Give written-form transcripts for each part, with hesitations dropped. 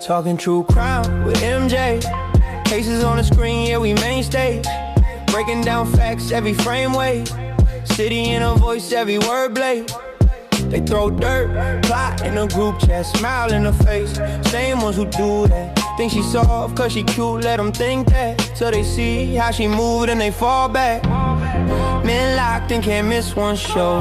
Talking true crime with MJ. Cases on the screen, yeah, we mainstay. Breaking down facts, every frame way. City in a voice, every word blade. They throw dirt, plot in a group chat, smile in her face. Same ones who do that. Think she soft cause she cute, let them think that. Till they see how she moved and they fall back. Men locked and can't miss one show.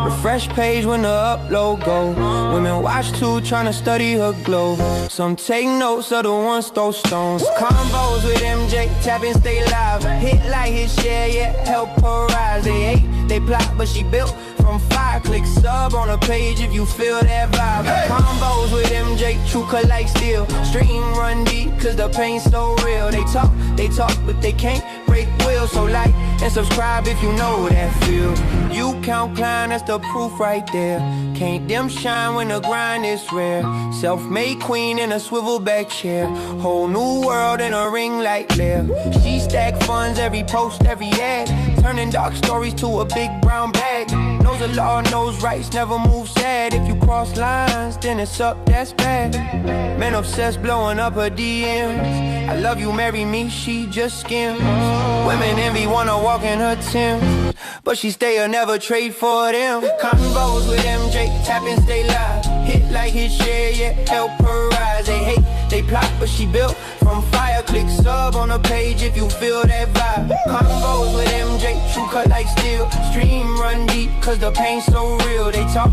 Refresh page when the upload go. Women watch too, trying to study her glow. Some take notes, other ones throw stones. Combos with MJ, tap and stay live. Hit like hit share, yeah, help her rise. They hate, they plot, but she built from fire. Click sub on a page if you feel that vibe. Hey. Combos with MJ, true cut like steel. Stream run deep, cause the pain's so real. They talk, but they can't break will. So like and subscribe if you know that feel. You count climb, that's the proof right there. Can't dim shine when the grind is rare. Self-made queen in a swivel back chair. Whole new world in a ring light glare. She stack funds, every post, every ad. Turning dark stories to a big brown bag. Knows the law, knows rights, never move sad. If you cross lines, then it's up, that's bad. Men obsessed, blowing up her DMs. I love you, marry me, she just skims. Women envy, wanna walk in her Timbs, but she stay or never trade for them. Combos with MJ, tap and stay live. Hit like hit share, yeah, help her rise. They hate, they plot, but she built from fire. Click sub on a page if you feel that vibe. Combos with MJ, true cut like steel. Stream run deep, cause the pain's so real. They talk,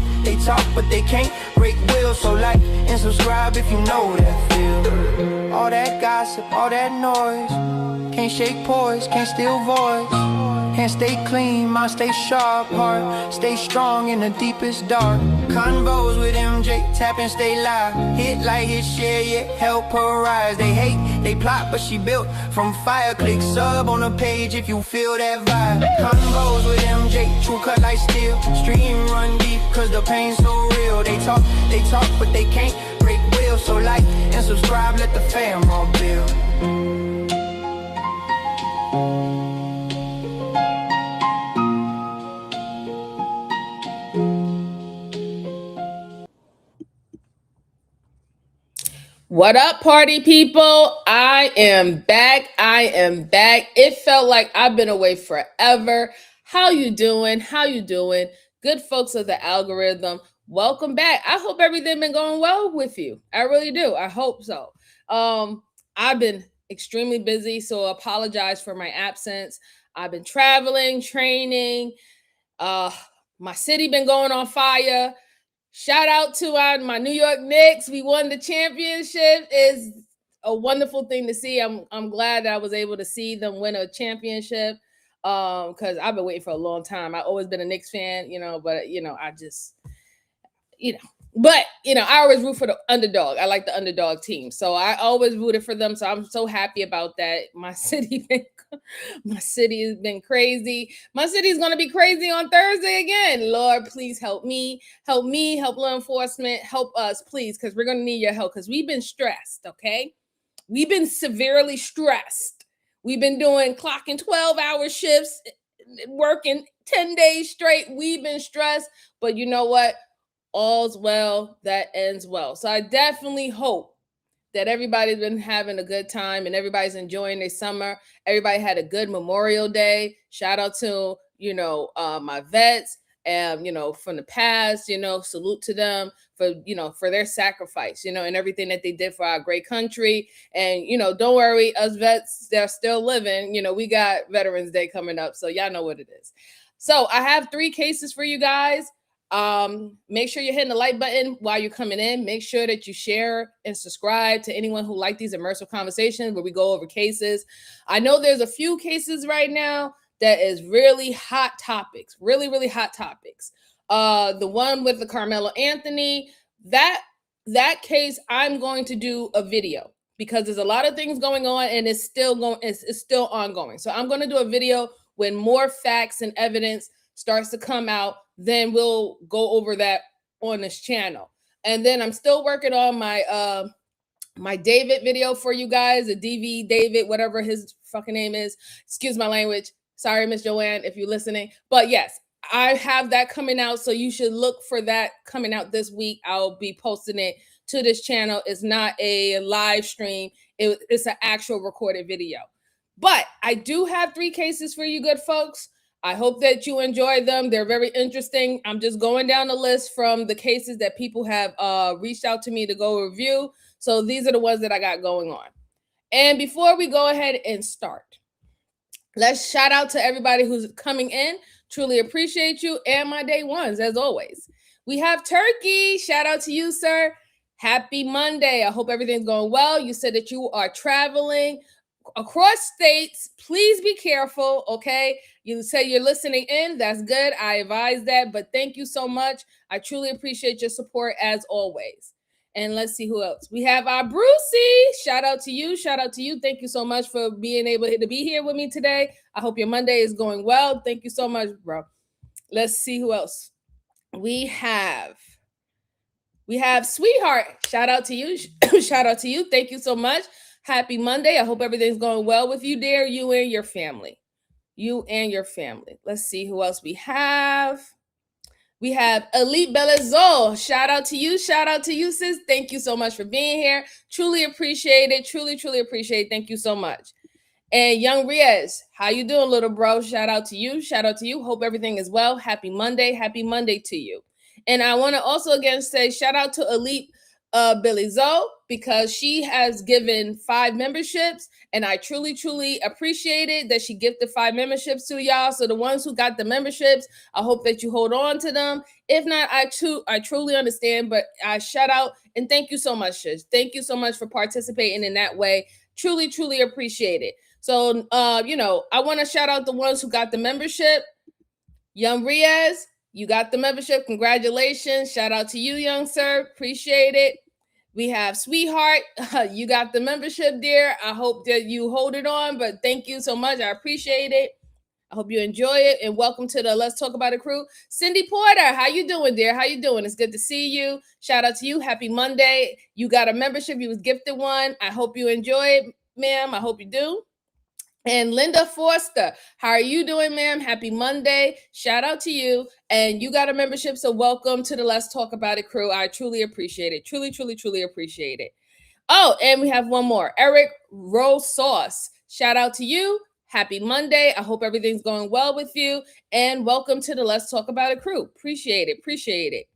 but they can't break will. So like and subscribe if you know that feel. All that gossip, all that noise. Can't shake poise, can't steal voice. Can't stay clean, mind stay sharp. Heart stay strong in the deepest dark. Convos with MJ, tap and stay live. Hit like hit share, yeah, help her rise. They hate, they plot, but she built from fire. Click sub on a page if you feel that vibe. Convos with MJ, true cut like steel. Stream run deep, cause the pain's so real. They talk, but they can't break will. So like and subscribe, let the fam all build. What up, party people? I am back. It felt like I've been away forever. How you doing? Good folks of the algorithm, welcome back. I hope everything been going well with you. I really do. I hope so. I've been extremely busy, so apologize for my absence. I've been traveling, training. My city been going on fire. Shout out to my New York Knicks. We won the championship. It's a wonderful thing to see. I'm glad that I was able to see them win a championship because I've been waiting for a long time. I've always been a Knicks fan, but I just, but I always root for the underdog. I like the underdog team, so I always rooted for them. So I'm so happy about that. My city has been crazy. My city's gonna be crazy on Thursday again. Lord, please help me, help law enforcement, help us, please, because we're gonna need your help. Because we've been stressed. Okay, we've been severely stressed. We've been clocking 12-hour shifts, working 10 days straight. We've been stressed, but you know what? All's well that ends well. So I definitely hope that everybody's been having a good time and everybody's enjoying their summer. Everybody had a good Memorial Day. Shout out to, my vets and, from the past, salute to them for their sacrifice, and everything that they did for our great country. And, don't worry, us vets, they're still living. We got Veterans Day coming up. So y'all know what it is. So I have 3 cases for you guys. Make sure you're hitting the like button while you're coming in. Make sure that you share and subscribe to anyone who like these immersive conversations where we go over cases. I know there's a few cases right now that is really hot topics, really hot topics. The one with the Carmelo Anthony, that case, I'm going to do a video because there's a lot of things going on and it's still ongoing. So I'm going to do a video when more facts and evidence starts to come out. Then we'll go over that on this channel. And then I'm still working on my my David video for you guys, a DV David, whatever his fucking name is. Excuse my language. Sorry, Miss Joanne, if you're listening. But yes, I have that coming out. So you should look for that coming out this week. I'll be posting it to this channel. It's not a live stream. It's an actual recorded video. But I do have 3 cases for you good folks. I hope that you enjoy them. They're very interesting. I'm just going down the list from the cases that people have reached out to me to go review. So these are the ones that I got going on. And before we go ahead and start, let's shout out to everybody who's coming in. Truly appreciate you, and my day ones, as always. We have Turkey. Shout out to you, sir. Happy Monday. I hope everything's going well. You said that you are traveling across states. Please be careful, okay? You say you're listening in. That's good. I advise that, but thank you so much. I truly appreciate your support as always. And let's see who else. We have our Brucey. Shout out to you. Shout out to you. Thank you so much for being able to be here with me today. I hope your Monday is going well. Thank you so much, bro. Let's see who else. We have Sweetheart. Shout out to you. Shout out to you. Thank you so much. Happy Monday. I hope everything's going well with you, dear. You and your family. You and your family. Let's see who else we have. We have Elite Belazol. Shout out to you. Shout out to you, sis. Thank you so much for being here. Truly appreciate it. Truly, truly appreciate it. Thank you so much. And Young Riaz, how you doing, little bro? Shout out to you. Shout out to you. Hope everything is well. Happy Monday. Happy Monday to you. And I want to also again say shout out to Elite Billy Zoe, because she has given 5 memberships, and I truly, truly appreciate it that she gifted 5 memberships to y'all. So the ones who got the memberships, I hope that you hold on to them. If not, I truly understand, but I shout out and thank you so much, sis. Thank you so much for participating in that way. Truly, truly appreciate it. So, I want to shout out the ones who got the membership. Young Riaz, you got the membership. Congratulations. Shout out to you, young sir. Appreciate it. We have Sweetheart. You got the membership, dear. I hope that you hold it on, but thank you so much. I appreciate it. I hope you enjoy it, and welcome to the Let's Talk About It crew. Cindy Porter, how you doing, dear? How you doing? It's good to see you. Shout out to you. Happy Monday. You got a membership. You was gifted one. I hope you enjoy it, ma'am. I hope you do. And Linda Forster, how are you doing, ma'am? Happy Monday. Shout out to you. And you got a membership, so welcome to the Let's Talk About It crew. I truly appreciate it. Truly, truly, truly appreciate it. Oh, and we have one more. Eric Rose Sauce. Shout out to you. Happy Monday. I hope everything's going well with you. And welcome to the Let's Talk About It crew. Appreciate it. Appreciate it.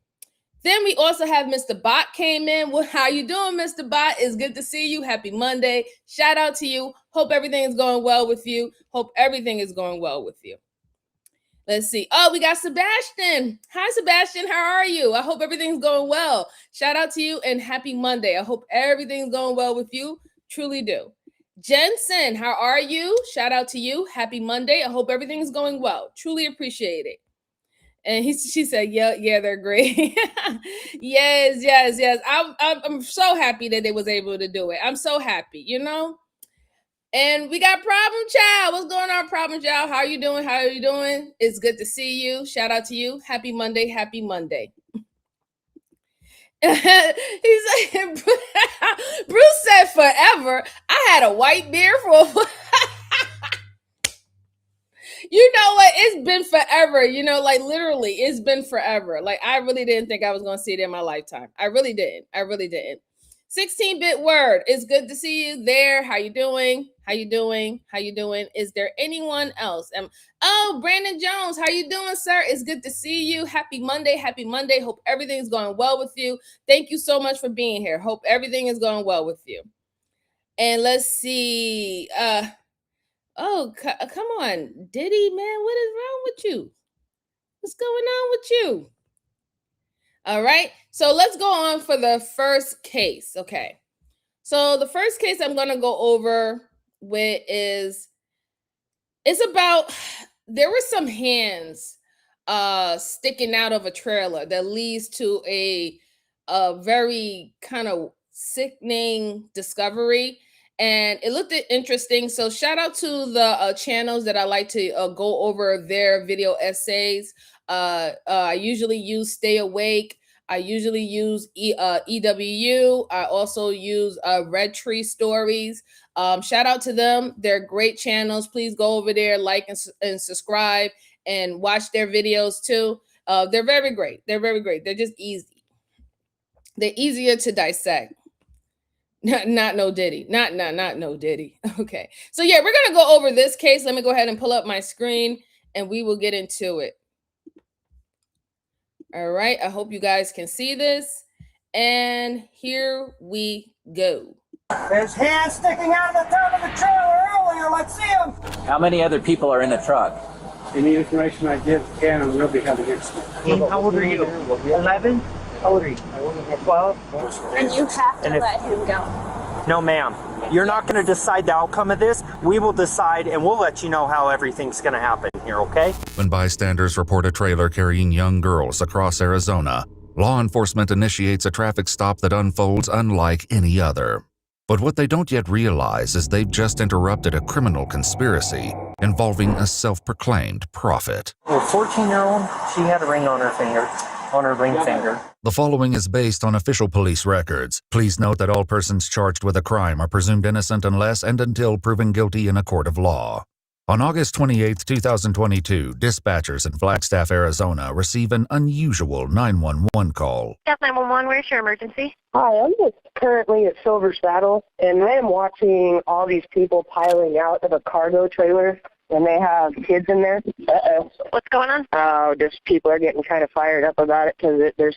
Then we also have Mr. Bot came in. Well, how you doing, Mr. Bot? It's good to see you. Happy Monday. Shout out to you. Hope everything is going well with you. Hope everything is going well with you. Let's see. Oh, we got Sebastian. Hi, Sebastian. How are you? I hope everything's going well. Shout out to you and happy Monday. I hope everything's going well with you. Truly do. Jensen, how are you? Shout out to you. Happy Monday. I hope everything's going well. Truly appreciate it. And she said, yeah, they're great. yes. I'm so happy that they was able to do it. I'm so happy, And we got Problem Child. What's going on, Problem Child? How are you doing? How are you doing? It's good to see you. Shout out to you. Happy Monday. Happy Monday. He's like, Bruce said forever. I had a white beard for You know what? It's been forever. Like literally, it's been forever. Like I really didn't think I was going to see it in my lifetime. I really didn't. 16-bit word. It's good to see you there. How you doing? How you doing? Is there anyone else? Oh, Brandon Jones. How you doing, sir? It's good to see you. Happy Monday. Happy Monday. Hope everything's going well with you. Thank you so much for being here. Hope everything is going well with you. And let's see. Oh, come on, Diddy, man. What is wrong with you? What's going on with you? All right. So let's go on for the first case. Okay. So the first case I'm going to go over with it's about, there were some hands sticking out of a trailer that leads to a very kind of sickening discovery. And it looked interesting. So shout out to the channels that I like to go over their video essays. I usually use Stay Awake. I usually use EWU. I also use Red Tree Stories. Shout out to them. They're great channels. Please go over there, like and subscribe and watch their videos too. They're very great. They're just easy. They're easier to dissect. Not no Diddy. Not no Diddy. Okay. So yeah, we're gonna go over this case. Let me go ahead and pull up my screen and we will get into it. All right. I hope you guys can see this. And here we go. There's hands sticking out of the top of the trailer earlier. Let's see them. How many other people are in the truck? Any information I give can and will be held against me. How old are you? 11? How old are you? 12? And you have to let him go. No, ma'am. You're not going to decide the outcome of this. We will decide, and we'll let you know how everything's going to happen here, okay? When bystanders report a trailer carrying young girls across Arizona, law enforcement initiates a traffic stop that unfolds unlike any other. But what they don't yet realize is they've just interrupted a criminal conspiracy involving a self-proclaimed prophet. A 14-year-old, she had a ring on her finger, on her ring finger. The following is based on official police records. Please note that all persons charged with a crime are presumed innocent unless and until proven guilty in a court of law. On August 28, 2022, dispatchers in Flagstaff, Arizona receive an unusual 911 call. Yes, 911, where's your emergency? Hi, I'm just currently at Silver Saddle, and I am watching all these people piling out of a cargo trailer, and they have kids in there. Uh-oh. What's going on? Oh, just people are getting kind of fired up about it because there's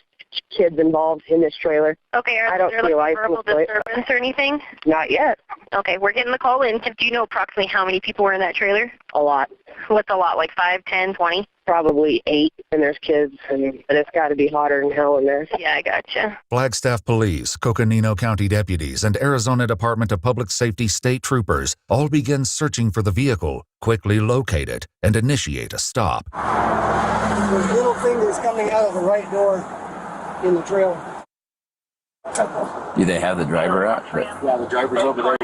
kids involved in this trailer. Okay, I are don't there see a like license verbal plate. disturbance or anything? Not yet. Okay, we're getting the call in. Do you know approximately how many people were in that trailer? A lot. What's a lot, like 5, 10, 20? Probably 8, and there's kids, but it's got to be hotter than hell in there. Yeah, I gotcha. Flagstaff Police, Coconino County deputies, and Arizona Department of Public Safety state troopers all begin searching for the vehicle, quickly locate it, and initiate a stop. There's little fingers coming out of the right door in the trailer. Do they have the driver out? Yeah, the driver's over there.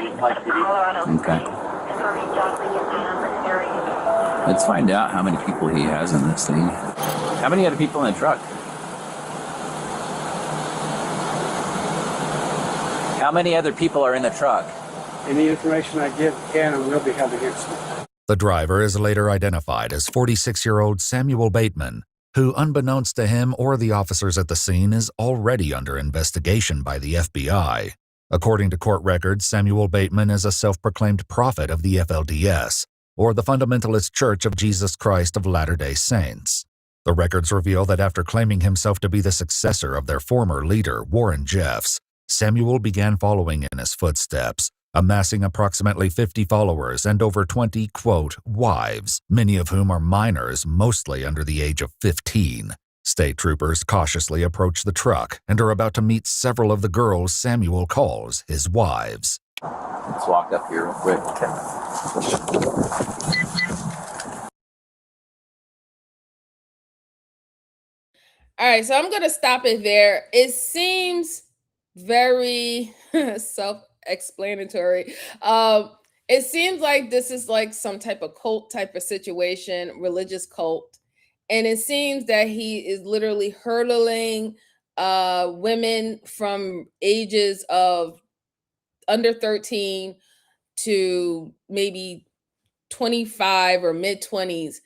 Okay. Let's find out how many people he has in this thing. How many other people in the truck? How many other people are in the truck? Any information I give can and will be held against me. The driver is later identified as 46-year-old Samuel Bateman, who, unbeknownst to him or the officers at the scene, is already under investigation by the FBI. According to court records, Samuel Bateman is a self-proclaimed prophet of the FLDS, or the Fundamentalist Church of Jesus Christ of Latter-day Saints. The records reveal that after claiming himself to be the successor of their former leader, Warren Jeffs, Samuel began following in his footsteps, amassing approximately 50 followers and over 20, quote, wives, many of whom are minors, mostly under the age of 15. State troopers cautiously approach the truck and are about to meet several of the girls Samuel calls his wives. Let's walk up here real quick. All right, so I'm going to stop it there. It seems very self-explanatory. It seems like this is like some type of cult type of situation, religious cult. And it seems that he is literally hurdling women from ages of under 13 to maybe 25 or mid-20s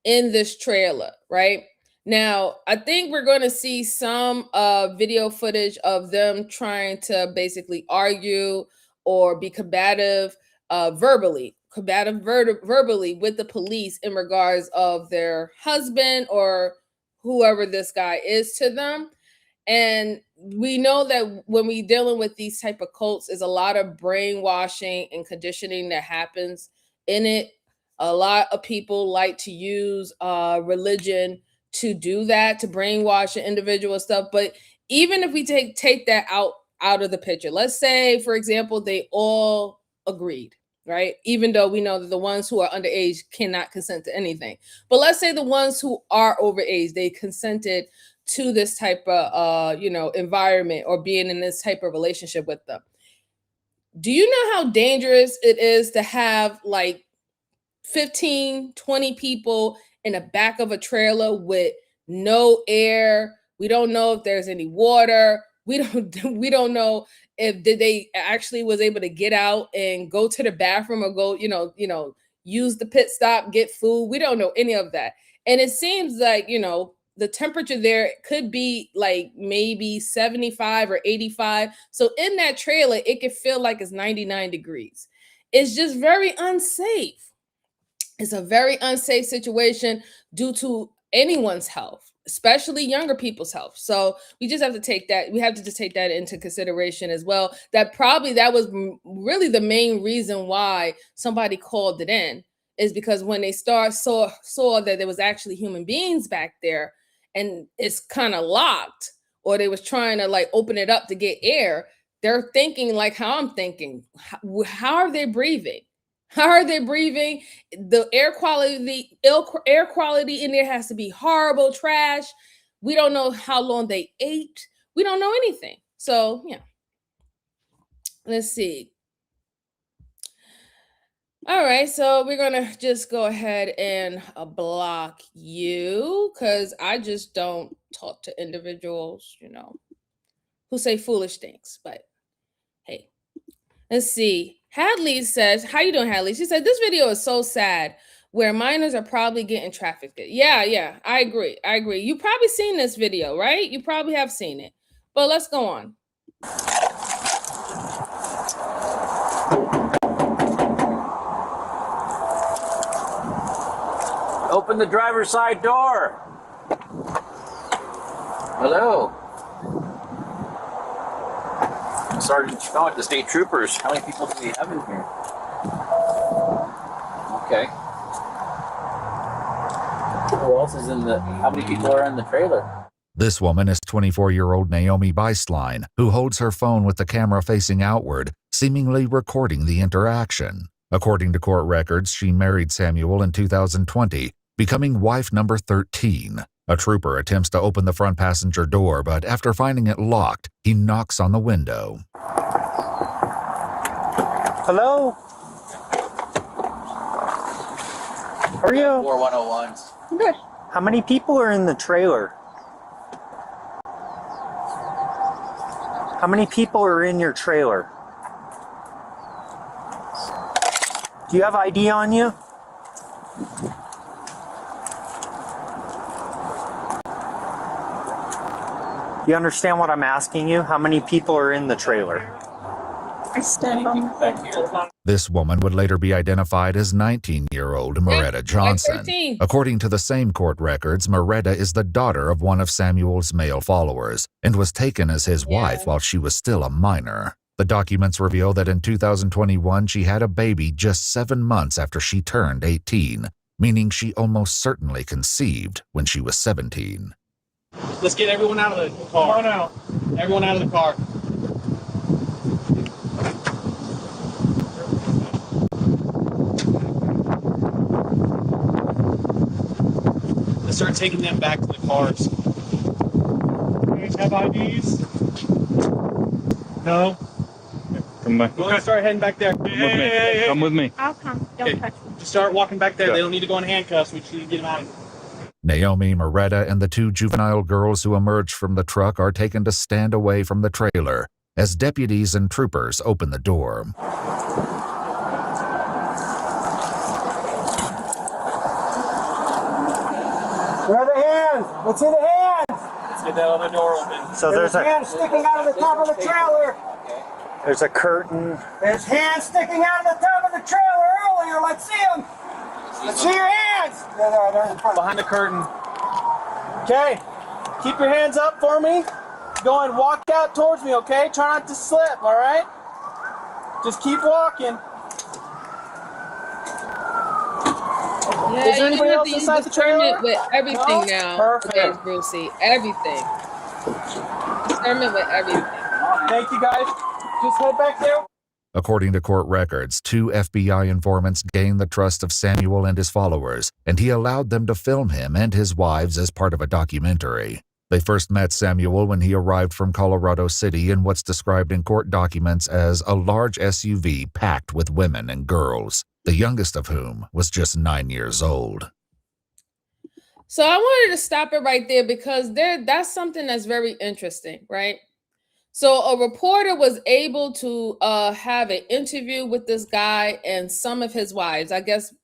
in this trailer, right? Now, I think we're going to see some video footage of them trying to basically argue or be combative verbally with the police in regards of their husband or whoever this guy is to them. And we know that when we dealing with these type of cults, is a lot of brainwashing and conditioning that happens in it. A lot of people like to use religion to do that, to brainwash an individual stuff. But even if we take that out of the picture, let's say, for example, they all agreed, right? Even though we know that the ones who are underage cannot consent to anything. But let's say the ones who are overage, they consented to this type of environment or being in this type of relationship with them. Do you know how dangerous it is to have like 15, 20 people in the back of a trailer with no air? We don't know if there's any water. We don't know if they actually was able to get out and go to the bathroom or go, use the pit stop, get food. We don't know any of that. And it seems like, the temperature there could be like maybe 75 or 85. So in that trailer, it could feel like it's 99 degrees. It's just very unsafe. It's a very unsafe situation due to anyone's health, especially younger people's health. So we just have to take that. We have to just take that into consideration as well. That was really the main reason why somebody called it in, is because when they saw that there was actually human beings back there and it's kind of locked, or they was trying to like open it up to get air, they're thinking like how I'm thinking. How are they breathing? How are they breathing? The air quality in there has to be horrible, trash. We don't know how long they ate. We don't know anything. So, yeah. Let's see. All right, so we're going to just go ahead and block you, because I just don't talk to individuals, who say foolish things. But hey, let's see. Hadley says, how you doing, Hadley? She said, this video is so sad, where minors are probably getting trafficked. Yeah, I agree. You probably seen this video, right? You probably have seen it. But let's go on. Open the driver's side door. Hello. Sergeant Scott, the state troopers. How many people do we have in here? Okay. Who else is how many people are in the trailer? This woman is 24-year-old Naomi Beislein, who holds her phone with the camera facing outward, seemingly recording the interaction. According to court records, she married Samuel in 2020, becoming wife number 13. A trooper attempts to open the front passenger door, but after finding it locked, he knocks on the window. Hello? How are you? 4101s. Good. How many people are in the trailer? How many people are in your trailer? Do you have ID on you? You understand what I'm asking you? How many people are in the trailer? I stand on. This woman would later be identified as 19-year-old Moretta Johnson. Like 13. According to the same court records, Moretta is the daughter of one of Samuel's male followers and was taken as his wife while she was still a minor. The documents reveal that in 2021, she had a baby just 7 months after she turned 18, meaning she almost certainly conceived when she was 17. Let's get everyone out of the car. Come on out. Everyone out of the car. Let's start taking them back to the cars. You guys have IDs? No? Come back. We're going to start heading back there. Hey. Come with me. I'll come. Don't touch me. Just start walking back there. They don't need to go in handcuffs. We just need to get them out of here. Naomi, Moretta, and the two juvenile girls who emerged from the truck are taken to stand away from the trailer as deputies and troopers open the door. Where are the hands? Let's see the hands. Let's get that other door open. So There's hands sticking out of the top of the trailer. There's a curtain. There's hands sticking out of the top of the trailer earlier. Let's see them. Let's see your hands. They're in front. Behind the curtain. Okay. Keep your hands up for me. Go and walk out towards me, okay? Try not to slip, all right? Just keep walking. Yeah, Is there anybody else inside the trailer? With everything No? now. Perfect. Okay, Brucey. Everything. Discernment with everything. Thank you, guys. Just head back there. According to court records, 2 FBI informants gained the trust of Samuel and his followers, and he allowed them to film him and his wives as part of a documentary. They first met Samuel when he arrived from Colorado City in what's described in court documents as a large SUV packed with women and girls, the youngest of whom was just 9 years old. So I wanted to stop it right there because that's something that's very interesting, right? So a reporter was able to have an interview with this guy and some of his wives, I guess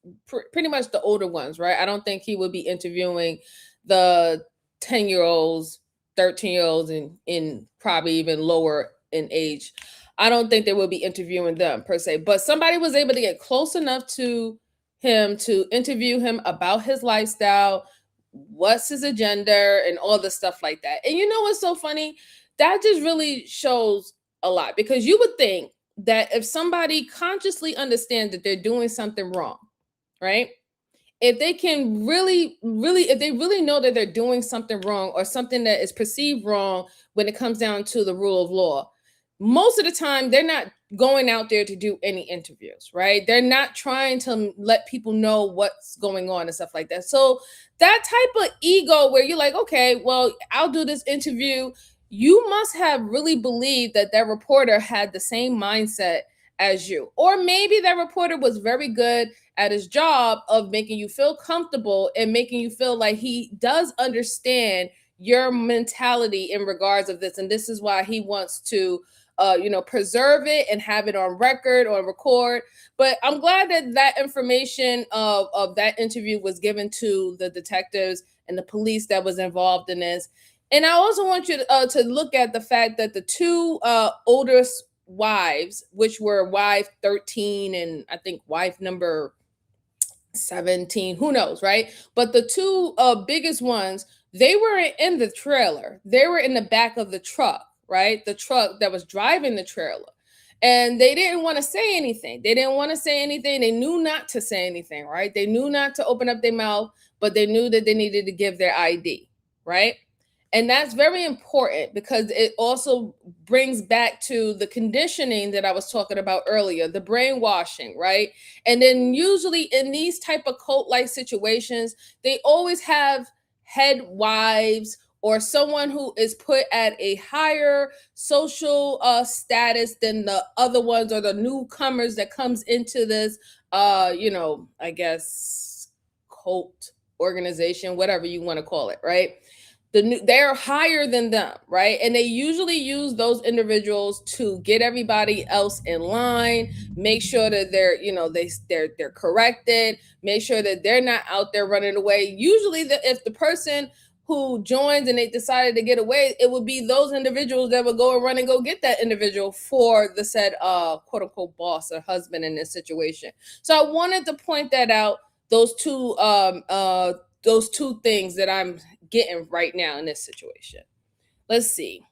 pretty much the older ones, right? I don't think he would be interviewing the 10-year-olds, 13-year-olds, and in probably even lower in age. I don't think they will be interviewing them per se, but somebody was able to get close enough to him to interview him about his lifestyle, what's his agenda, and all the stuff like that. And you know what's so funny? That just really shows a lot, because you would think that if somebody consciously understands that they're doing something wrong, right? If they can if they really know that they're doing something wrong or something that is perceived wrong when it comes down to the rule of law, most of the time they're not going out there to do any interviews, right? They're not trying to let people know what's going on and stuff like that. So that type of ego where you're like, okay, well, I'll do this interview. You must have really believed that that reporter had the same mindset as you. Or maybe that reporter was very good at his job of making you feel comfortable and making you feel like he does understand your mentality in regards of this. And this is why he wants to preserve it and have it on record or record. But I'm glad that that information of that interview was given to the detectives and the police that was involved in this. And I also want you to look at the fact that the two oldest wives, which were wife 13 and I think wife number 17, who knows, right? But the two biggest ones, they were in the trailer. They were in the back of the truck, right? The truck that was driving the trailer. And they didn't want to say anything. They didn't want to say anything. They knew not to say anything, right? They knew not to open up their mouth, but they knew that they needed to give their ID, right? And that's very important because it also brings back to the conditioning that I was talking about earlier, the brainwashing, right? And then usually in these type of cult-like situations, they always have head wives or someone who is put at a higher social status than the other ones or the newcomers that comes into this, I guess, cult organization, whatever you want to call it, right? They're higher than them, right? And they usually use those individuals to get everybody else in line, make sure that they're corrected, make sure that they're not out there running away. Usually, if the person who joins and they decided to get away, it would be those individuals that would go and run and go get that individual for the said quote unquote boss or husband in this situation. So I wanted to point that out. Those two things that I'm getting right now in this situation. Let's see.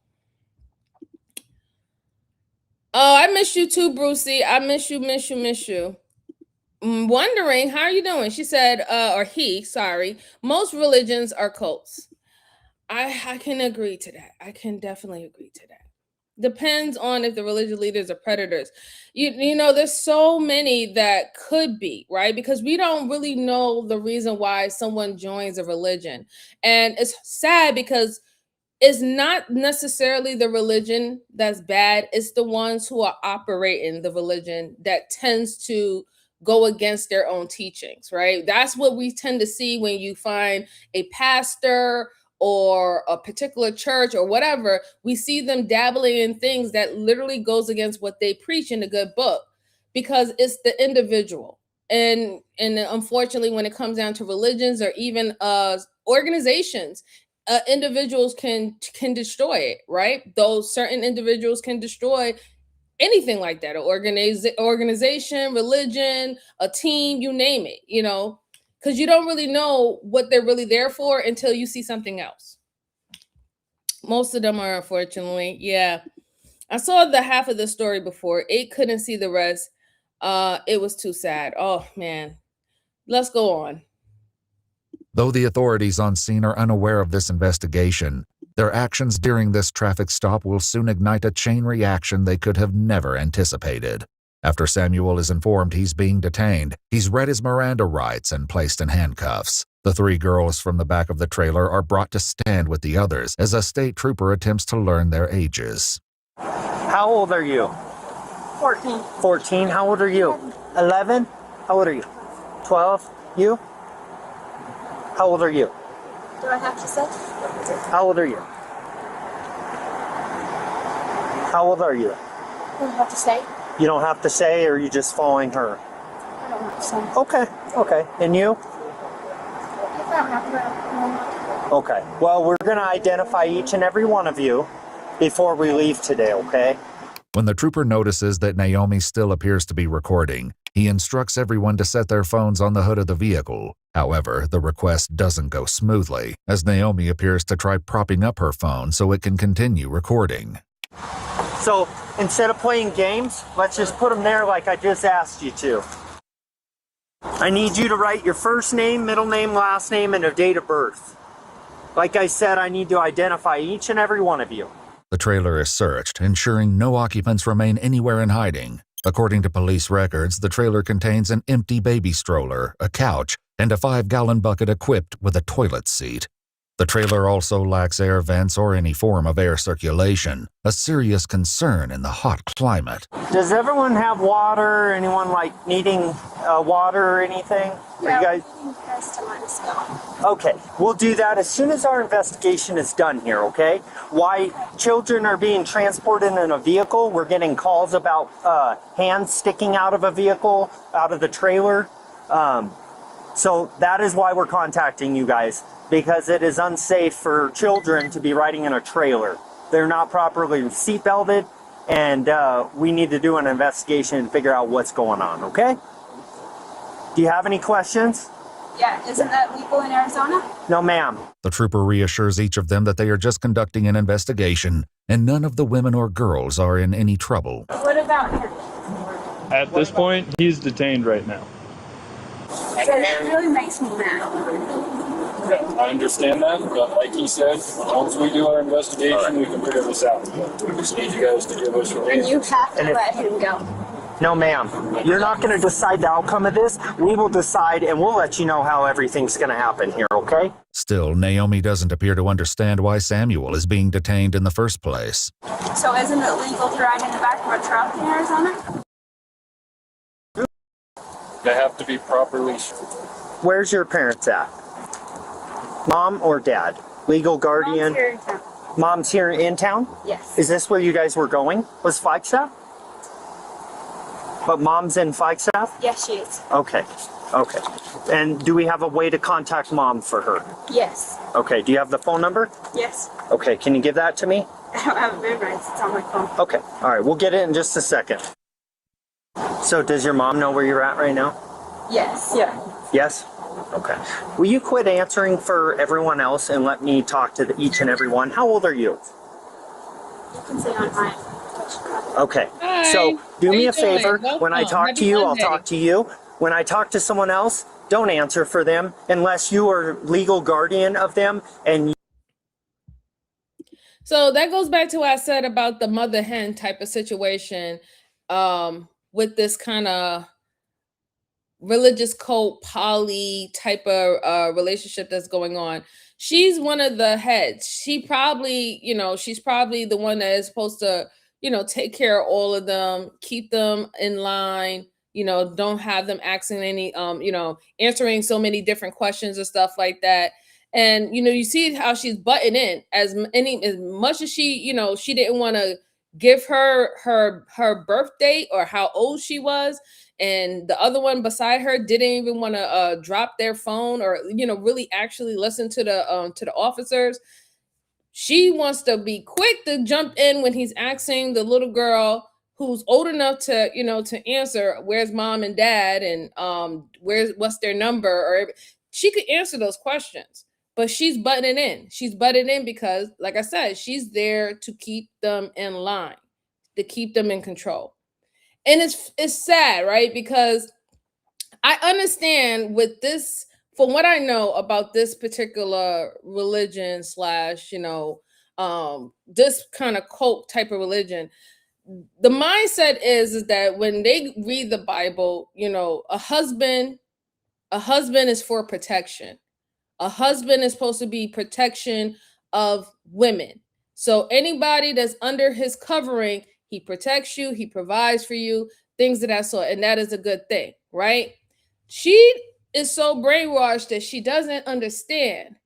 Oh, I miss you too, Brucey. I miss you. Wondering, how are you doing? She said, sorry. Most religions are cults. I can agree to that. I can definitely agree to that. Depends on if the religious leaders are predators. You know, there's so many that could be, right? Because we don't really know the reason why someone joins a religion. And it's sad because it's not necessarily the religion that's bad. It's the ones who are operating the religion that tends to go against their own teachings, right? That's what we tend to see when you find a pastor or a particular church or whatever. We see them dabbling in things that literally goes against what they preach in the good book, because it's the individual. And unfortunately, when it comes down to religions or even organizations, individuals can destroy it, right? Those certain individuals can destroy anything like that, organization, religion, a team, you name it, because you don't really know what they're really there for until you see something else. Most of them are, unfortunately. Yeah. I saw the half of the story before. 8 couldn't see the rest. It was too sad. Oh, man. Let's go on. Though the authorities on scene are unaware of this investigation, their actions during this traffic stop will soon ignite a chain reaction they could have never anticipated. After Samuel is informed he's being detained, he's read his Miranda rights and placed in handcuffs. The 3 girls from the back of the trailer are brought to stand with the others as a state trooper attempts to learn their ages. How old are you? 14. 14. How old are you? 11. How old are you? 12. You? How old are you? Do I have to say? How old are you? How old are you? I don't have to say. You don't have to say, or are you just following her? I don't have to say. Okay. And you? I don't have to. Okay. Well, we're going to identify each and every one of you before we leave today, okay? When the trooper notices that Naomi still appears to be recording, he instructs everyone to set their phones on the hood of the vehicle. However, the request doesn't go smoothly, as Naomi appears to try propping up her phone so it can continue recording. So instead of playing games, let's just put them there like I just asked you to. I need you to write your first name, middle name, last name, and a date of birth. Like I said, I need to identify each and every one of you. The trailer is searched, ensuring no occupants remain anywhere in hiding. According to police records, the trailer contains an empty baby stroller, a couch, and a 5-gallon bucket equipped with a toilet seat. The trailer also lacks air vents or any form of air circulation, a serious concern in the hot climate. Does everyone have water? Anyone like needing water or anything? Yeah, you guys? Okay, we'll do that as soon as our investigation is done here, okay? Why children are being transported in a vehicle, we're getting calls about hands sticking out of a vehicle, out of the trailer. So that is why we're contacting you guys, because it is unsafe for children to be riding in a trailer. They're not properly seatbelted, and we need to do an investigation and figure out what's going on, okay? Do you have any questions? Yeah, isn't that legal in Arizona? No, ma'am. The trooper reassures each of them that they are just conducting an investigation, and none of the women or girls are in any trouble. What about him? At this point, he's detained right now. It really makes me mad. I understand that, but like he said, once we do our investigation, we can figure this out. We just need you guys to give us a And reason. you have to let him go. No, ma'am. You're not going to decide the outcome of this. We will decide, and we'll let you know how everything's going to happen here, okay? Still, Naomi doesn't appear to understand why Samuel is being detained in the first place. So isn't it legal to ride in the back of a truck in Arizona? They have to be properly. Where's your parents at? Mom or dad? Legal guardian? Mom's here in town. Mom's here in town? Yes. Is this where you guys were going? Was Flagstaff? But mom's in Flagstaff? Yes, she is. Okay. Okay. And do we have a way to contact mom for her? Yes. Okay. Do you have the phone number? Yes. Okay. Can you give that to me? I don't have it memorized. It's on my phone. Okay. All right. We'll get it in just a second. So does your mom know where you're at right now? Yes. Yeah. Yes? Okay. Will you quit answering for everyone else and let me talk to each and every one? How old are you? You can say on mine. Okay. Hi. So do How me you a favor. doing? When I Welcome. talk Happy to you, I'll Monday. talk to you. When I talk to someone else, don't answer for them unless you are legal guardian of them and So that goes back to what I said about the mother hen type of situation, with this kind of religious cult poly type of relationship that's going on. She's one of the heads. She probably, she's probably the one that is supposed to, take care of all of them, keep them in line, don't have them asking any, answering so many different questions and stuff like that. And you see how she's butting in as much as she, she didn't want to give her birth date or how old she was, and the other one beside her didn't even want to drop their phone or really actually listen to the officers. She wants to be quick to jump in when he's asking the little girl who's old enough to to answer where's mom and dad and what's their number, or she could answer those questions, but she's butting in. She's butting in because, like I said, she's there to keep them in line, to keep them in control. And it's sad, right? Because I understand with this, from what I know about this particular religion slash, this kind of cult type of religion, the mindset is that when they read the Bible, a husband is for protection. A husband is supposed to be protection of women. So anybody that's under his covering, he protects you, he provides for you, things of that sort. And that is a good thing, right? She is so brainwashed that she doesn't understand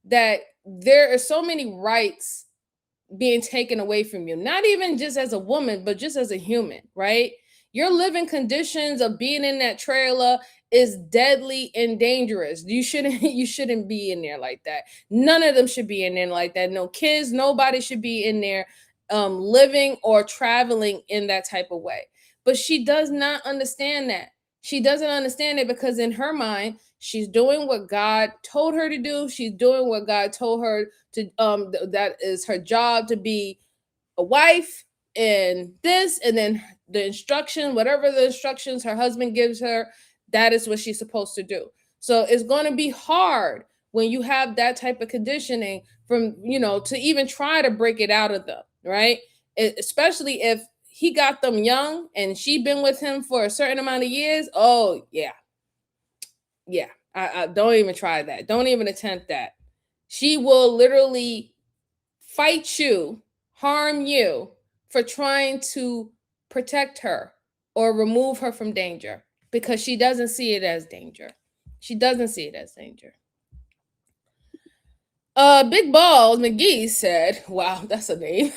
that there are so many rights being taken away from you, not even just as a woman, but just as a human, right? Your living conditions of being in that trailer is deadly and dangerous. You shouldn't be in there like that. None of them should be in there like that. No kids, nobody should be in there living or traveling in that type of way. But she does not understand that. She doesn't understand it because in her mind, she's doing what God told her to do. She's doing what God told her to that is her job, to be a wife and this, and then the instruction, whatever the instructions her husband gives her, that is what she's supposed to do. So it's going to be hard when you have that type of conditioning from, to even try to break it out of them, right? Especially if he got them young and she been with him for a certain amount of years. Oh yeah. I don't even try that. Don't even attempt that. She will literally fight you, harm you for trying to protect her or remove her from danger because she doesn't see it as danger. She doesn't see it as danger. Big Balls McGee said, wow, that's a name.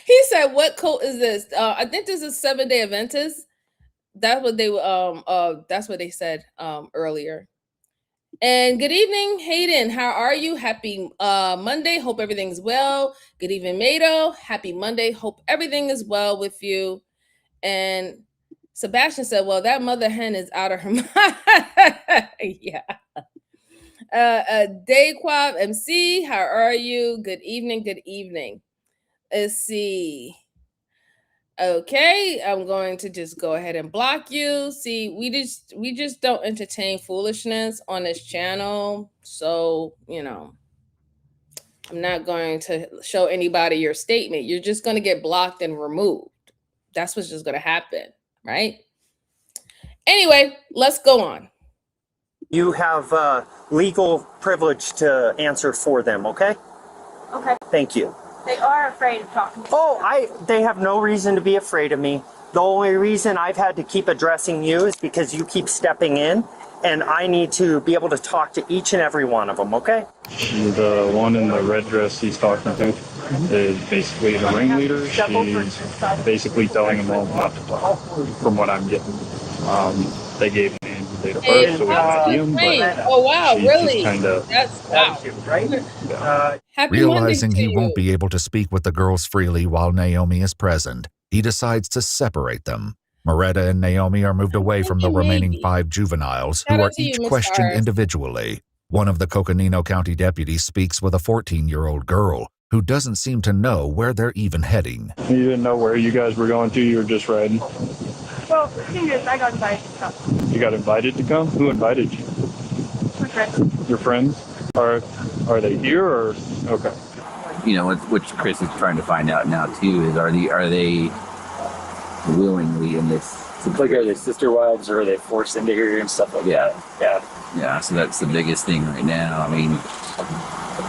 He said, what cult is this? I think this is 7-Day Adventist. That's what they said earlier. And good evening, Hayden. How are you? Happy Monday. Hope everything's well. Good evening, Mado. Happy Monday. Hope everything is well with you. And Sebastian said, well, that mother hen is out of her mind. Yeah. Dayquab MC, how are you? Good evening. Good evening. Let's see. Okay, I'm going to just go ahead and block you. See, we just don't entertain foolishness on this channel. So, I'm not going to show anybody your statement. You're just going to get blocked and removed. That's what's just going to happen, right? Anyway, let's go on. You have legal privilege to answer for them, okay? Okay. Thank you. They are afraid of talking to me. Oh, they have no reason to be afraid of me. The only reason I've had to keep addressing you is because you keep stepping in, and I need to be able to talk to each and every one of them, okay? The one in the red dress he's talking to is basically the ringleader. She's basically telling them all not to talk, from what I'm getting. They gave me a date of birth, so we can ID him, but oh wow, really? That's wow. Right? Happy Realizing Monday he to you. won't be able to speak with the girls freely while Naomi is present, he decides to separate them. Moretta and Naomi are moved away from the remaining 5 juveniles who Shout are out to you, each Miss questioned Stars. individually. One of the Coconino County deputies speaks with a 14-year-old girl who doesn't seem to know where they're even heading. You didn't know where you guys were going to, you were just riding? Well, the thing is, I got invited to come. You got invited to come? Who invited you? My friends. Your friends? Are they here or okay? Which Chris is trying to find out now too is are they willingly in this? Like, are they sister wives or are they forced into here and stuff like that? Yeah. So that's the biggest thing right now. I mean,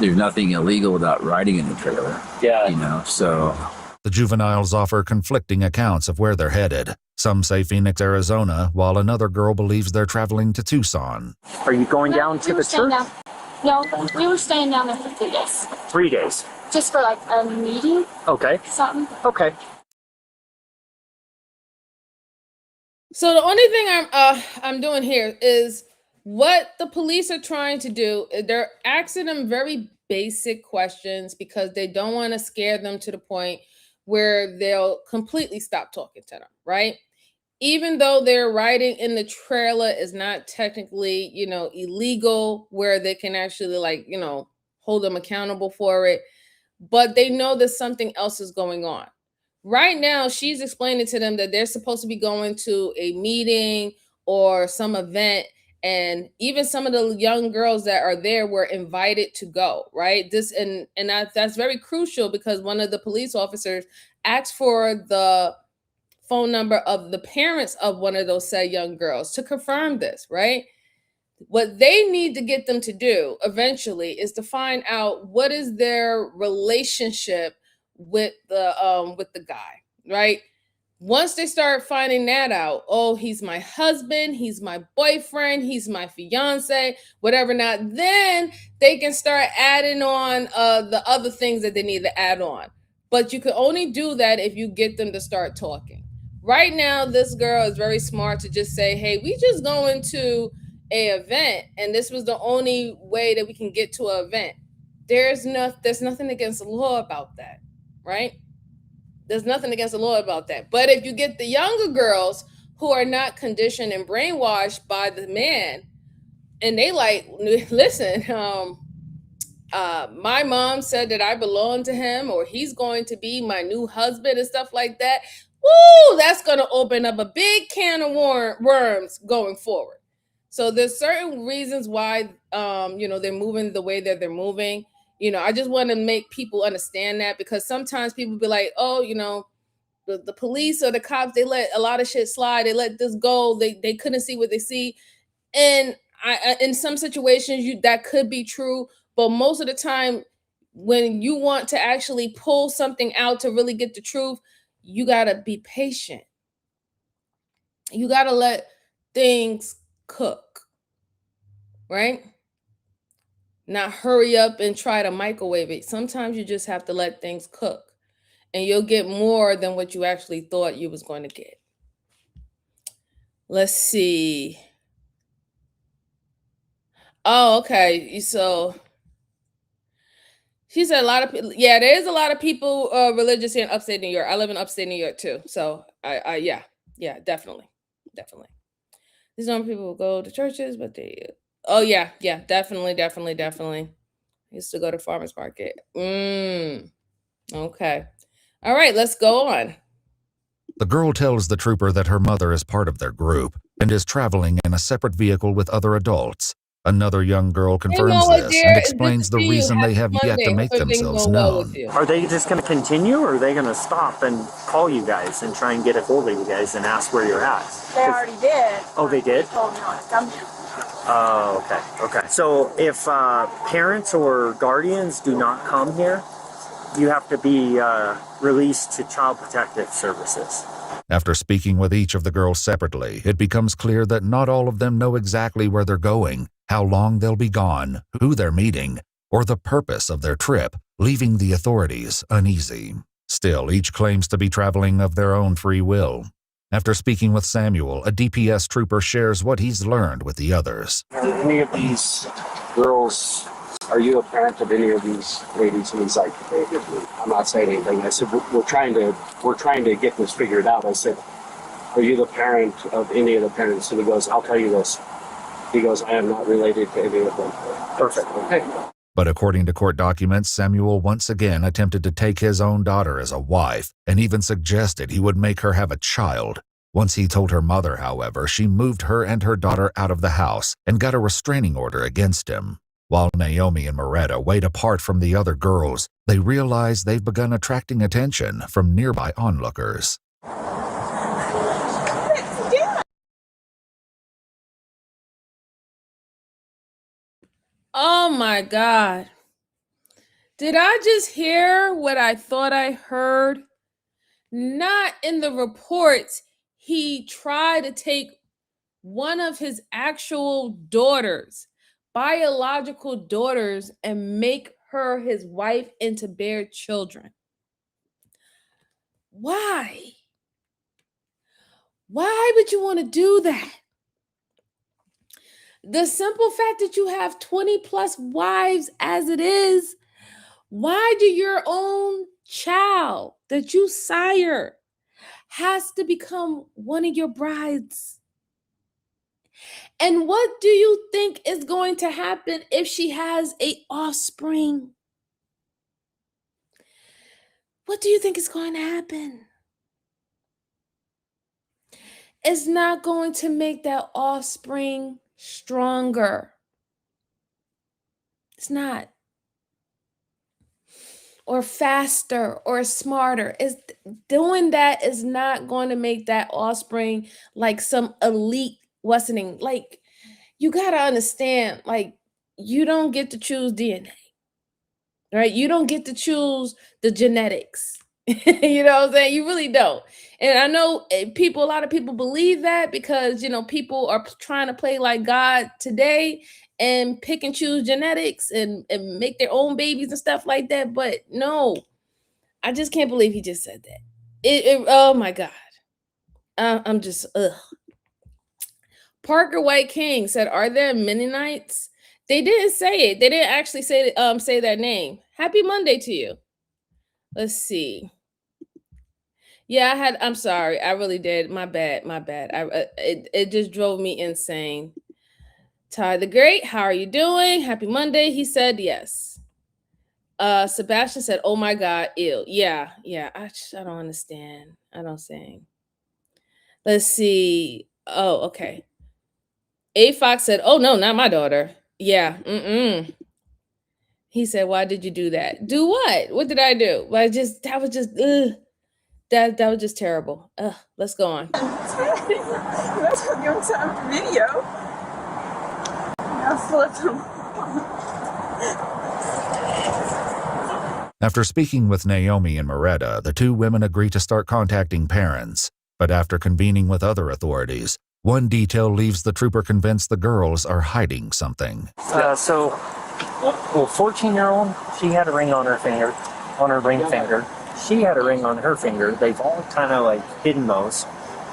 there's nothing illegal about riding in the trailer. Yeah. So the juveniles offer conflicting accounts of where they're headed. Some say Phoenix, Arizona, while another girl believes they're traveling to Tucson. Are you going down to the church? No, we were staying down there for 3 days. 3 days. Just for like a meeting. Okay. Something. Okay. So the only thing I'm doing here is what the police are trying to do. They're asking them very basic questions because they don't want to scare them to the point where they'll completely stop talking to them, right? Even though they're riding in the trailer is not technically, illegal, where they can actually hold them accountable for it, but they know that something else is going on. Right now, she's explaining to them that they're supposed to be going to a meeting or some event, and even some of the young girls that are there were invited to go, right? That's very crucial because one of the police officers asked for the phone number of the parents of one of those said young girls to confirm this, right? What they need to get them to do eventually is to find out what is their relationship with the guy, right? Once they start finding that out, oh, he's my husband, he's my boyfriend, he's my fiance, whatever not, then they can start adding on the other things that they need to add on. But you can only do that if you get them to start talking. Right now, this girl is very smart to just say, hey, we just going to a event, and this was the only way that we can get to an event. There's nothing against the law about that, right? There's nothing against the law about that. But if you get the younger girls who are not conditioned and brainwashed by the man, and they like, listen, my mom said that I belong to him, or he's going to be my new husband and stuff like that. Woo, that's going to open up a big can of worms going forward. So there's certain reasons why, they're moving the way that they're moving. I just want to make people understand that, because sometimes people be like, oh, the police or the cops, they let a lot of shit slide. They let this go. They couldn't see what they see. And in some situations, that could be true. But most of the time, when you want to actually pull something out to really get the truth, you got to be patient. You got to let things cook, right? Not hurry up and try to microwave it. Sometimes you just have to let things cook, and you'll get more than what you actually thought you was going to get. Let's see. Oh, okay. So she said a lot of people. Yeah, there is a lot of people religious here in upstate New York. I live in upstate New York too. So yeah, definitely. These normal people will go to churches, but they. Oh yeah, definitely. Used to go to farmers market. Okay. All right, let's go on. The girl tells the trooper that her mother is part of their group and is traveling in a separate vehicle with other adults. Another young girl confirms this and explains the reason they have yet to make themselves known. Are they just going to continue, or are they going to stop and call you guys and try and get a hold of you guys and ask where you're at? They already did. Oh, they did? They told me not to come here. Oh, okay. So if parents or guardians do not come here, you have to be released to Child Protective Services. After speaking with each of the girls separately, it becomes clear that not all of them know exactly where they're going, how long they'll be gone, who they're meeting, or the purpose of their trip, leaving the authorities uneasy. Still, each claims to be traveling of their own free will. After speaking with Samuel, a DPS trooper shares what he's learned with the others. Are any of these girls, are you a parent of any of these ladies? And he's like, I'm not saying anything. I said, we're trying to get this figured out. I said, are you the parent of any of the parents? And he goes, I'll tell you this. He goes, I am not related to any of them. Perfect. Okay. But according to court documents, Samuel once again attempted to take his own daughter as a wife and even suggested he would make her have a child. Once he told her mother, however, she moved her and her daughter out of the house and got a restraining order against him. While Naomi and Moretta wait apart from the other girls, they realize they've begun attracting attention from nearby onlookers. Oh my God. Did I just hear what I thought I heard? Not in the reports. He tried to take one of his actual daughters, biological daughters, and make her his wife and to bear children. Why? Why would you want to do that? The simple fact that you have 20 plus wives as it is, why do your own child that you sire has to become one of your brides? And what do you think is going to happen if she has an offspring? What do you think is going to happen? It's not going to make that offspring stronger. It's not. Or faster or smarter. Doing that is not going to make that offspring like some elite Westerning. Like, you got to understand, like, you don't get to choose DNA, right? You don't get to choose the genetics. You know what I'm saying? You really don't. And I know a lot of people believe that because, people are trying to play like God today and pick and choose genetics and make their own babies and stuff like that. But no, I just can't believe he just said that. Oh my God. I'm just ugh. Parker White King said, "Are there Mennonites?" They didn't say it. They didn't actually say that name. Happy Monday to you. Let's see. Yeah, I'm sorry. I really did. My bad. My bad. It just drove me insane. Ty the Great, how are you doing? Happy Monday. He said yes. Sebastian said, "Oh my God, ew." Yeah. I don't understand. I don't sing. Let's see. Oh, okay. A Fox said, "Oh no, not my daughter." Yeah. He said, "Why did you do that?" Do what? What did I do? That was just ugh. That was just terrible. Ugh. Let's go on. That's what you're on video. I flipped him. After speaking with Naomi and Moretta, the two women agree to start contacting parents. But after convening with other authorities, one detail leaves the trooper convinced the girls are hiding something. 14-year-old, she had a ring on her finger, on her ring finger. She had a ring on her finger. They've all kind of like hidden those.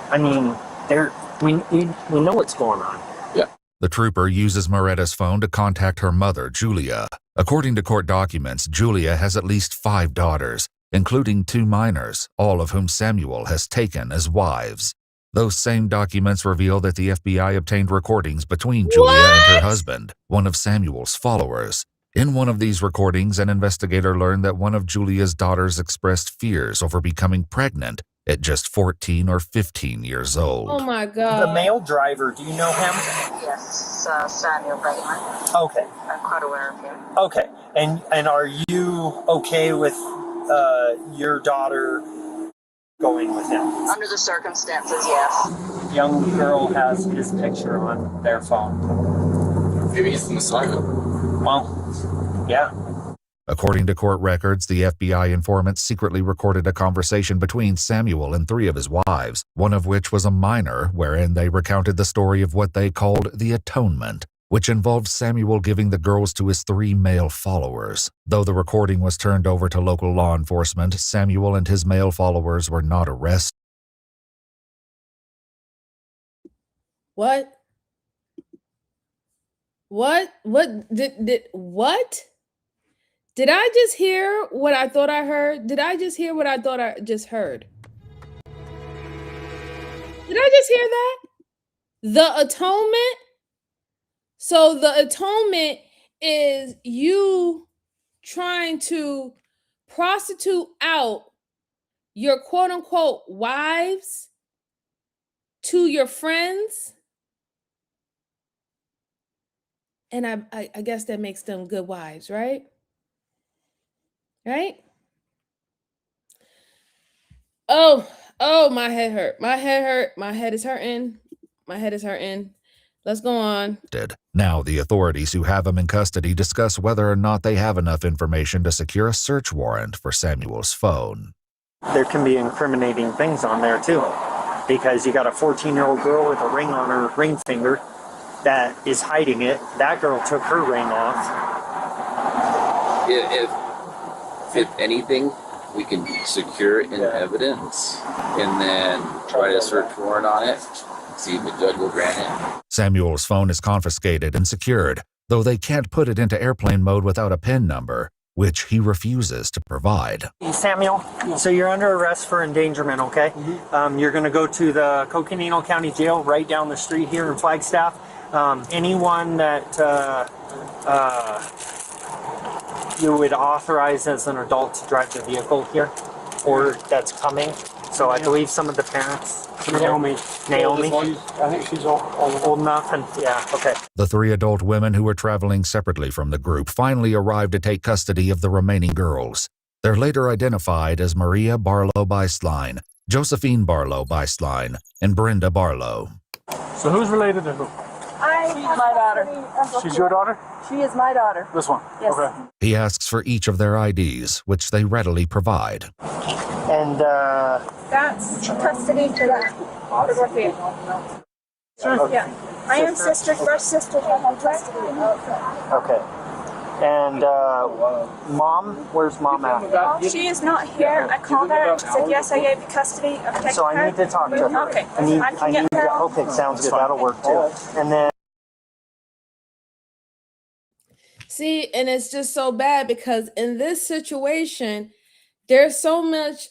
I mean, we know what's going on. Yeah. The trooper uses Moretta's phone to contact her mother, Julia. According to court documents, Julia has at least 5 daughters, including 2 minors, all of whom Samuel has taken as wives. Those same documents reveal that the FBI obtained recordings between Julia and her husband, one of Samuel's followers. In one of these recordings, an investigator learned that one of Julia's daughters expressed fears over becoming pregnant at just 14 or 15 years old. Oh my God. The male driver, do you know him? Yes, Samuel Bateman. Okay. I'm quite aware of him. Okay. And are you okay with your daughter going with him? Under the circumstances, yes. Young girl has his picture on their phone. Maybe he's the Messiah. Well, yeah. According to court records, the FBI informant secretly recorded a conversation between Samuel and 3 of his wives, one of which was a minor, wherein they recounted the story of what they called the atonement, which involved Samuel giving the girls to his 3 male followers. Though the recording was turned over to local law enforcement, Samuel and his male followers were not arrested. What? What did I just hear what I thought I heard? Did I just hear what I thought I just heard? Did I just hear that? The atonement? So the atonement is you trying to prostitute out your quote unquote wives to your friends. And I guess that makes them good wives, right? Right? Oh, my head hurt. My head hurt. My head is hurting. My head is hurting. Let's go on. Now the authorities who have him in custody discuss whether or not they have enough information to secure a search warrant for Samuel's phone. There can be incriminating things on there too, because you got a 14-year-old girl with a ring on her ring finger that is hiding it. That girl took her ring off. If anything, we can secure it in evidence and then try a search warrant on it, see if the judge will grant it. Samuel's phone is confiscated and secured, though they can't put it into airplane mode without a PIN number, which he refuses to provide. Samuel, so you're under arrest for endangerment, okay? Mm-hmm. You're going to go to the Coconino County Jail right down the street here in Flagstaff. Anyone that you would authorize as an adult to drive the vehicle here, or that's coming. So I believe some of the parents. Naomi. I think she's old enough, and yeah, okay. The 3 adult women who were traveling separately from the group finally arrived to take custody of the remaining girls. They're later identified as Maria Barlow Beislein, Josephine Barlow Beislein, and Brenda Barlow. So who's related to who? She's my daughter. She's your daughter? She is my daughter. This one? Yes. Okay. He asks for each of their IDs, which they readily provide. And that's custody for that photography. Sure. Yeah. I am sister, first sister to have custody. Okay. And mom, where's mom at? Oh, she is not here. I called her and she said, yes, I gave you custody of taking So I need to talk to her. Okay. I need to, okay, sounds good. That'll work too. And then See, and it's just so bad because in this situation, there's so much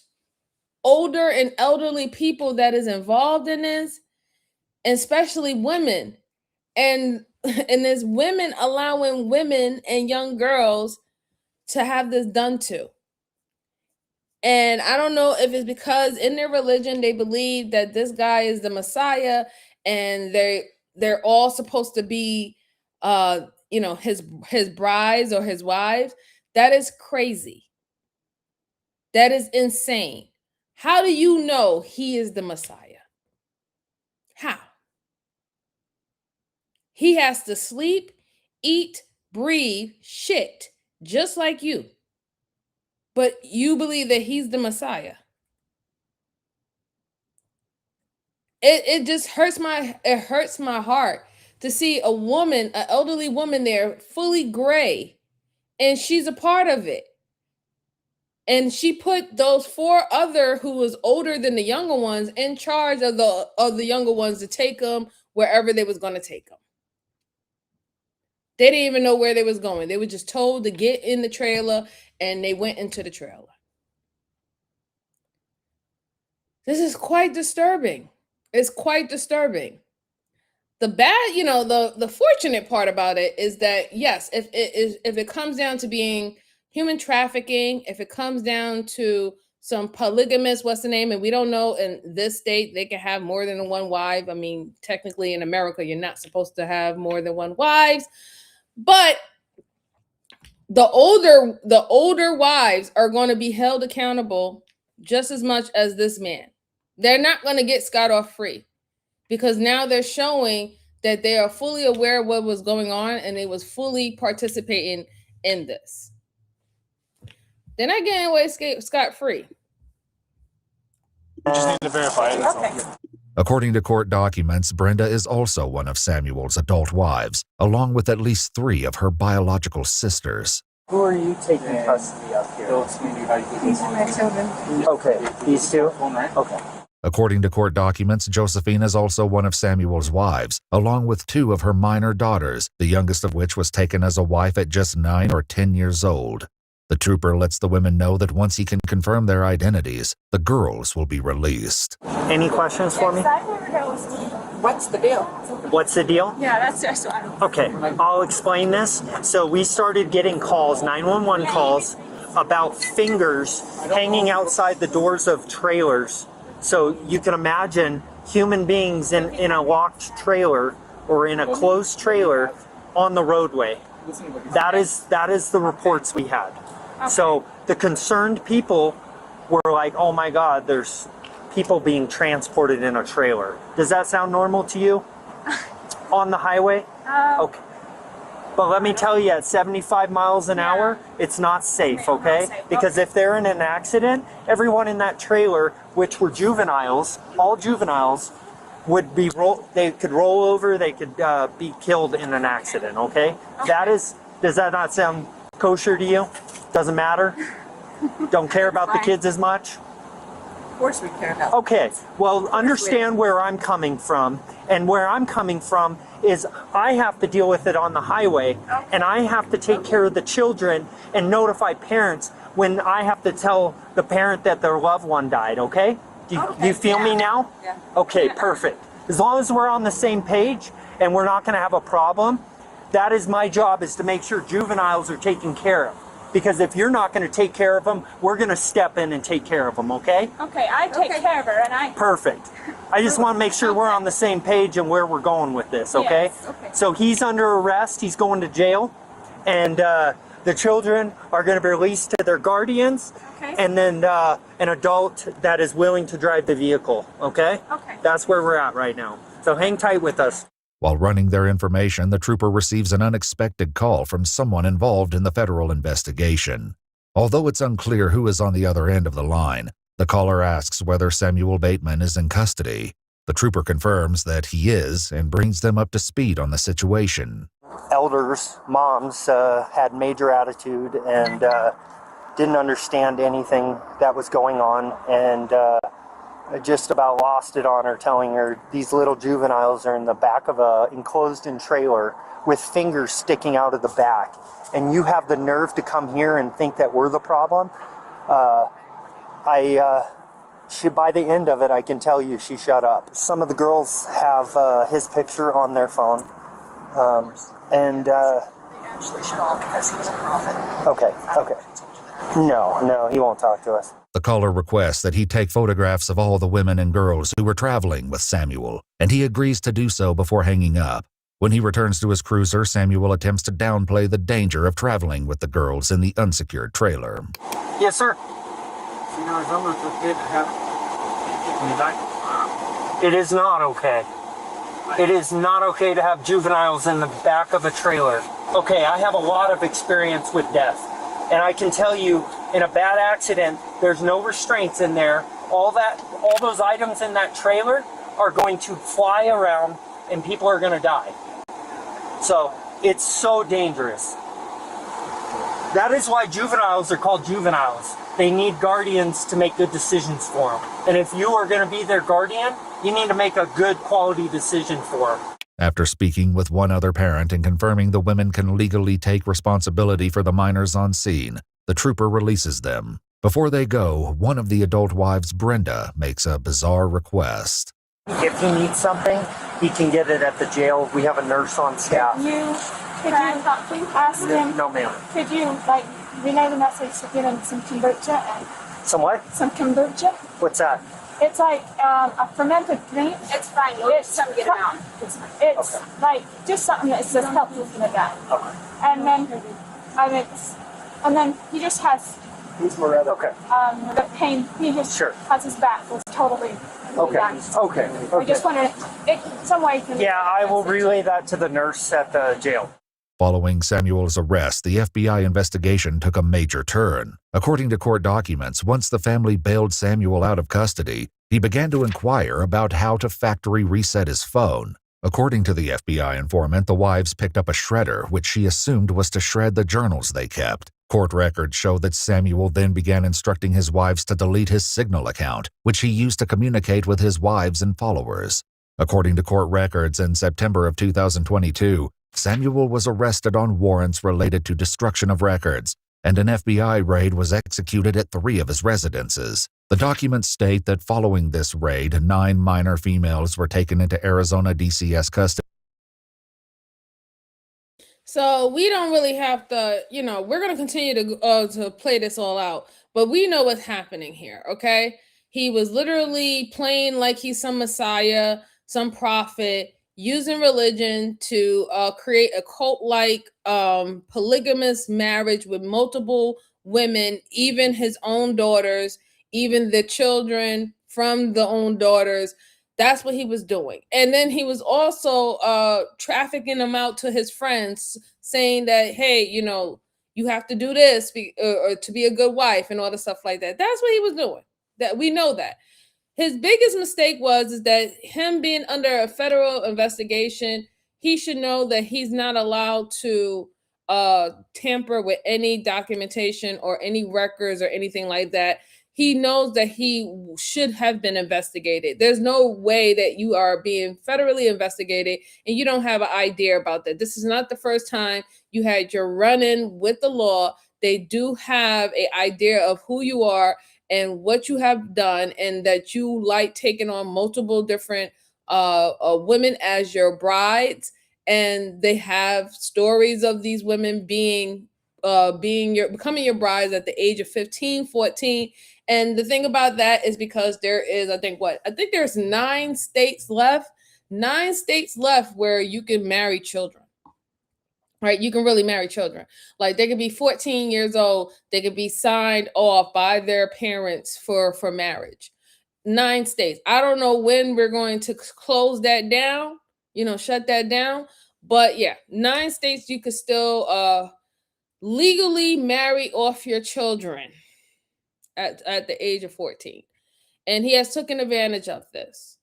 older and elderly people that is involved in this, especially women. And there's women allowing women and young girls to have this done to. And I don't know if it's because in their religion they believe that this guy is the Messiah and they're all supposed to be his brides or his wives. That is crazy. That is insane. How do you know he is the Messiah? How? He has to sleep, eat, breathe, shit, just like you. But you believe that he's the Messiah. It just hurts my heart to see a woman, an elderly woman there, fully gray, and she's a part of it. And she put those 4 other who was older than the younger ones in charge of the younger ones to take them wherever they was going to take them. They didn't even know where they was going. They were just told to get in the trailer, and they went into the trailer. This is quite disturbing. It's quite disturbing. The bad, the fortunate part about it is that, yes, if it comes down to being human trafficking, if it comes down to some polygamous, what's the name? And we don't know in this state, they can have more than one wife. I mean, technically in America, you're not supposed to have more than one wives. But the older wives are going to be held accountable just as much as this man. They're not going to get scot off free because now they're showing that they are fully aware of what was going on and they was fully participating in this. They're not getting away scot free. We just need to verify it. Okay. According to court documents, Brenda is also one of Samuel's adult wives, along with at least 3 of her biological sisters. who are you taking custody of here? These are my children. Okay, these 2? Okay. According to court documents, Josephine is also one of Samuel's wives, along with 2 of her minor daughters, the youngest of which was taken as a wife at just 9 or 10 years old. The trooper lets the women know that once he can confirm their identities, the girls will be released. Any questions for me? What's the deal? What's the deal? Yeah, that's just what I don't. Okay, I'll explain this. So we started getting calls, 911 calls, about fingers hanging outside the doors of trailers. So you can imagine human beings in a locked trailer or in a closed trailer on the roadway. That is the reports we had. Okay. So the concerned people were like, oh my God, there's people being transported in a trailer. Does that sound normal to you? On the highway? Okay. But let me tell you, at 75 miles an hour, it's not safe, okay? Because if they're in an accident, everyone in that trailer, which were juveniles, all juveniles, would be they could roll over, they could be killed in an accident, okay? Does that not sound kosher to you? Doesn't matter? Don't care about the kids as much? Of course we care about. Okay, well, understand where I'm coming from. And where I'm coming from is I have to deal with it on the highway, and I have to take care of the children and notify parents when I have to tell the parent that their loved one died, okay? Do you feel me now? Yeah. Okay, perfect. As long as we're on the same page and we're not going to have a problem, that is my job, is to make sure juveniles are taken care of. Because if you're not going to take care of them, we're going to step in and take care of them, okay? Okay, I take care of her, and I... Perfect. I just want to make sure we're on the same page and where we're going with this, okay? Yes, okay. So he's under arrest, he's going to jail, and the children are going to be released to their guardians, okay. And then an adult that is willing to drive the vehicle, okay? Okay. That's where we're at right now. So hang tight with us. While running their information, the trooper receives an unexpected call from someone involved in the federal investigation. Although it's unclear who is on the other end of the line, the caller asks whether Samuel Bateman is in custody. The trooper confirms that he is and brings them up to speed on the situation. elders, moms, had major attitude and didn't understand anything that was going on, and I just about lost it on her, telling her these little juveniles are in the back of a enclosed-in trailer with fingers sticking out of the back, and you have the nerve to come here and think that we're the problem. She, by the end of it, I can tell you, she shut up. Some of the girls have his picture on their phone, and Actually shut off because he was a prophet. okay. No, he won't talk to us. The caller requests that he take photographs of all the women and girls who were traveling with Samuel, and he agrees to do so before hanging up. When he returns to his cruiser, Samuel attempts to downplay the danger of traveling with the girls in the unsecured trailer. Yes, sir. It is not okay. It is not okay to have juveniles in the back of a trailer. Okay, I have a lot of experience with death, and I can tell you, in a bad accident, there's no restraints in there. All those items in that trailer are going to fly around, and people are going to die. So it's so dangerous. That is why juveniles are called juveniles. They need guardians to make good decisions for them. And if you are going to be their guardian, you need to make a good quality decision for them. After speaking with one other parent and confirming the women can legally take responsibility for the minors on scene, the trooper releases them. Before they go, one of the adult wives, Brenda, makes a bizarre request. If he needs something, he can get it at the jail. We have a nurse on staff. Could you ask him? No, ma'am. Could you relay the message to get him some kombucha and Some what? some kombucha? What's that? It's like a fermented drink. It's fine. We'll just come get him out. It's Okay. like just something that's just helpful in the back. Okay. And then he just has He's Moretta. Okay. the pain. He just has his back was totally. Okay. I just wondered if some way you can. Yeah, I will relay that to the nurse at the jail. Following Samuel's arrest, the FBI investigation took a major turn. According to court documents, once the family bailed Samuel out of custody, he began to inquire about how to factory reset his phone. According to the FBI informant, the wives picked up a shredder, which she assumed was to shred the journals they kept. Court records show that Samuel then began instructing his wives to delete his Signal account, which he used to communicate with his wives and followers. According to court records, in September of 2022, Samuel was arrested on warrants related to destruction of records, and an FBI raid was executed at 3 of his residences. The documents state that following this raid, 9 minor females were taken into Arizona DCS custody. So we don't really have to, we're going to continue to play this all out, but we know what's happening here, okay? He was literally playing like he's some messiah, some prophet, using religion to create a cult-like polygamous marriage with multiple women, even his own daughters, even the children from the own daughters. That's what he was doing. And then he was also trafficking them out to his friends, saying that, hey, you have to do this or to be a good wife and all the stuff like that. That's what he was doing. That we know that. His biggest mistake is that him being under a federal investigation, he should know that he's not allowed to tamper with any documentation or any records or anything like that. He knows that he should have been investigated. There's no way that you are being federally investigated and you don't have an idea about that. This is not the first time you had your run-in with the law. They do have an idea of who you are and what you have done, and that you like taking on multiple different women as your brides. And they have stories of these women becoming your brides at the age of 15, 14. And the thing about that is because there is, I think there's 9 states left where you can marry children. Right? You can really marry children. Like they could be 14 years old. They could be signed off by their parents for marriage. 9 states. I don't know when we're going to close that down, shut that down. But yeah, 9 states you could still legally marry off your children at the age of 14. And he has taken advantage of this.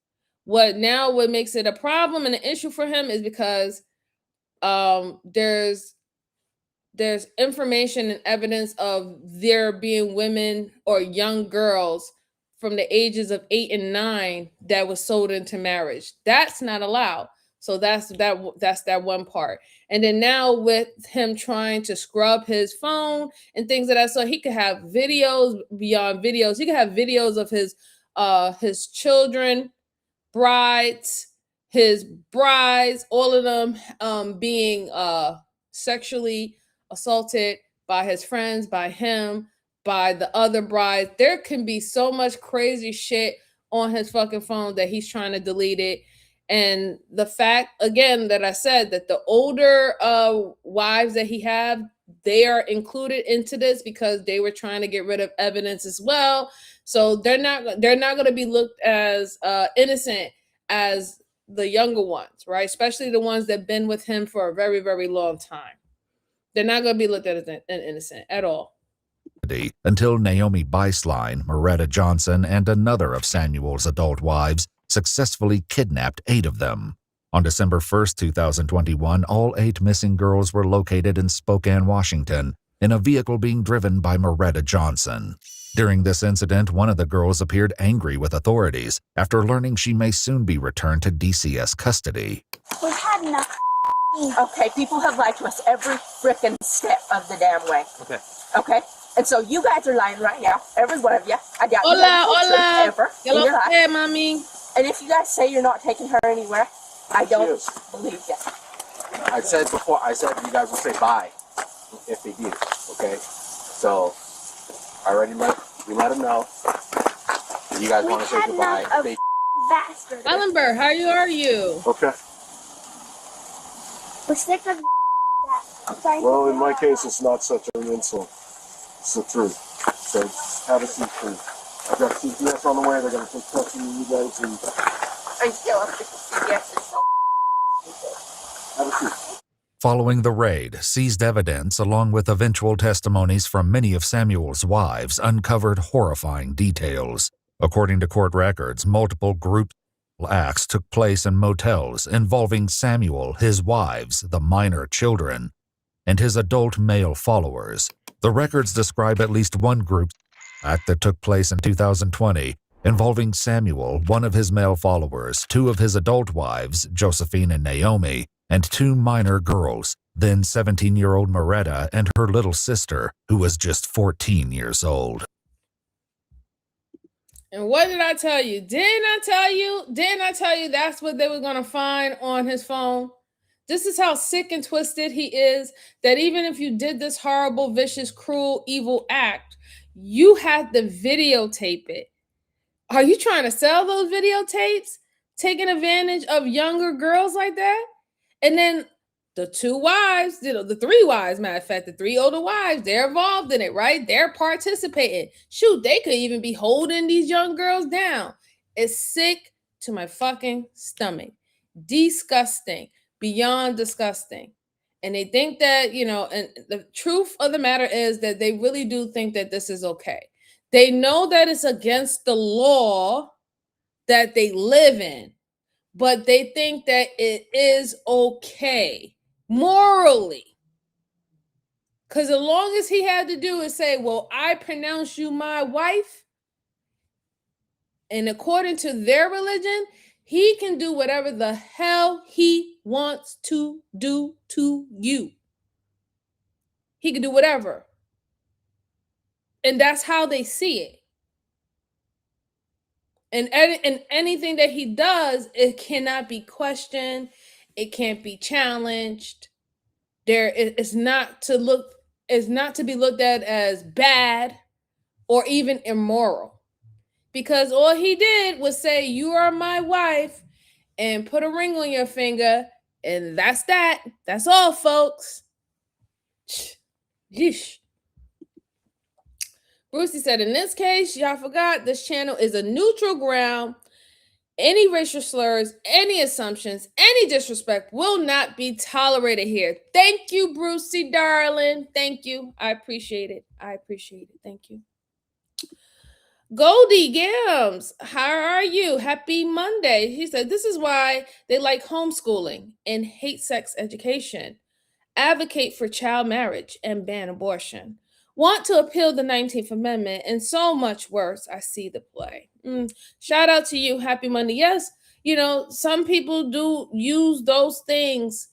What makes it a problem and an issue for him is because there's information and evidence of there being women or young girls from the ages of 8 and 9 that was sold into marriage. That's not allowed. So that's that one part. And then now with him trying to scrub his phone and things like that, so he could have videos beyond videos. He could have videos of his children, brides, his brides, all of them being sexually assaulted by his friends, by him, by the other brides. There can be so much crazy shit on his fucking phone that he's trying to delete it. And the fact, again, that I said that the older wives that he have, they are included into this because they were trying to get rid of evidence as well. So they're not going to be looked as innocent as the younger ones, right? Especially the ones that been with him for a very, very long time. They're not going to be looked at as innocent at all. Until Naomi Beislein, Moretta Johnson, and another of Samuel's adult wives successfully kidnapped 8 of them. On December 1st, 2021, all 8 missing girls were located in Spokane, Washington, in a vehicle being driven by Moretta Johnson. During this incident, one of the girls appeared angry with authorities after learning she may soon be returned to DCS custody. We've had enough. Okay, people have lied to us every frickin' step of the damn way. Okay. Okay? And so you guys are lying right now, every one of you. I doubt you Hola, have the truth hola. ever ¿Qué in lo your life. que, mami? And if you guys say you're not taking her anywhere, I don't believe you. I said before, I said you guys will say bye if they do, okay? So, we let them know. If you guys want to say goodbye. Bastard. Ellenberg, how are you? Okay. We're sick of Well, in my case, it's not such an insult. It's the truth. So, have a seat, please. I've got CPS on the way. They're going to take custody of you guys and... I still have CPS is so have a seat. Following the raid, seized evidence along with eventual testimonies from many of Samuel's wives uncovered horrifying details. According to court records, multiple group acts took place in motels involving Samuel, his wives, the minor children, and his adult male followers. The records describe at least one group act that took place in 2020 involving Samuel, one of his male followers, 2 of his adult wives, Josephine and Naomi, and 2 minor girls, then 17-year-old Moretta and her little sister, who was just 14 years old. And what did I tell you? Didn't I tell you that's what they were going to find on his phone? This is how sick and twisted he is, that even if you did this horrible, vicious, cruel, evil act, you had to videotape it. Are you trying to sell those videotapes? Taking advantage of younger girls like that? And then the 2 wives, the 3 wives, matter of fact, the 3 older wives, they're involved in it, right? They're participating. Shoot, they could even be holding these young girls down. It's sick to my fucking stomach. Disgusting. Beyond disgusting. And they think that, and the truth of the matter is that they really do think that this is okay. They know that it's against the law that they live in, but they think that it is okay morally. Because as long as he had to do is say, well, I pronounce you my wife, and according to their religion, he can do whatever the hell he wants to do to you. He can do whatever. And that's how they see it. And anything that he does, it cannot be questioned. It can't be challenged. It's not to be looked at as bad or even immoral. Because all he did was say, you are my wife, and put a ring on your finger, and that's that. That's all, folks. Yeesh. Brucey said, in this case, y'all forgot this channel is a neutral ground. Any racial slurs, any assumptions, any disrespect will not be tolerated here. Thank you, Brucey, darling. Thank you. I appreciate it. Thank you. Goldie Gams, how are you? Happy Monday. He said, this is why they like homeschooling and hate sex education, advocate for child marriage and ban abortion, want to appeal the 19th Amendment, and so much worse. I see the play. Shout out to you. Happy Monday. Yes, some people do use those things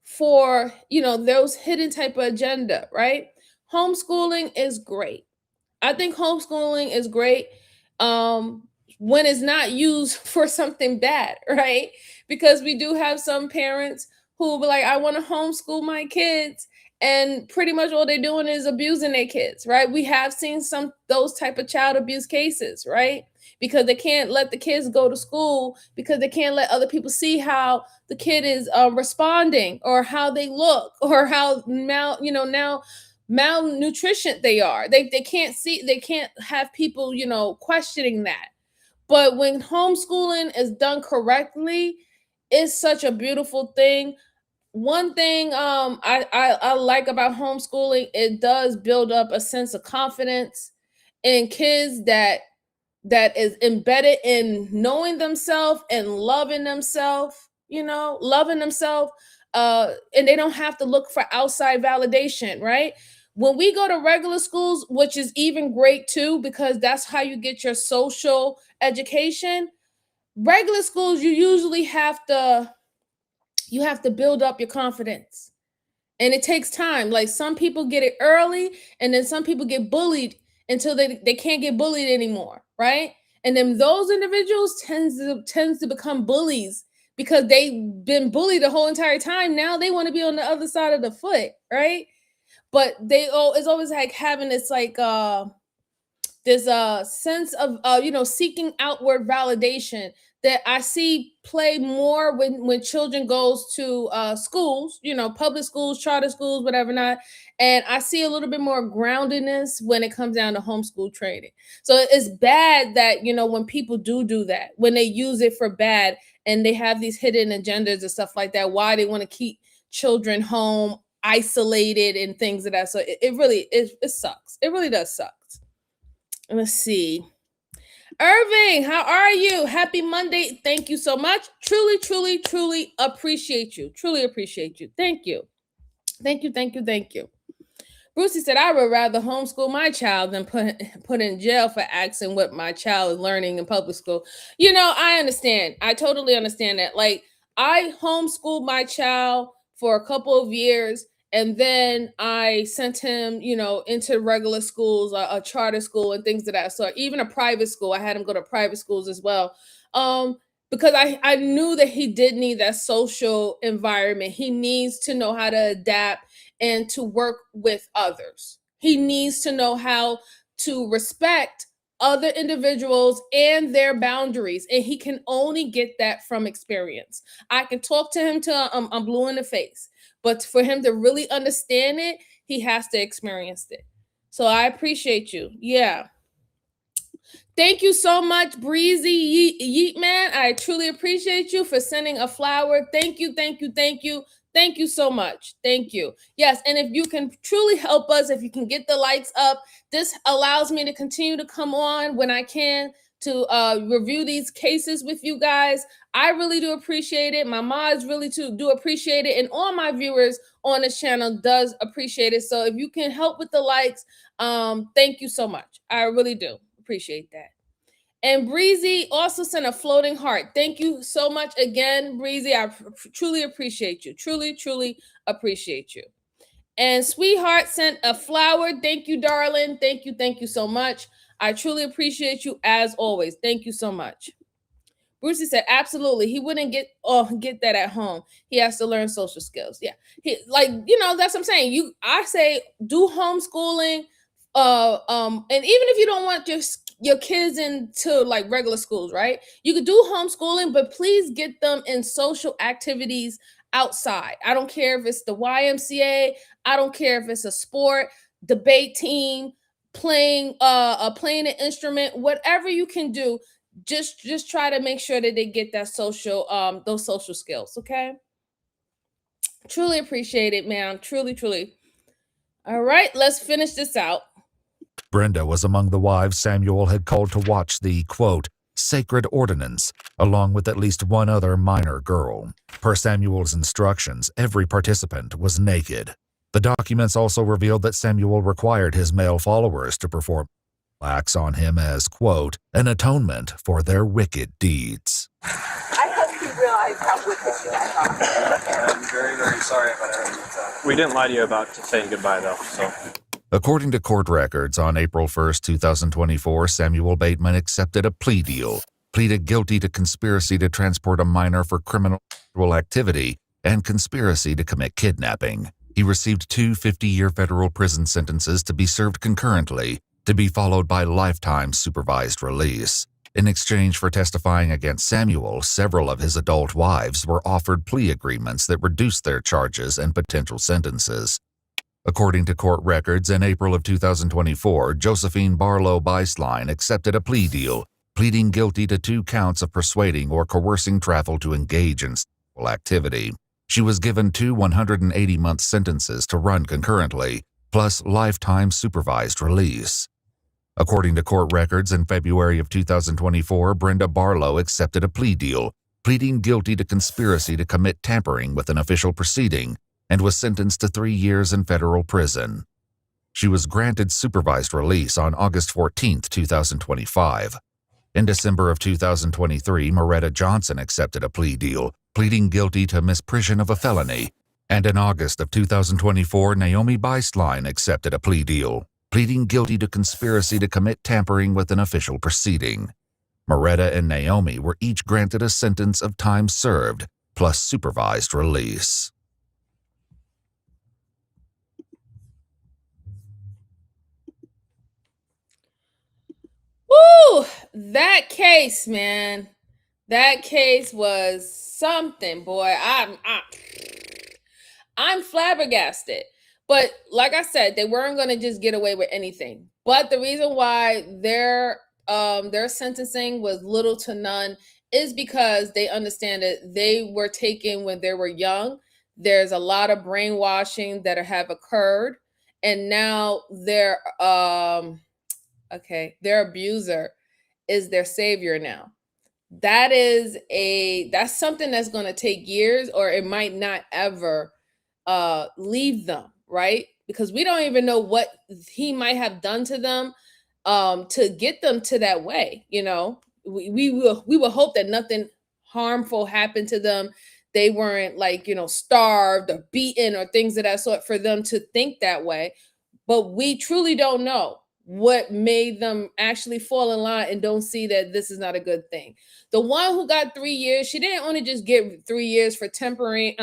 for, those hidden type of agenda, right? Homeschooling is great. I think homeschooling is great when it's not used for something bad, right? Because we do have some parents who will be like, I want to homeschool my kids, and pretty much all they're doing is abusing their kids, right? We have seen some those type of child abuse cases, right? Because they can't let the kids go to school because they can't let other people see how the kid is responding, or how they look, or how now malnutrition they are. They can't see, they can't have people, questioning that. But when homeschooling is done correctly, it's such a beautiful thing. One thing I like about homeschooling, it does build up a sense of confidence in kids that is embedded in knowing themselves and loving themselves, and they don't have to look for outside validation, right? When we go to regular schools, which is even great too, because that's how you get your social education. Regular schools, you have to build up your confidence, and it takes time. Like, some people get it early, and then some people get bullied until they can't get bullied anymore, right? And then those individuals tends to become bullies because they've been bullied the whole entire time. Now they want to be on the other side of the foot, right? But it's always like having this like there's a sense of seeking outward validation that I see play more when children goes to schools, public schools, charter schools, whatever not. And I see a little bit more groundedness when it comes down to homeschool training. So it's bad that, when people do that, when they use it for bad, and they have these hidden agendas and stuff like that, why they want to keep children home isolated and things of that. So it really it sucks. It really does suck. Let's see. Irving, how are you? Happy Monday. Thank you so much. Truly, truly, truly appreciate you. Truly appreciate you. Thank you. Thank you, thank you, thank you. Brucey said, I would rather homeschool my child than put in jail for asking what my child is learning in public school. I understand. I totally understand that. Like, I homeschooled my child for a couple of years, and then I sent him, into regular schools, a charter school, and things of that sort. Even a private school. I had him go to private schools as well. Because I knew that he did need that social environment. He needs to know how to adapt and to work with others. He needs to know how to respect other individuals and their boundaries, and he can only get that from experience. I can talk to him till I'm blue in the face, but for him to really understand it, he has to experience it. So I appreciate you. Yeah. Thank you so much, Breezy Yeet Man. I truly appreciate you for sending a flower. Thank you, thank you, thank you. Thank you so much. Thank you. Yes, and if you can truly help us, if you can get the likes up, this allows me to continue to come on when I can to review these cases with you guys. I really do appreciate it. My mods really do appreciate it, and all my viewers on this channel does appreciate it. So if you can help with the likes, thank you so much. I really do appreciate that. And Breezy also sent a floating heart. Thank you so much again, Breezy. I truly appreciate you. Truly, truly appreciate you. And Sweetheart sent a flower. Thank you, darling. Thank you so much. I truly appreciate you as always. Thank you so much. Brucey said, absolutely. He wouldn't get that at home. He has to learn social skills. Yeah. That's what I'm saying. I say do homeschooling. And even if you don't want your kids into like regular schools, right? You could do homeschooling, but please get them in social activities outside. I don't care if it's the YMCA. I don't care if it's a sport, debate team, playing an instrument, whatever you can do. Just try to make sure that they get that those social skills. Okay. Truly appreciate it, ma'am. Truly, truly. All right, let's finish this out. Brenda was among the wives Samuel had called to watch the, quote, sacred ordinance, along with at least one other minor girl. Per Samuel's instructions, every participant was naked. The documents also revealed that Samuel required his male followers to perform acts on him as, quote, an atonement for their wicked deeds. I hope you realize how wicked you are. I'm very, very sorry about everything. We didn't lie to you about saying goodbye, though, so. According to court records, on April 1, 2024, Samuel Bateman accepted a plea deal, pleaded guilty to conspiracy to transport a minor for criminal activity and conspiracy to commit kidnapping. He received 2 50-year federal prison sentences to be served concurrently, to be followed by lifetime supervised release. In exchange for testifying against Samuel, several of his adult wives were offered plea agreements that reduced their charges and potential sentences. According to court records, in April of 2024, Josephine Barlow Beislein accepted a plea deal, pleading guilty to 2 counts of persuading or coercing travel to engage in sexual activity. She was given 2 180-month sentences to run concurrently, plus lifetime supervised release. According to court records, in February of 2024, Brenda Barlow accepted a plea deal, pleading guilty to conspiracy to commit tampering with an official proceeding, and was sentenced to 3 years in federal prison. She was granted supervised release on August 14, 2025. In December of 2023, Moretta Johnson accepted a plea deal, pleading guilty to misprision of a felony. And in August of 2024, Naomi Beislein accepted a plea deal, pleading guilty to conspiracy to commit tampering with an official proceeding. Moretta and Naomi were each granted a sentence of time served, plus supervised release. Woo! That case, man. That case was something, boy. I'm flabbergasted. But like I said, they weren't going to just get away with anything. But the reason why their sentencing was little to none is because they understand that they were taken when they were young. There's a lot of brainwashing that have occurred, and now their abuser is their savior now. That's something that's going to take years, or it might not ever leave them, right? Because we don't even know what he might have done to them to get them to that way. We will hope that nothing harmful happened to them. They weren't starved or beaten or things of that sort for them to think that way. But we truly don't know what made them actually fall in line and don't see that this is not a good thing. The one who got 3 years, she didn't only just get 3 years for tampering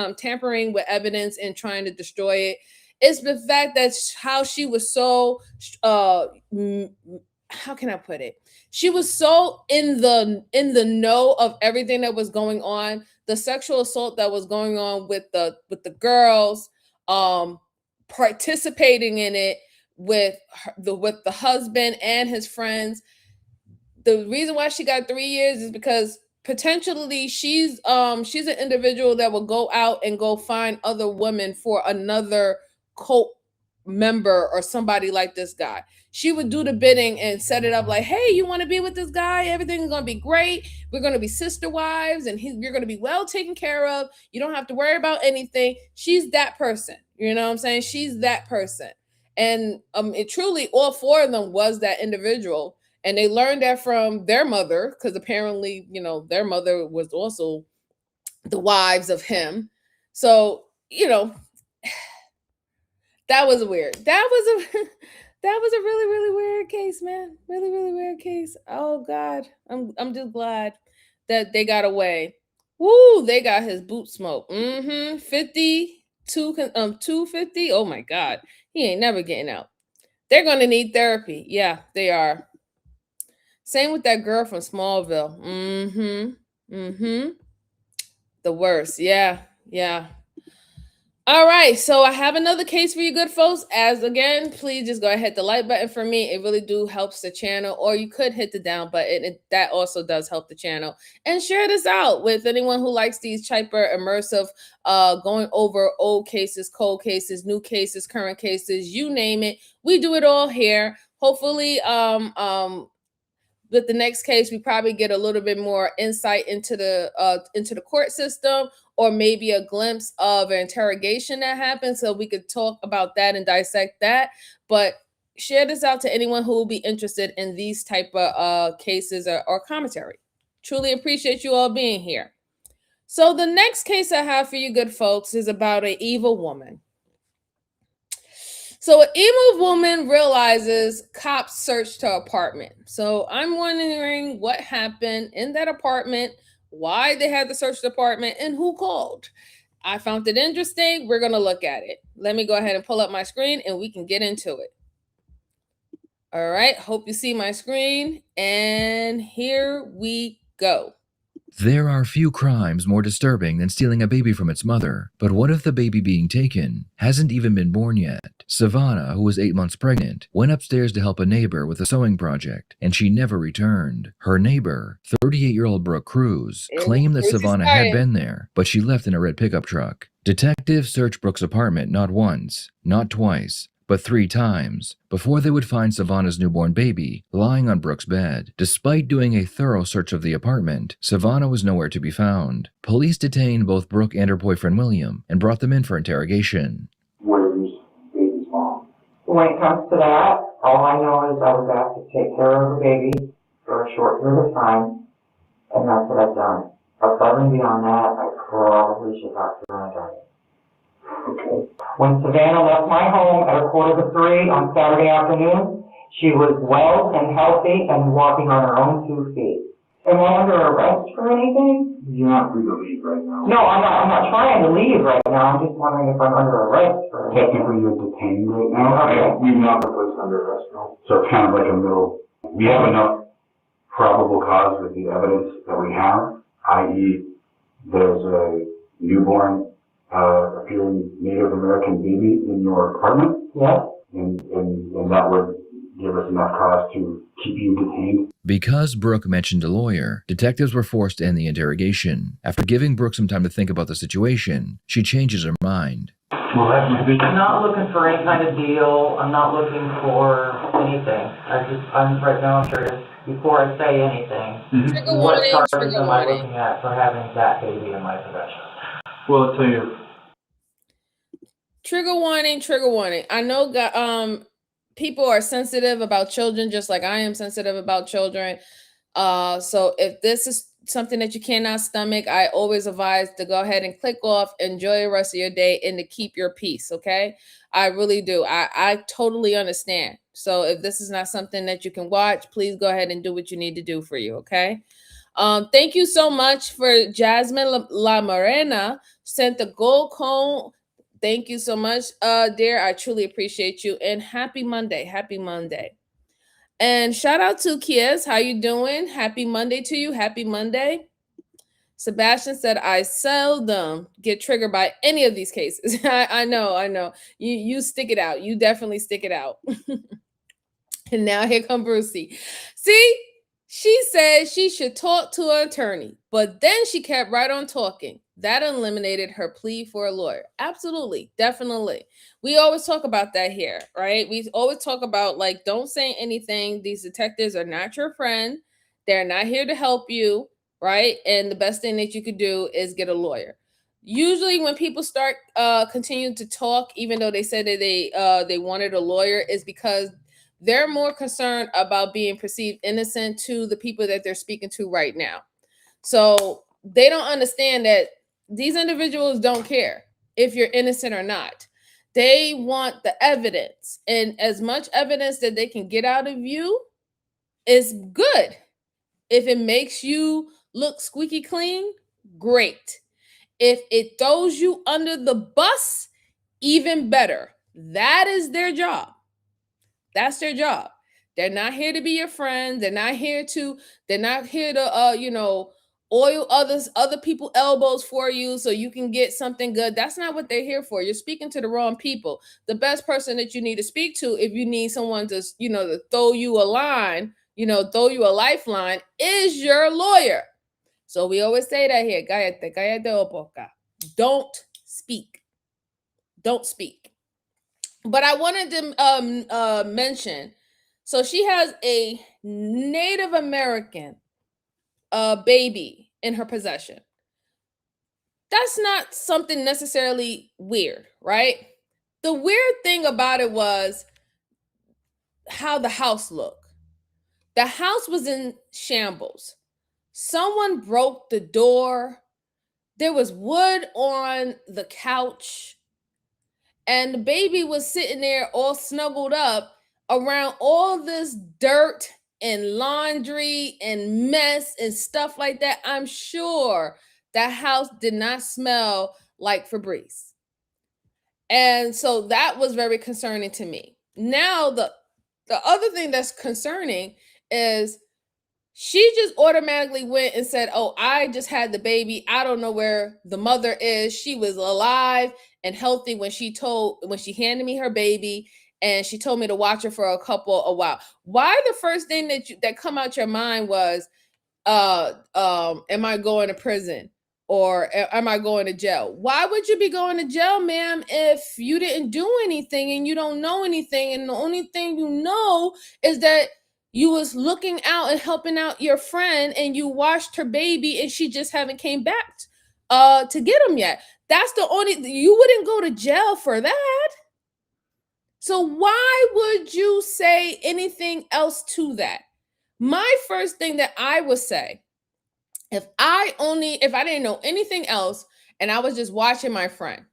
with evidence and trying to destroy it. It's the fact that how she was so, how can I put it? She was so in the know of everything that was going on, the sexual assault that was going on with the girls, participating in it with the husband and his friends. The reason why she got 3 years is because potentially she's an individual that will go out and go find other women for another cult member or somebody like this guy. She would do the bidding and set it up like, hey, you want to be with this guy? Everything's going to be great. We're going to be sister wives and you're going to be well taken care of. You don't have to worry about anything. She's that person. You know what I'm saying? She's that person. And it truly, all 4 of them was that individual. And they learned that from their mother, because apparently, their mother was also the wives of him. So, that was weird. That was a really, really weird case, man. Really, really weird case. Oh God. I'm just glad that they got away. Woo, they got his boot smoke. 250. Oh my God. He ain't never getting out. They're gonna need therapy. Yeah, they are. Same with that girl from Smallville. The worst. Yeah. All right, so I have another case for you good folks. As again, please just go ahead, hit the like button for me. It really do helps the channel, or you could hit the down button. That also does help the channel. And share this out with anyone who likes these hyper immersive, going over old cases, cold cases, new cases, current cases, you name it. We do it all here. Hopefully, with the next case, we probably get a little bit more insight into the court system, or maybe a glimpse of an interrogation that happened, so we could talk about that and dissect that. But share this out to anyone who will be interested in these type of cases or commentary. Truly appreciate you all being here. So the next case I have for you good folks is about an evil woman. So an evil woman realizes cops searched her apartment. So I'm wondering what happened in that apartment, why they had to search the apartment, and who called. I found it interesting. We're going to look at it. Let me go ahead and pull up my screen and we can get into it. All right. Hope you see my screen. And here we go. There are few crimes more disturbing than stealing a baby from its mother. But what if the baby being taken hasn't even been born yet? Savannah, who was 8 months pregnant, went upstairs to help a neighbor with a sewing project, and she never returned. Her neighbor, 38-year-old Brooke Cruz, claimed that Savannah had been there, but she left in a red pickup truck. Detectives searched Brooke's apartment not once, not twice, but 3 times before they would find Savannah's newborn baby lying on Brooke's bed. Despite doing a thorough search of the apartment, Savannah was nowhere to be found. Police detained both Brooke and her boyfriend William and brought them in for interrogation. Where's baby's mom? When it comes to that, all I know is I was asked to take care of the baby for a short period of time, and that's what I've done. Above and beyond that, I probably should talk to my attorney. Okay. When Savannah left my home at 2:45 on Saturday afternoon, she was well and healthy and walking on her own 2 feet. Am I under arrest for anything? You're not free to leave right now. No, I'm not trying to leave right now. I'm just wondering if I'm under arrest for anything. Technically, you're detained right now. Okay. We've not been placed under arrest now. So it's kind of like a middle. We have enough probable cause with the evidence that we have, i.e. there's a newborn appearing Native American baby in your apartment. Yeah. And that would give us enough cause to keep you detained. Because Brooke mentioned a lawyer, detectives were forced to end the interrogation. After giving Brooke some time to think about the situation, she changes her mind. Well, that's my business. I'm not looking for any kind of deal. I'm not looking for anything. I'm right now curious, before I say anything, what charges am I looking at for having that baby in my possession? Well, I'll tell you. Trigger warning, trigger warning. I know people are sensitive about children, just like I am sensitive about children. So if this is something that you cannot stomach, I always advise to go ahead and click off, enjoy the rest of your day, and to keep your peace, okay? I really do. I totally understand. So if this is not something that you can watch, please go ahead and do what you need to do for you, okay? Thank you so much for Jasmine La Morena sent the gold cone. Thank you so much, dear. I truly appreciate you. And happy Monday. Happy Monday. And shout out to Kies. How you doing? Happy Monday to you. Happy Monday. Sebastian said, I seldom get triggered by any of these cases. I know. You stick it out. You definitely stick it out. And now here come Brucey. See? She said she should talk to an attorney, but then she kept right on talking. That eliminated her plea for a lawyer. Absolutely. Definitely. We always talk about that here, right? We always talk about, like, don't say anything. These detectives are not your friend. They're not here to help you, right? And the best thing that you could do is get a lawyer. Usually when people start continuing to talk, even though they said that they wanted a lawyer, is because they're more concerned about being perceived innocent to the people that they're speaking to right now. So they don't understand that these individuals don't care if you're innocent or not. They want the evidence, and as much evidence that they can get out of you is good. If it makes you look squeaky clean, great. If it throws you under the bus, even better. That is their job. That's their job. They're not here to be your friend. They're not here to, oil other people elbows for you so you can get something good. That's not what they're here for. You're speaking to the wrong people. The best person that you need to speak to, if you need someone to, to throw you a line, throw you a lifeline, is your lawyer. So we always say that here. Cállate o boca. Don't speak. Don't speak. But I wanted to mention, so she has a Native American baby in her possession. That's not something necessarily weird, right? The weird thing about it was how the house looked. The house was in shambles. Someone broke the door. There was wood on the couch. And the baby was sitting there all snuggled up around all this dirt and laundry and mess and stuff like that. I'm sure that house did not smell like Febreze. And so that was very concerning to me. Now, the other thing that's concerning is she just automatically went and said, oh, I just had the baby. I don't know where the mother is. She was alive and healthy when she handed me her baby, and she told me to watch her for a while. Why the first thing that come out your mind was, am I going to prison? Or am I going to jail? Why would you be going to jail, ma'am, if you didn't do anything and you don't know anything? And the only thing you know is that you was looking out and helping out your friend, and you watched her baby, and she just haven't came back to get him yet. That's the only, you wouldn't go to jail for that. So why would you say anything else to that? My first thing that I would say, if I didn't know anything else and I was just watching my friend,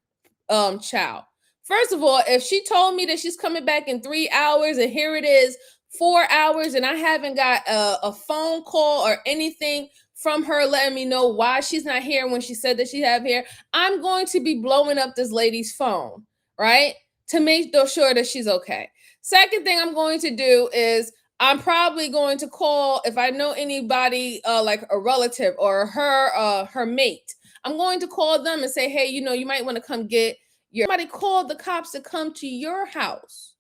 child, first of all, if she told me that she's coming back in 3 hours and here it is 4 hours and I haven't got a phone call or anything from her letting me know why she's not here when she said that she have here, I'm going to be blowing up this lady's phone, right? To make sure that she's okay. Second thing I'm going to do is I'm probably going to call, if I know anybody like a relative or her mate, I'm going to call them and say, hey, you might want to come get somebody called the cops to come to your house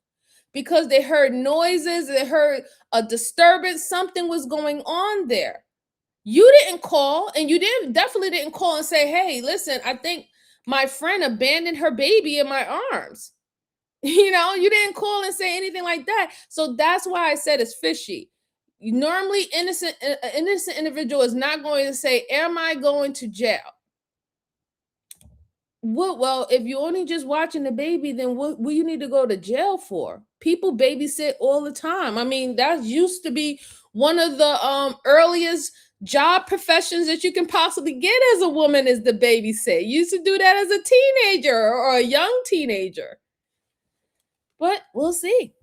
because they heard noises, they heard a disturbance, something was going on there. You didn't call, and you definitely didn't call and say, hey, listen, I think my friend abandoned her baby in my arms. You didn't call and say anything like that. So that's why I said it's fishy. Normally, innocent individual is not going to say, am I going to jail? Well, if you're only just watching the baby, then what you need to go to jail for? People babysit all the time. I mean, that used to be one of the earliest job professions that you can possibly get as a woman, is the babysit. You used to do that as a teenager or a young teenager. But we'll see.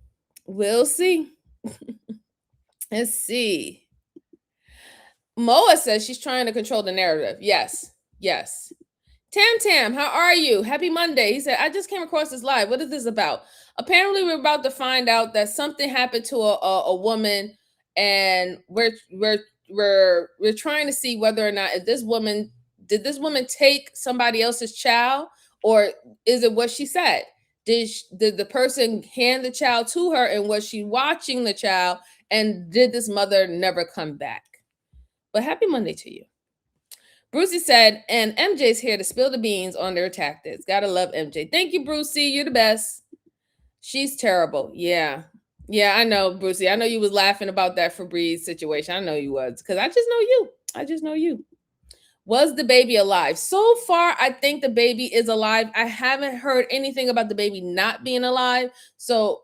We'll see. Let's see. Moa says she's trying to control the narrative. Yes. Tam, how are you? Happy Monday. He said, I just came across this live. What is this about? Apparently, we're about to find out that something happened to a woman, and we're trying to see whether or not did this woman take somebody else's child, or is it what she said? Did the person hand the child to her, and was she watching the child, and did this mother never come back? But happy Monday to you. Brucey said, and MJ's here to spill the beans on their tactics. Gotta love MJ. Thank you, Brucey. You're the best. She's terrible. Yeah, I know, Brucey. I know you was laughing about that Febreze situation. I know you was, because I just know you. Was the baby alive? So far, I think the baby is alive. I haven't heard anything about the baby not being alive. So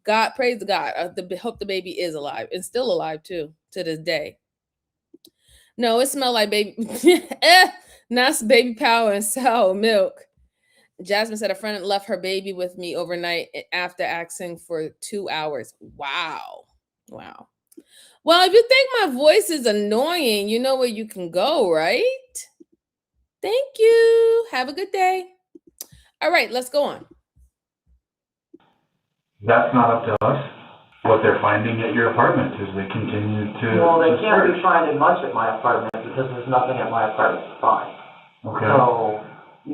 God, praise God. I hope the baby is alive and still alive too to this day. No, it smelled like baby. Not baby powder and sour milk. Jasmine said a friend left her baby with me overnight after asking for 2 hours. Wow. Well, if you think my voice is annoying, you know where you can go, right? Thank you. Have a good day. All right, let's go on. That's not up to us. what they're finding at your apartment as they continue to. Well, they to can't search. be finding much at my apartment because there's nothing at my apartment to find. Okay. So,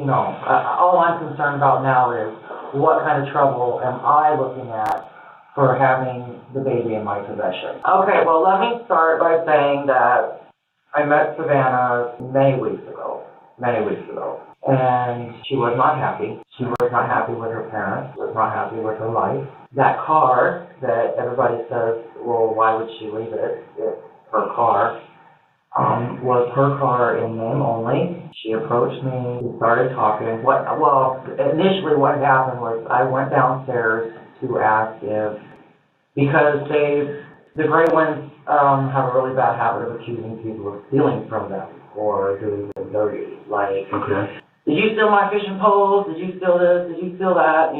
all I'm concerned about now is what kind of trouble am I looking at for having the baby in my possession? Okay, well, let me start by saying that I met Savannah many weeks ago, and she was not happy. She was not happy with her parents, was not happy with her life. That car that everybody says, well, why would she leave it? It's her car. Was her car in name only. She approached me, we started talking. Initially what happened was I went downstairs to ask because the Gray Ones have a really bad habit of accusing people of stealing from them or doing them dirty. Like, Okay. did you steal my fishing poles? Did you steal this? Did you steal that?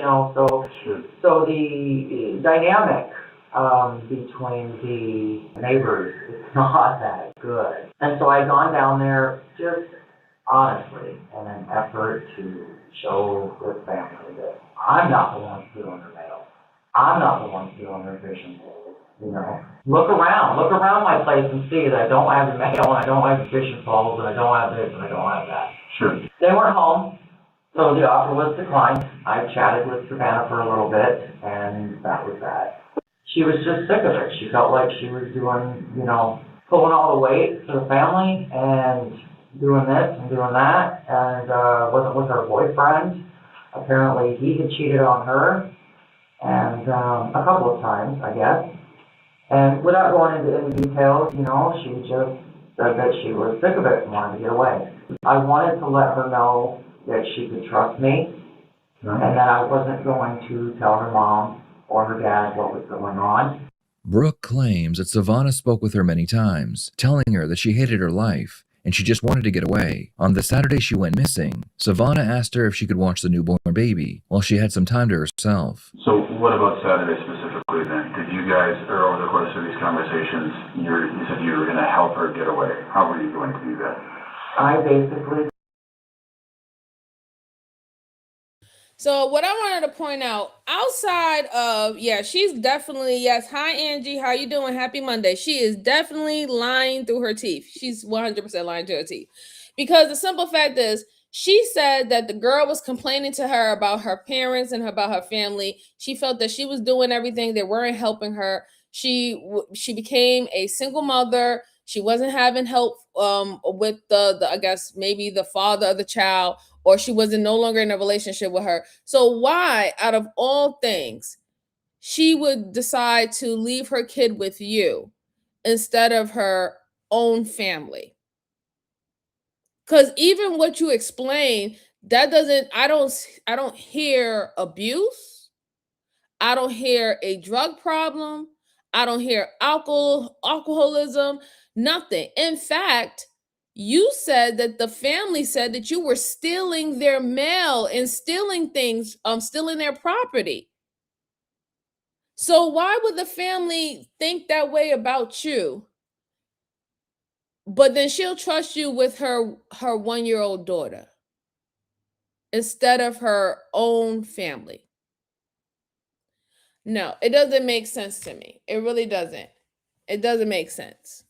So the dynamic between the neighbors is not that good. And so I'd gone down there just honestly in an effort to show this family that I'm not the one stealing her mail. I'm not the one stealing her fishing poles. Look around my place and see that I don't have the mail and I don't have the fishing poles and I don't have this and I don't have that. Sure. They weren't home, so the offer was declined. I chatted with Savannah for a little bit, and that was that. She was just sick of it. She felt like she was doing, pulling all the weight for the family and doing this and doing that, and wasn't with her boyfriend. Apparently, he had cheated on her, and a couple of times, I guess. And without going into any details, she just said that she was sick of it and wanted to get away. I wanted to let her know that she could trust me and that I wasn't going to tell her mom or her dad what was going on. Brooke claims that Savannah spoke with her many times, telling her that she hated her life and she just wanted to get away. On the Saturday she went missing, Savannah asked her if she could watch the newborn baby while she had some time to herself. So what about Saturday specifically then? Did you guys, or over the course of these conversations, you said you were going to help her get away. How were you going to do that? I basically... So what I wanted to point out, outside of, she's definitely, hi Angie, how you doing? Happy Monday. She is definitely lying through her teeth. She's 100% lying to her teeth. Because the simple fact is, she said that the girl was complaining to her about her parents and about her family. She felt that she was doing everything. They weren't helping her. She became a single mother. She wasn't having help with the I guess maybe the father of the child, or she wasn't no longer in a relationship with her. So why, out of all things, she would decide to leave her kid with you instead of her own family? Because even what you explain, that doesn't, I don't hear abuse. I don't hear a drug problem. I don't hear alcoholism, nothing. In fact, you said that the family said that you were stealing their mail and stealing things, stealing their property. So why would the family think that way about you? But then she'll trust you with her 1-year-old daughter instead of her own family. No, it doesn't make sense to me. It really doesn't. It doesn't make sense.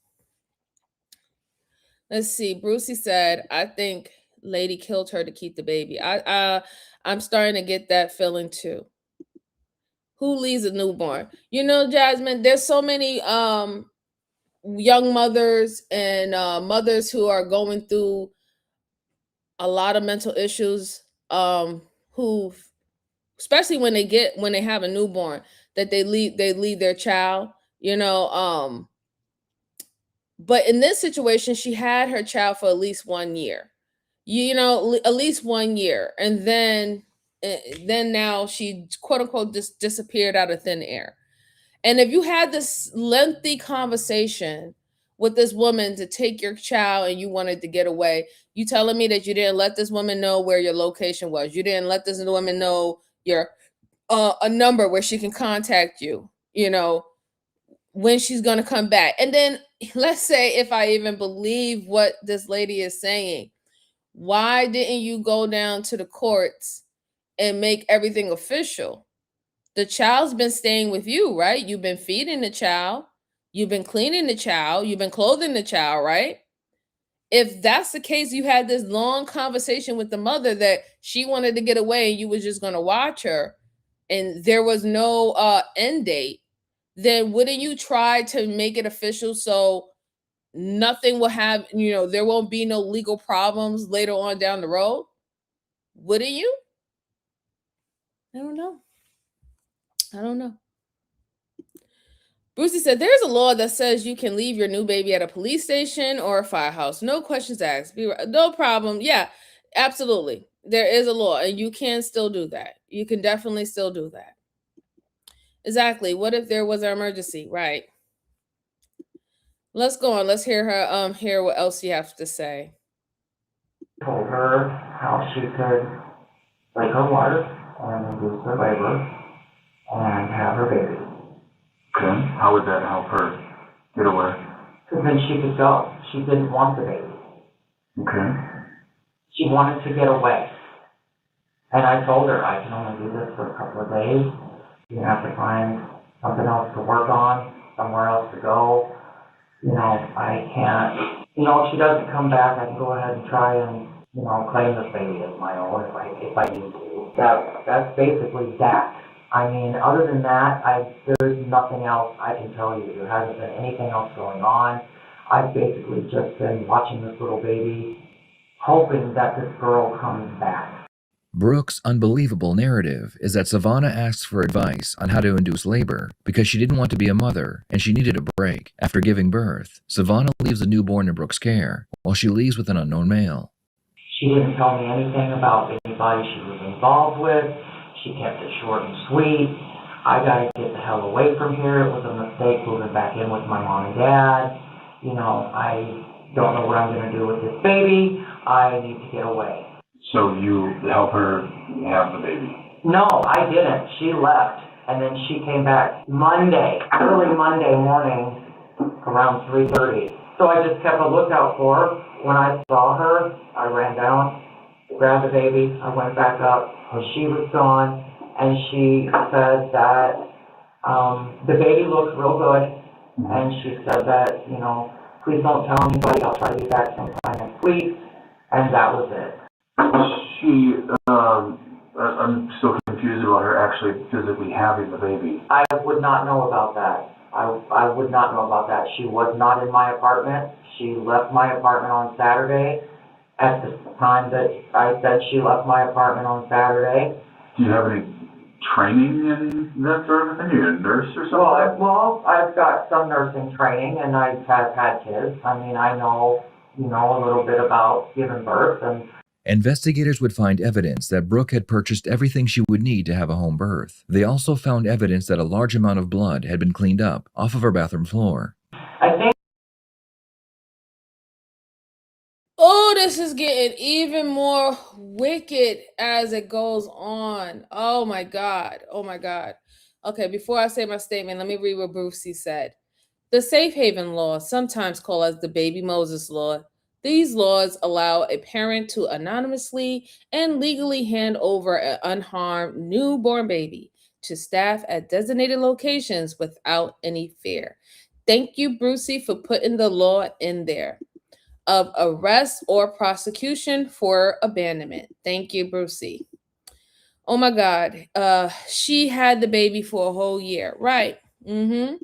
Let's see. Brucey said, I think lady killed her to keep the baby. I'm starting to get that feeling too. Who leaves a newborn? Jasmine, there's so many young mothers and mothers who are going through a lot of mental issues, who, especially when they have a newborn, that they leave their child, but in this situation, she had her child for at least 1 year, at least 1 year. And then now she quote unquote just disappeared out of thin air. And if you had this lengthy conversation with this woman to take your child and you wanted to get away, you telling me that you didn't let this woman know where your location was. You didn't let this woman know your a number where she can contact you, when she's going to come back. And then let's say if I even believe what this lady is saying, why didn't you go down to the courts and make everything official? The child's been staying with you, right? You've been feeding the child, you've been cleaning the child, you've been clothing the child, right? If that's the case, you had this long conversation with the mother that she wanted to get away and you was just going to watch her and there was no end date, then wouldn't you try to make it official so nothing will have, there won't be no legal problems later on down the road? Wouldn't you? I don't know. I don't know. Brucey said, there's a law that says you can leave your new baby at a police station or a firehouse. No questions asked. No problem. Yeah, absolutely. There is a law and you can still do that. You can definitely still do that. Exactly. What if there was an emergency? Right. Let's go on. Let's hear her hear what else you have to say. Told her how she could break her wife and induce her labor and have her baby. Okay. How would that help her get away? Because then she could go. She didn't want the baby. Okay. She wanted to get away. And I told her, I can only do this for a couple of days. You have to find something else to work on, somewhere else to go. I can't. If she doesn't come back, I can go ahead and try and, claim this baby as my own if I need to. That's basically that. I mean, other than that, there's nothing else I can tell you. There hasn't been anything else going on. I've basically just been watching this little baby, hoping that this girl comes back. Brooke's unbelievable narrative is that Savannah asks for advice on how to induce labor because she didn't want to be a mother and she needed a break. After giving birth, Savannah leaves the newborn in Brooke's care while she leaves with an unknown male. She didn't tell me anything about anybody she was involved with. She kept it short and sweet. I gotta get the hell away from here. It was a mistake moving back in with my mom and dad. I don't know what I'm gonna do with this baby. I need to get away. So you help her have the baby? No, I didn't. She left, and then she came back early Monday morning, around 3:30. So I just kept a lookout for her. When I saw her, I ran down, grabbed the baby, I went back up, and she was gone, and she said that the baby looked real good, and she said that, please don't tell anybody, I'll try to be back sometime next week, and that was it. I'm still confused about her actually physically having the baby. I would not know about that. I would not know about that. She was not in my apartment. She left my apartment on Saturday at the time that I said she left my apartment on Saturday. Do you have any training in that sort of thing? Are you a nurse or something? Well, I've got some nursing training and I have had kids. I mean, I know, a little bit about giving birth and Investigators would find evidence that Brooke had purchased everything she would need to have a home birth. They also found evidence that a large amount of blood had been cleaned up off of her bathroom floor. Oh, this is getting even more wicked as it goes on. Oh my God. Oh my God. Okay, before I say my statement, let me read what Brucey said. The safe haven law, sometimes called as the baby Moses law, these laws allow a parent to anonymously and legally hand over an unharmed newborn baby to staff at designated locations without any fear. Thank you, Brucey, for putting the law in there of arrest or prosecution for abandonment. Thank you, Brucey. Oh my God. She had the baby for a whole year. Right. Mm-hmm.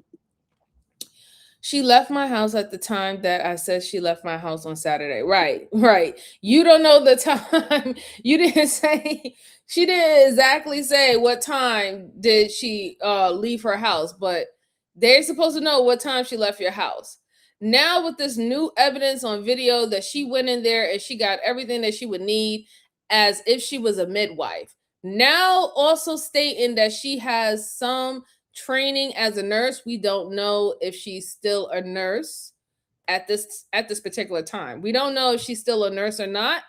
She left my house at the time that I said she left my house on Saturday. Right, right. You don't know the time. You didn't say, she didn't exactly say what time did she leave her house, but they're supposed to know what time she left your house. Now with this new evidence on video that she went in there and she got everything that she would need as if she was a midwife. Now also stating that she has some training as a nurse. We don't know if she's still a nurse at this particular time. We don't know if she's still a nurse or not,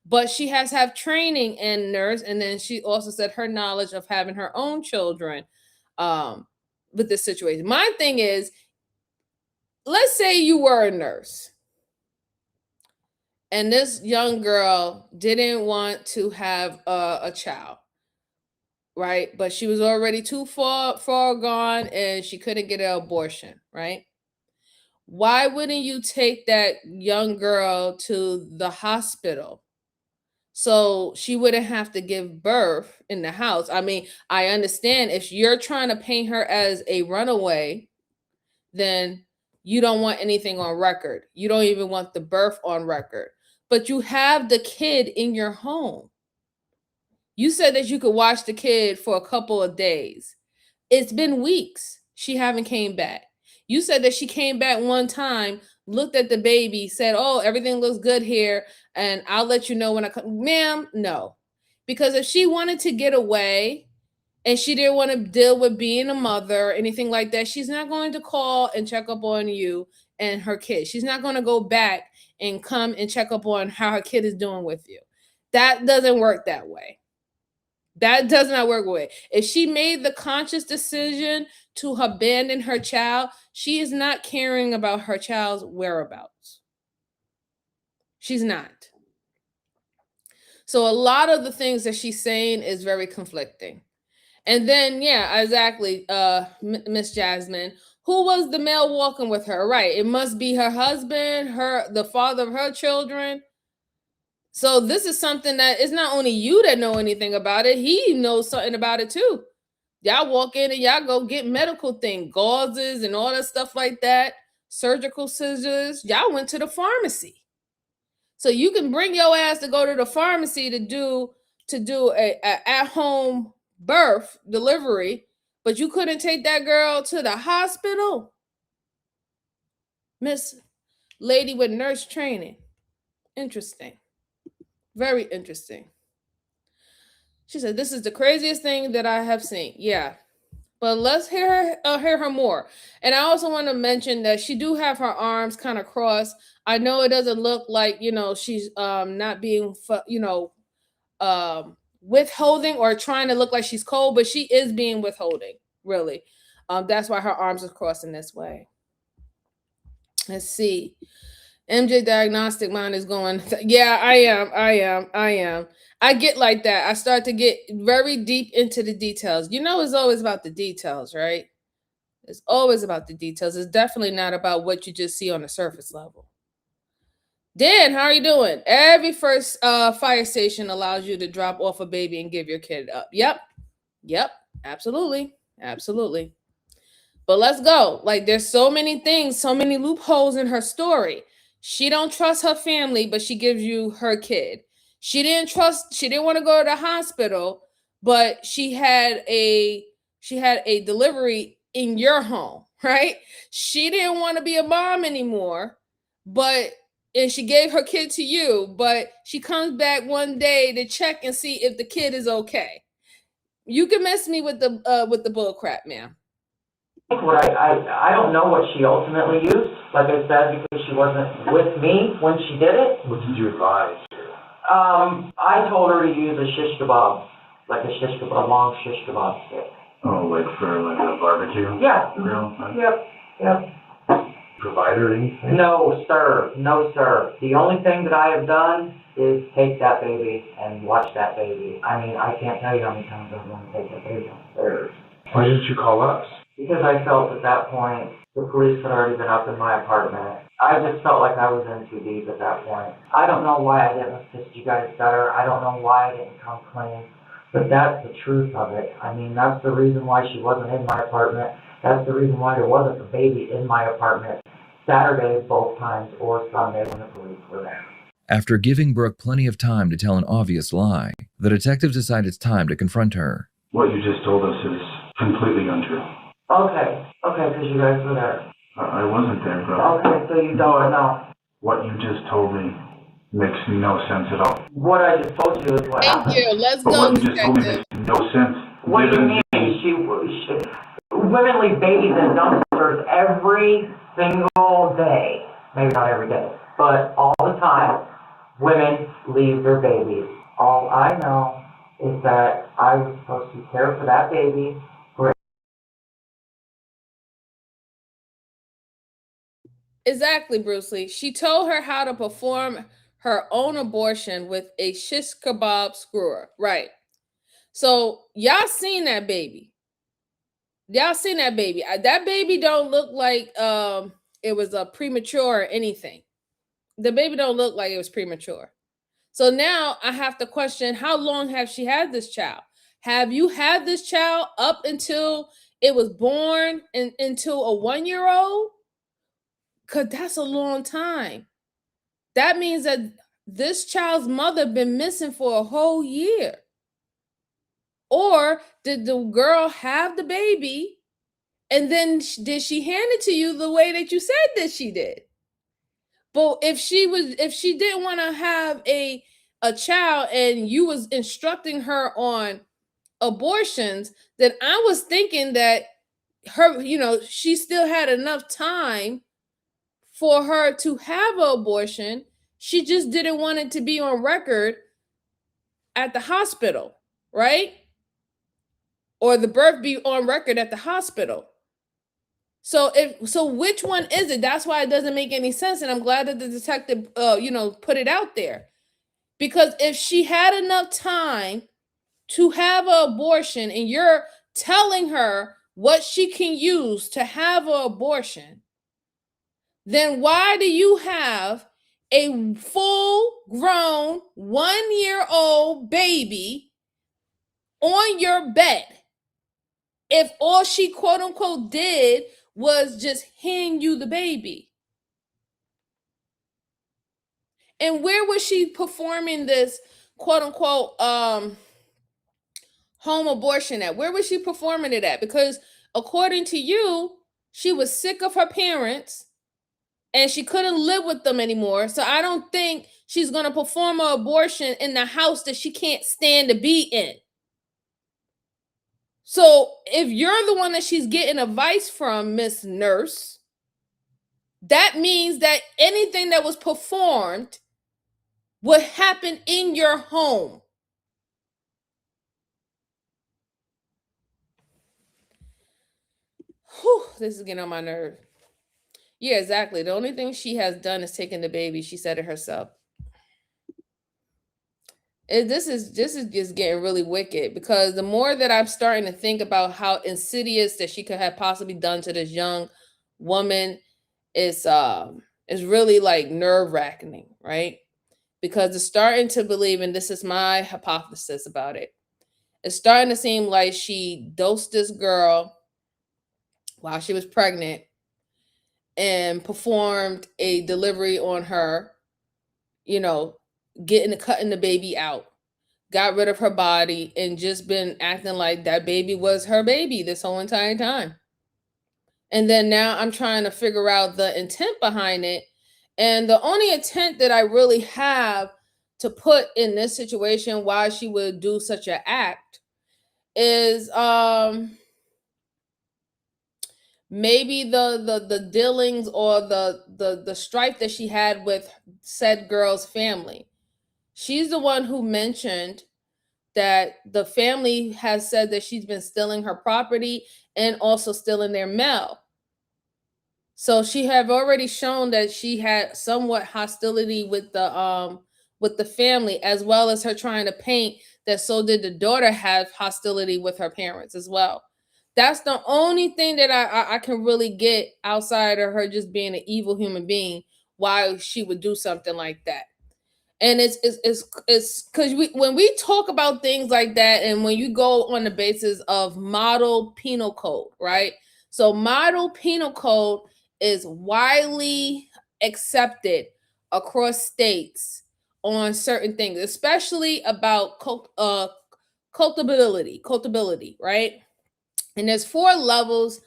but she has to have training in nurse. And then she also said her knowledge of having her own children with this situation. My thing is, let's say you were a nurse and this young girl didn't want to have a child. right? But she was already too far gone and she couldn't get an abortion, right? Why wouldn't you take that young girl to the hospital so she wouldn't have to give birth in the house? I mean, I understand if you're trying to paint her as a runaway, then you don't want anything on record. You don't even want the birth on record. But you have the kid in your home. You said that you could watch the kid for a couple of days. It's been weeks. She haven't came back. You said that she came back one time, looked at the baby, said, "Oh, everything looks good here, and I'll let you know when I come." Ma'am, no. Because if she wanted to get away and she didn't want to deal with being a mother or anything like that, she's not going to call and check up on you and her kid. She's not going to go back and come and check up on how her kid is doing with you. That doesn't work that way. That does not work with it. If she made the conscious decision to abandon her child, she is not caring about her child's whereabouts. She's not. So a lot of the things that she's saying is very conflicting. And then, yeah, exactly, Miss Jasmine, who was the male walking with her? Right. It must be her husband, the father of her children. So this is something that it's not only you that know anything about it. He knows something about it too. Y'all walk in and y'all go get medical thing, gauzes and all that stuff like that, surgical scissors. Y'all went to the pharmacy. So you can bring your ass to go to the pharmacy to do a at-home birth delivery, but you couldn't take that girl to the hospital. Miss Lady with nurse training. Interesting. Very interesting. She said, "This is the craziest thing that I have seen." Yeah. But let's hear her more. And I also want to mention that she do have her arms kind of crossed. I know it doesn't look like, she's not being, withholding or trying to look like she's cold, but she is being withholding, really. That's why her arms are crossed in this way. Let's see. MJ Diagnostic Mind is going, yeah, I am. I get like that. I start to get very deep into the details. It's always about the details, right? It's always about the details. It's definitely not about what you just see on the surface level. Dan, how are you doing? Every first fire station allows you to drop off a baby and give your kid up. Yep, absolutely. But let's go. Like, there's so many things, so many loopholes in her story. She don't trust her family, but she gives you her kid. She didn't want to go to the hospital, but she had a delivery in your home, right? She didn't want to be a mom anymore, and she gave her kid to you, but she comes back one day to check and see if the kid is okay. You can mess me with the bull crap, ma'am. What I don't know what she ultimately used, like I said, because she wasn't with me when she did it. What did you advise? I told her to use a shish kebab, a long shish kebab stick. Oh, like for like a barbecue? Yeah. Grill? Yep. Provide her anything? No, sir. The only thing that I have done is take that baby and watch that baby. I mean, I can't tell you how many times I'm going to take that baby downstairs. Why didn't you call us? Because I felt at that point, the police had already been up in my apartment. I just felt like I was in too deep at that point. I don't know why I didn't assist you guys better. I don't know why I didn't come clean. But that's the truth of it. I mean, that's the reason why she wasn't in my apartment. That's the reason why there wasn't a baby in my apartment Saturday both times or Sunday when the police were there. After giving Brooke plenty of time to tell an obvious lie, the detectives decide it's time to confront her. What you just told us is completely untrue. Okay, because you guys were there. I wasn't there, bro. Okay, so you don't know. What you just told me makes no sense at all. What I just told you is what happened. Thank you. Let's But go, what you just told me detective. makes no sense. What do you mean? Women leave babies in dumpsters every single day. Maybe not every day, but all the time. Women leave their babies. All I know is that I was supposed to care for that baby. Exactly, Bruce Lee. She told her how to perform her own abortion with a shish kebab skewer. Right. So y'all seen that baby. Y'all seen that baby. That baby don't look like it was a premature or anything. The baby don't look like it was premature. So now I have to question, how long have she had this child? Have you had this child up until it was born into a 1-year-old? Because that's a long time. That means that this child's mother been missing for a whole year. Or did the girl have the baby and then did she hand it to you the way that you said that she did? But if she didn't want to have a child and you was instructing her on abortions, then I was thinking that she still had enough time for her to have an abortion. She just didn't want it to be on record at the hospital, right? Or the birth be on record at the hospital. So which one is it? That's why it doesn't make any sense. And I'm glad that the detective put it out there. Because if she had enough time to have an abortion and you're telling her what she can use to have an abortion, then why do you have a full-grown 1-year-old baby on your bed if all she quote unquote did was just hand you the baby? And where was she performing this quote unquote home abortion at? Where was she performing it at? Because according to you, she was sick of her parents and she couldn't live with them anymore. So I don't think she's going to perform an abortion in the house that she can't stand to be in. So if you're the one that she's getting advice from, Miss Nurse, that means that anything that was performed would happen in your home. Whew, this is getting on my nerve. Yeah, exactly. The only thing she has done is taken the baby. She said it herself. This is just getting really wicked, because the more that I'm starting to think about how insidious that she could have possibly done to this young woman, is really like nerve-wracking, right? Because it's starting to believe, and this is my hypothesis about it, it's starting to seem like she dosed this girl while she was pregnant and performed a delivery on her, cutting the baby out, got rid of her body, and just been acting like that baby was her baby this whole entire time. And then now I'm trying to figure out the intent behind it. And the only intent that I really have to put in this situation, why she would do such an act, is maybe the dealings or the strife that she had with said girl's family. She's the one who mentioned that the family has said that she's been stealing her property and also stealing their mail. So she have already shown that she had somewhat hostility with the family, as well as her trying to paint that so did the daughter have hostility with her parents as well. That's the only thing that I can really get outside of her just being an evil human being, why she would do something like that. And it's because when we talk about things like that, and when you go on the basis of model penal code, right? So model penal code is widely accepted across states on certain things, especially about culpability, right? And there's 4 levels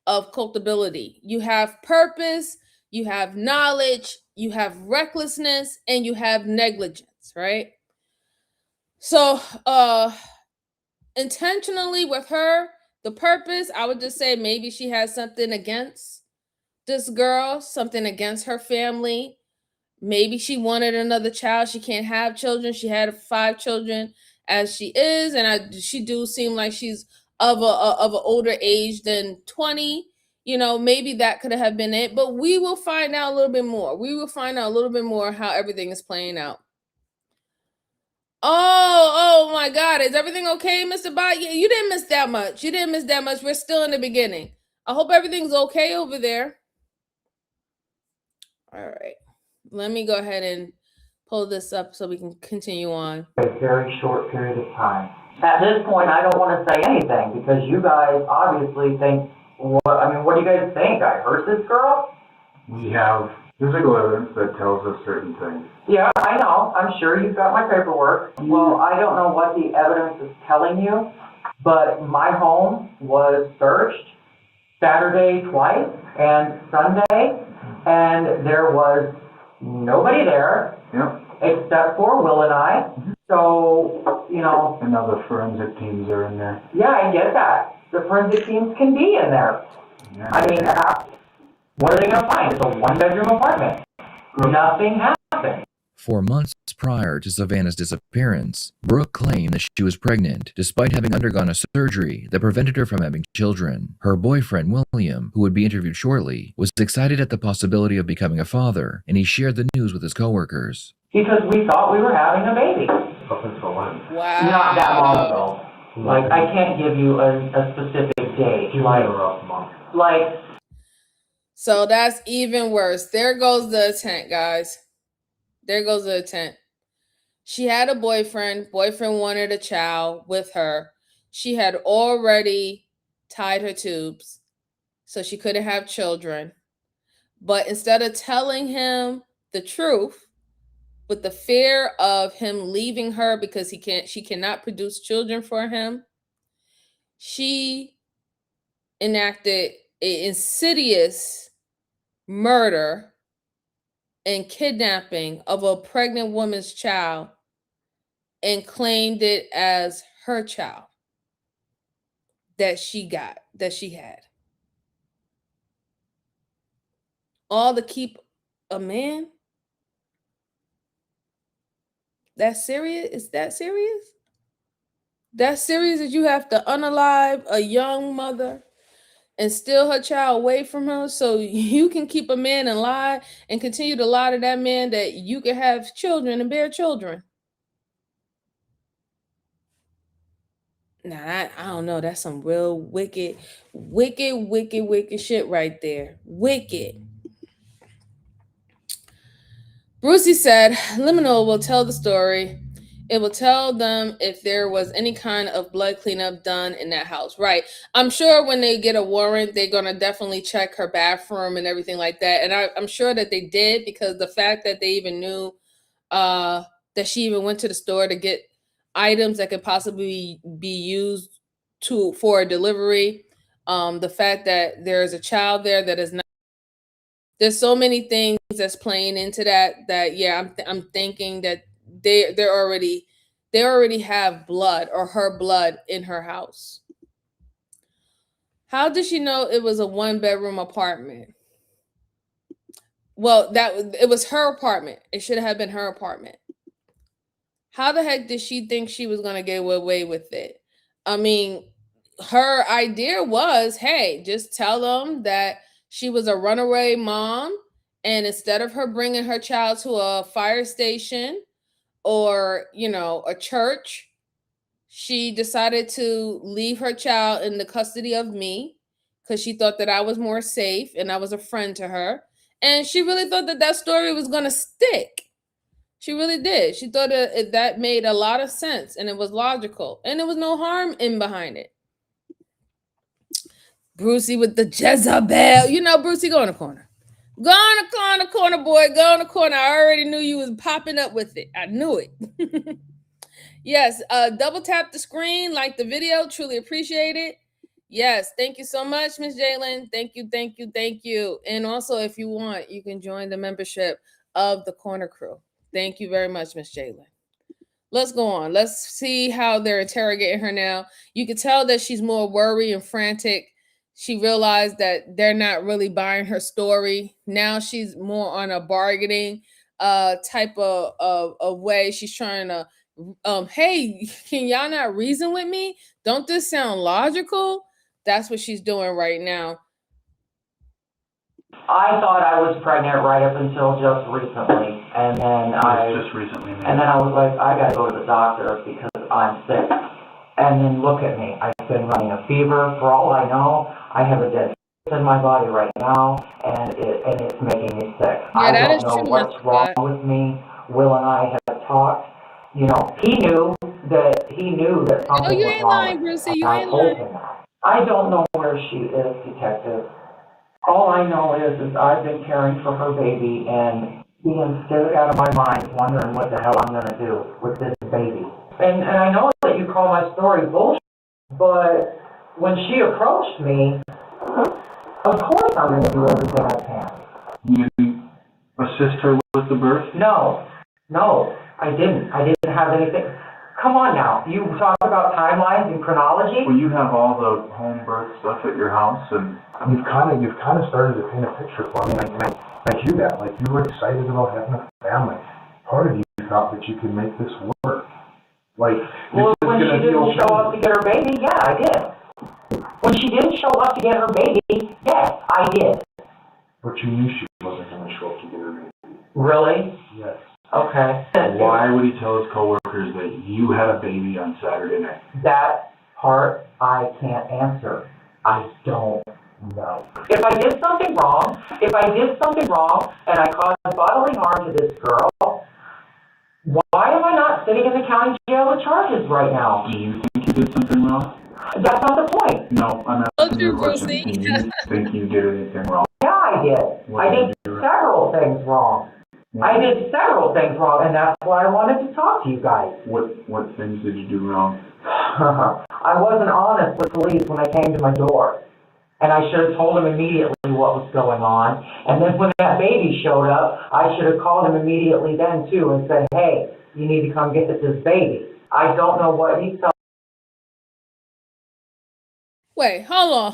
of culpability. You have purpose, you have knowledge, you have recklessness, and you have negligence, right? So intentionally with her, the purpose, I would just say maybe she has something against this girl, something against her family. Maybe she wanted another child. She can't have children. She had 5 children as she is, and she do seem like she's of an older age than 20. Maybe that could have been it. But we will find out a little bit more. We will find out a little bit more how everything is playing out. Oh my God. Is everything okay, Mr. Bot? Yeah, you didn't miss that much. You didn't miss that much. We're still in the beginning. I hope everything's okay over there. All right. Let me go ahead and pull this up so we can continue on. A very short period of time. At this point, I don't want to say anything because you guys obviously think, what do you guys think? I hurt this girl? We have physical evidence that tells us certain things. Yeah, I know. I'm sure you've got my paperwork. Well, I don't know what the evidence is telling you, but my home was searched Saturday twice and Sunday, and there was nobody there except for Will and I. So, you know. And now the forensic teams are in there. Yeah, I get that. The forensic teams can be in there. Yeah. I mean, what are they going to find? It's a one-bedroom apartment. Nothing happened. For months prior to Savannah's disappearance, Brooke claimed that she was pregnant, despite having undergone a surgery that prevented her from having children. Her boyfriend, William, who would be interviewed shortly, was excited at the possibility of becoming a father, and he shared the news with his coworkers. Because we thought we were having a baby. Up until when? Wow. Not that long ago. Like, I can't give you a specific date. Give me a rough month. Like. So that's even worse. There goes the attempt, guys. There goes the attempt. She had a boyfriend. Boyfriend wanted a child with her. She had already tied her tubes, so she couldn't have children. But instead of telling him the truth, with the fear of him leaving her because she cannot produce children for him, she enacted an insidious murder and kidnapping of a pregnant woman's child and claimed it as her child that she had. All to keep a man? That's serious? Is that serious? That's serious that you have to unalive a young mother and steal her child away from her so you can keep a man and lie and continue to lie to that man that you can have children and bear children. Nah, I don't know. That's some real wicked shit right there. Wicked. Brucey said, Liminal will tell the story. It will tell them if there was any kind of blood cleanup done in that house. Right. I'm sure when they get a warrant, they're going to definitely check her bathroom and everything like that. And I'm sure that they did, because the fact that they even knew that she even went to the store to get items that could possibly be used for a delivery. The fact that there's a child there that is not. There's so many things that's playing into that yeah, I'm thinking that they already have blood or her blood in her house. How did she know it was a 1-bedroom apartment? Well, it was her apartment. It should have been her apartment. How the heck did she think she was going to get away with it? I mean, her idea was, hey, just tell them that she was a runaway mom, and instead of her bringing her child to a fire station or, a church, she decided to leave her child in the custody of me because she thought that I was more safe and I was a friend to her. And she really thought that story was going to stick. She really did. She thought that made a lot of sense and it was logical and there was no harm in behind it. Brucey with the Jezebel. Brucey, go in the corner. Go in the corner, boy. Go in the corner. I already knew you was popping up with it. I knew it. Yes, double tap the screen, like the video. Truly appreciate it. Yes, thank you so much, Miss Jalen. Thank you. And also, if you want, you can join the membership of the Corner Crew. Thank you very much, Miss Jalen. Let's go on. Let's see how they're interrogating her now. You can tell that she's more worried and frantic. She realized that they're not really buying her story. Now she's more on a bargaining type of way. She's trying to, hey, can y'all not reason with me? Don't this sound logical? That's what she's doing right now. I thought I was pregnant right up until just recently, and then I was like, I gotta go to the doctor because I'm sick. And then look at me. I've been running a fever. For all I know, I have a dead in my body right now, and it's making me sick. Yeah, I that don't is know true, what's Mr. wrong Scott. with me. Will and I have talked. You know, he knew that Oh, something you was ain't wrong lying, with me, Brucey. and You I ain't told lying. him that. I don't know where she is, Detective. All I know is I've been caring for her baby and being scared out of my mind, wondering what the hell I'm going to do with this baby. And I know that you call my story bullshit, but when she approached me, of course I'm going to do everything I can. You assist her with the birth? No, I didn't. I didn't have anything. Come on now. You talk about timelines and chronology? Well, you have all the home birth stuff at your house, and You've kind of started to paint a picture for me, and I hear that. Like, you were excited about having a family. Part of you thought that you could make this work. Like, Well, when she didn't show up to get her baby, yeah, I did. When she didn't show up to get her baby, yes, I did. But you knew she wasn't going to show up to get her baby. Really? Yes. Okay. Why would he tell his coworkers that you had a baby on Saturday night? That part I can't answer. I don't know. If I did something wrong, and I caused bodily harm to this girl, why am I not sitting in the county jail with charges right now? Do you think you did something wrong? That's not the point. No, I'm asking you a question. Do you think you did anything wrong? Yeah, I did. I did several things wrong. And that's why I wanted to talk to you guys. What things did you do wrong? I wasn't honest with police when they came to my door. And I should have told them immediately what was going on. And then when that baby showed up, I should have called him immediately then too and said, hey, you need to come get this baby. I don't know what he's telling. Wait, hold on.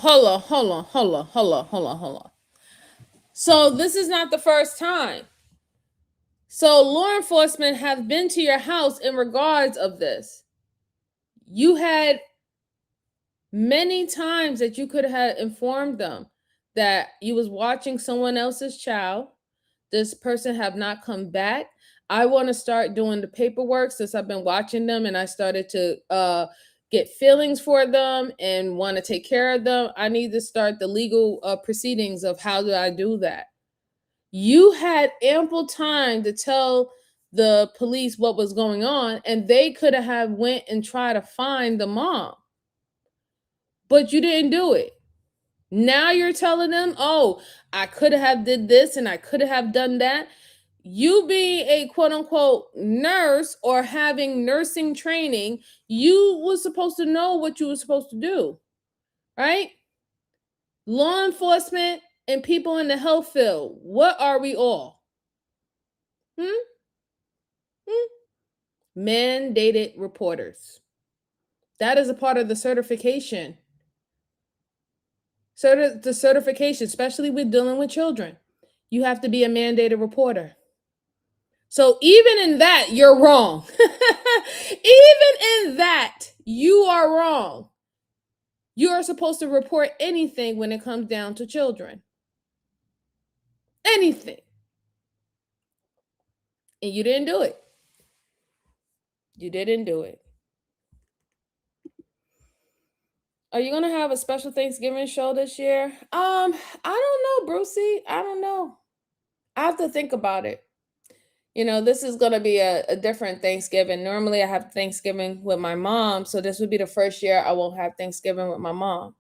So this is not the first time. So law enforcement have been to your house in regards of this. You had many times that you could have informed them that you was watching someone else's child. This person have not come back. I want to start doing the paperwork since I've been watching them, and I started to get feelings for them and want to take care of them. I need to start the legal proceedings of how do I do that. You had ample time to tell the police what was going on, and they could have went and tried to find the mom. But you didn't do it. Now you're telling them, oh, I could have did this and I could have done that. You being a quote unquote nurse or having nursing training, you was supposed to know what you were supposed to do, right? Law enforcement and people in the health field, what are we all? Mandated reporters. That is a part of the certification. The certification, especially with dealing with children, you have to be a mandated reporter. So even in that, you're wrong. Even in that, you are wrong. You are supposed to report anything when it comes down to children. Anything. And you didn't do it. You didn't do it. Are you gonna have a special Thanksgiving show this year? I don't know, Brucey. I don't know. I have to think about it. You know, this is gonna be a different Thanksgiving. Normally I have Thanksgiving with my mom, so this would be the first year I won't have Thanksgiving with my mom.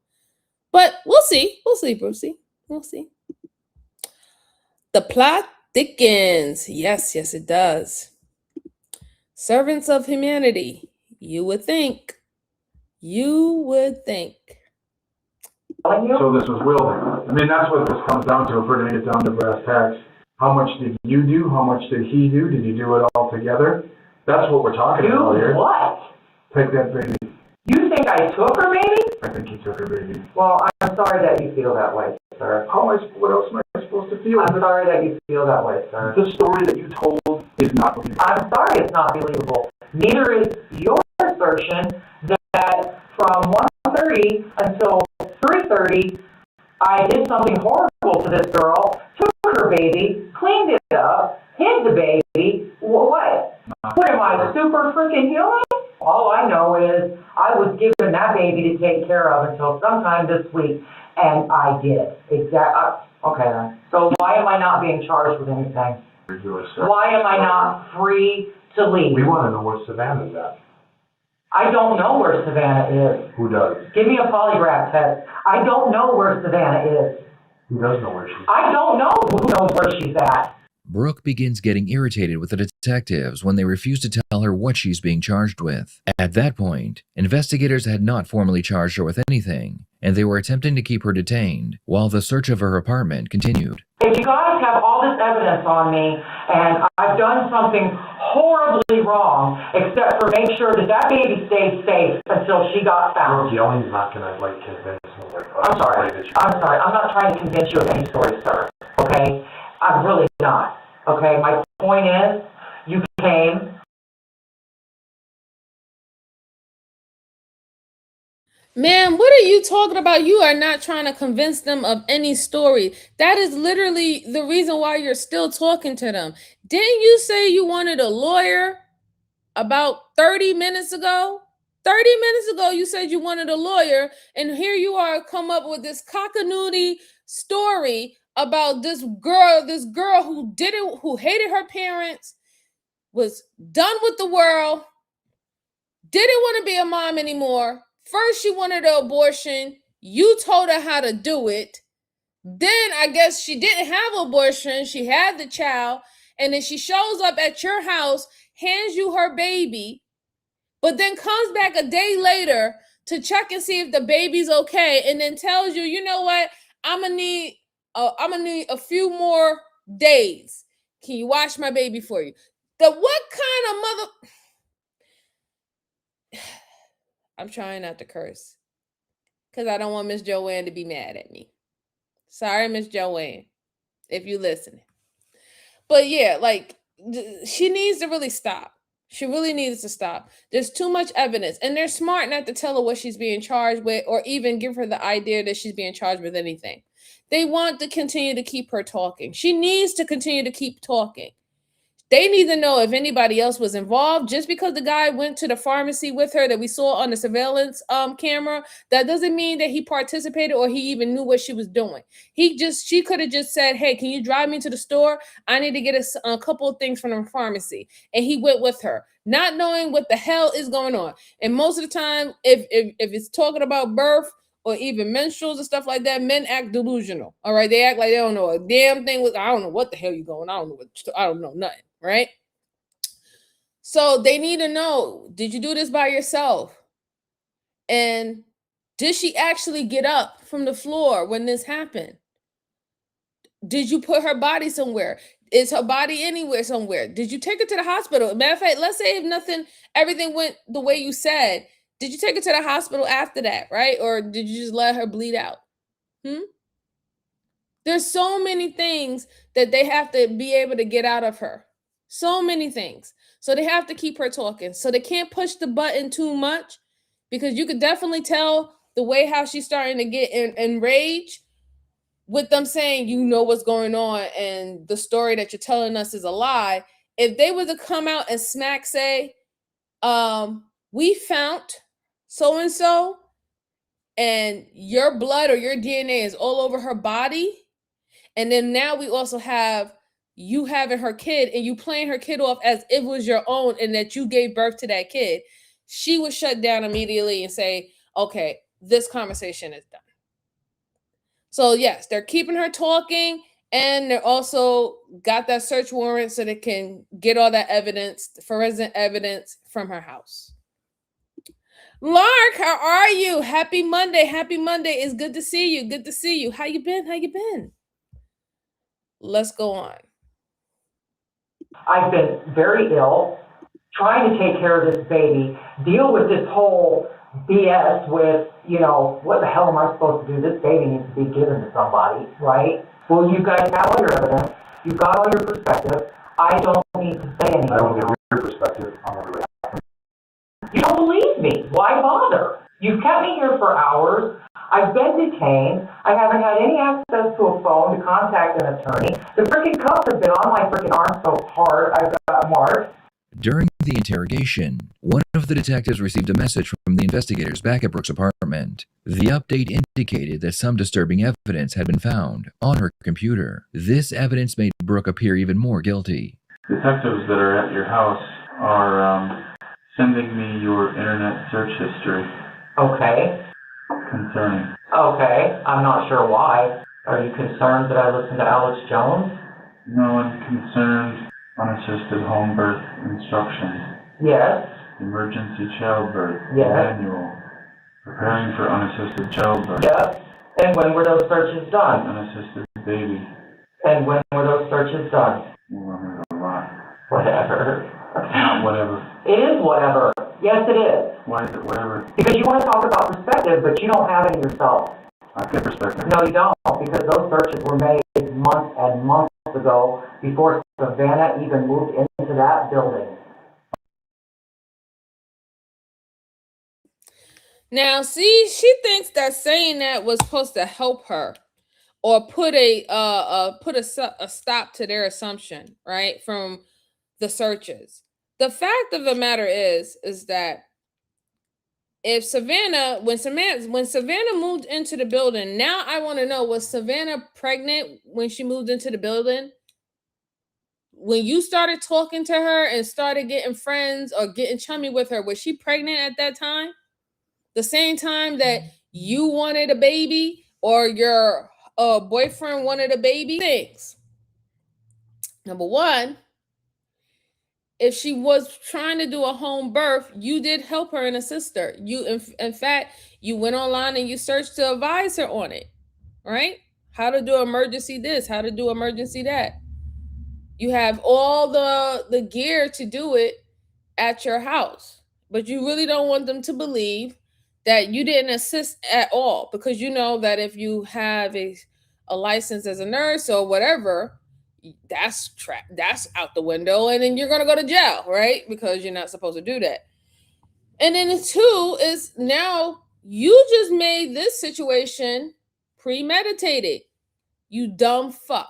But we'll see. We'll see, Brucey. We'll see. The plot thickens. Yes, it does. Servants of humanity. You would think. So this was wielding. I mean, that's what this comes down to. If we're going to get down to brass tacks, how much did you do? How much did he do? Did you do it all together? That's what we're talking about here. What? Take that baby. You think I took her baby? I think he took her baby. Well, I'm sorry that you feel that way, sir. What else am I supposed to feel? I'm sorry that you feel that way, sir. The story that you told is not believable. I'm sorry it's not believable. Neither is your assertion that from 1:30 until 3:30, I did something horrible to this girl, took her baby, cleaned it up, hid the baby. What? What am I, super freaking human? All I know is I was given that baby to take care of until sometime this week, and I did. Okay then. So why am I not being charged with anything? Why am I not free to leave? We want to know where Savannah's at. I don't know where Savannah is. Who does? Give me a polygraph test. I don't know where Savannah is. Who does know where she's at? I don't know who knows where she's at. Brooke begins getting irritated with the detectives when they refuse to tell her what she's being charged with. At that point, investigators had not formally charged her with anything, and they were attempting to keep her detained while the search of her apartment continued. If you guys have all this evidence on me, and I've done something horribly wrong, except for make sure that that baby stays safe until she got found. Yelling's not gonna convince me. I'm sorry. I'm not trying to convince you of any story, sir. Okay? I'm really not. Okay? My point is, you came. Man, what are you talking about? You are not trying to convince them of any story. That is literally the reason why you're still talking to them. Didn't you say you wanted a lawyer about 30 minutes ago? 30 minutes ago, you said you wanted a lawyer, and here you are come up with this cockanooty story about this girl who hated her parents, was done with the world, didn't want to be a mom anymore. First, she wanted an abortion. You told her how to do it. Then I guess she didn't have an abortion. She had the child. And then she shows up at your house, hands you her baby, but then comes back a day later to check and see if the baby's okay, and then tells you, you know what, I'm gonna need a few more days. Can you wash my baby for you? What kind of mother? I'm trying not to curse because I don't want Miss Joanne to be mad at me. Sorry, Miss Joanne, if you listening. But yeah, she needs to really stop. She really needs to stop. There's too much evidence, and they're smart not to tell her what she's being charged with or even give her the idea that she's being charged with anything. They want to continue to keep her talking. She needs to continue to keep talking. They need to know if anybody else was involved. Just because the guy went to the pharmacy with her that we saw on the surveillance camera, that doesn't mean that he participated or he even knew what she was doing. She could have just said, hey, can you drive me to the store? I need to get a couple of things from the pharmacy. And he went with her, not knowing what the hell is going on. And most of the time, if it's talking about birth or even menstruals and stuff like that, men act delusional. All right. They act like they don't know a damn thing. I don't know what the hell you're going. I don't know nothing. Right? So they need to know, did you do this by yourself? And did she actually get up from the floor when this happened? Did you put her body somewhere? Is her body anywhere somewhere? Did you take her to the hospital? Matter of fact, let's say if everything went the way you said, did you take her to the hospital after that, right? Or did you just let her bleed out? There's so many things that they have to be able to get out of her. So many things. So they have to keep her talking. So they can't push the button too much, because you could definitely tell the way how she's starting to get enraged with them saying, you know what's going on and the story that you're telling us is a lie. If they were to come out and smack say, we found so-and-so and your blood or your DNA is all over her body. And then now we also have you having her kid and you playing her kid off as if it was your own and that you gave birth to that kid. She would shut down immediately and say, okay, this conversation is done. So yes, they're keeping her talking, and they're also got that search warrant so they can get all that evidence, forensic evidence from her house. Lark, how are you? Happy Monday. Happy Monday. It's good to see you. Good to see you. How you been? How you been? Let's go on. I've been very ill, trying to take care of this baby, deal with this whole BS with, what the hell am I supposed to do? This baby needs to be given to somebody, right? Well, you guys have all your evidence. You've got all your perspective. I don't need to say anything. I don't get your perspective on what really happened. You don't believe me. Why bother? You've kept me here for hours. I've been detained. I haven't had any access to a phone to contact an attorney. The freaking cuffs have been on my freaking arm so hard I've got marks. During the interrogation, one of the detectives received a message from the investigators back at Brooke's apartment. The update indicated that some disturbing evidence had been found on her computer. This evidence made Brooke appear even more guilty. Detectives that are at your house are sending me your internet search history. Okay. Concerning. Okay. I'm not sure why. Are you concerned that I listen to Alex Jones? No, I'm concerned. Unassisted home birth instructions. Yes. Emergency childbirth. Yes. Manual. Preparing for unassisted childbirth. Yes. And when were those searches done? Unassisted baby. And when were those searches done? A lot. Whatever. Not whatever. It is whatever. Yes, it is. Why is it whatever? Because you want to talk about perspective, but you don't have any yourself. I've got perspective. No, you don't, because those searches were made months and months ago before Savannah even moved into that building. Now, see, she thinks that saying that was supposed to help her or put a stop to their assumption, right, from the searches. The fact of the matter is that if when Savannah moved into the building, now I want to know, was Savannah pregnant when she moved into the building? When you started talking to her and started getting friends or getting chummy with her, was she pregnant at that time? The same time that you wanted a baby or your boyfriend wanted a baby? Things. Number one, if she was trying to do a home birth, you did help her and assist her. In fact, you went online and you searched to advise her on it, right? How to do emergency this, how to do emergency that. You have all the gear to do it at your house, but you really don't want them to believe that you didn't assist at all, because you know that if you have a license as a nurse or whatever, that's out the window, and then you're gonna go to jail, right? Because you're not supposed to do that. And then two is, now you just made this situation premeditated. You dumb fuck.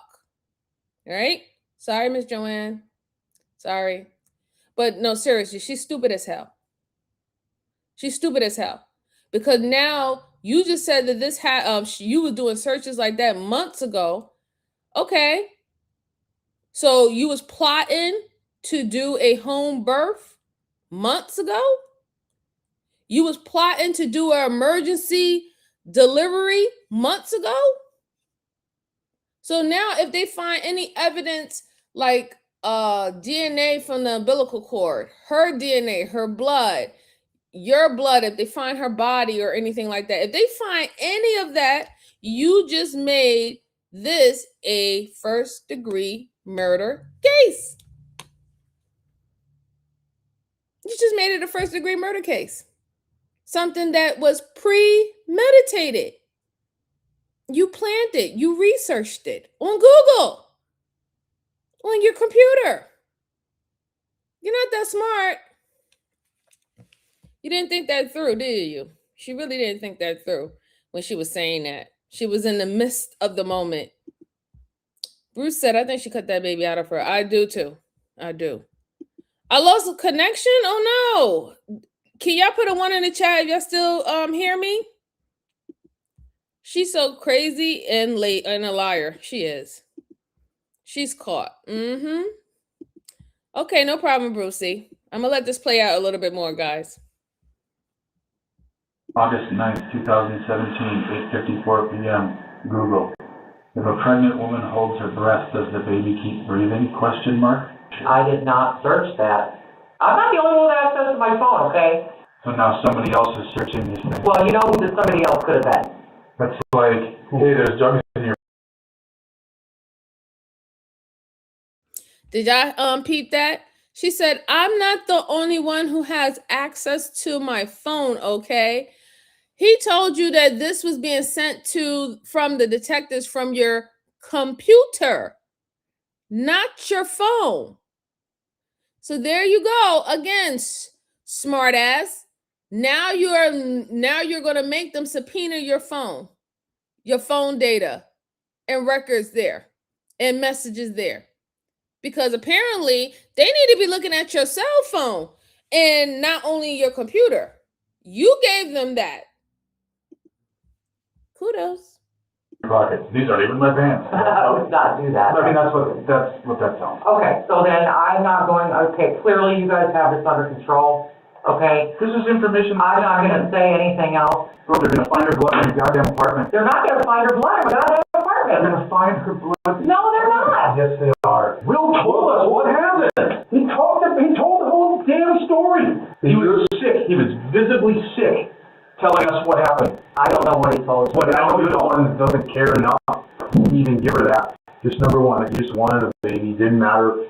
Right? Sorry, Miss Joanne. Sorry. But no, seriously, she's stupid as hell. She's stupid as hell. Because now you just said that this you were doing searches like that months ago. Okay. So you was plotting to do a home birth months ago? You was plotting to do an emergency delivery months ago? So now if they find any evidence like DNA from the umbilical cord, her DNA, her blood, your blood, if they find her body or anything like that, if they find any of that, you just made this a first-degree murder case. You just made it a first-degree murder case. Something that was premeditated. You planned it. You researched it on Google, on your computer. You're not that smart. You didn't think that through, did you? She really didn't think that through when she was saying that. She was in the midst of the moment. Bruce said, I think she cut that baby out of her. I do too. I do. I lost a connection? Oh no. Can y'all put a 1 in the chat if y'all still hear me? She's so crazy and late and a liar. She is. She's caught. Mm-hmm. Okay, no problem, Brucey. I'm gonna let this play out a little bit more, guys. August 9th, 2017, 8:54 p.m. Google. If a pregnant woman holds her breast, does the baby keep breathing? Question mark. I did not search that. I'm not the only one with access to my phone, okay? So now somebody else is searching this thing. Well, you know who somebody else could have been. That's like, hey, there's drugs in your... Did y'all peep that? She said, I'm not the only one who has access to my phone, okay? He told you that this was being sent from the detectives from your computer, not your phone. So there you go. Again, smart ass. Now you're going to make them subpoena your phone data and records there and messages there. because apparently they need to be looking at your cell phone and not only your computer. You gave them that. Kudos. Pockets. These aren't even my pants. I would not do that. I mean, that's what that sounds. Okay, so then I'm not going, okay, clearly you guys have this under control, okay? This is information. I'm not gonna say anything else. Bro, they're gonna find her blood in your goddamn apartment. They're not gonna find her blood in my goddamn apartment. They're gonna find her blood. No, they're not. Yes, they are. Will told us what happened. He told the whole damn story. He was sick. He was visibly sick, telling us what happened. I don't know what he told us. But I know you're the one that doesn't care enough to even give her that. Just number one, you just wanted a baby. Didn't matter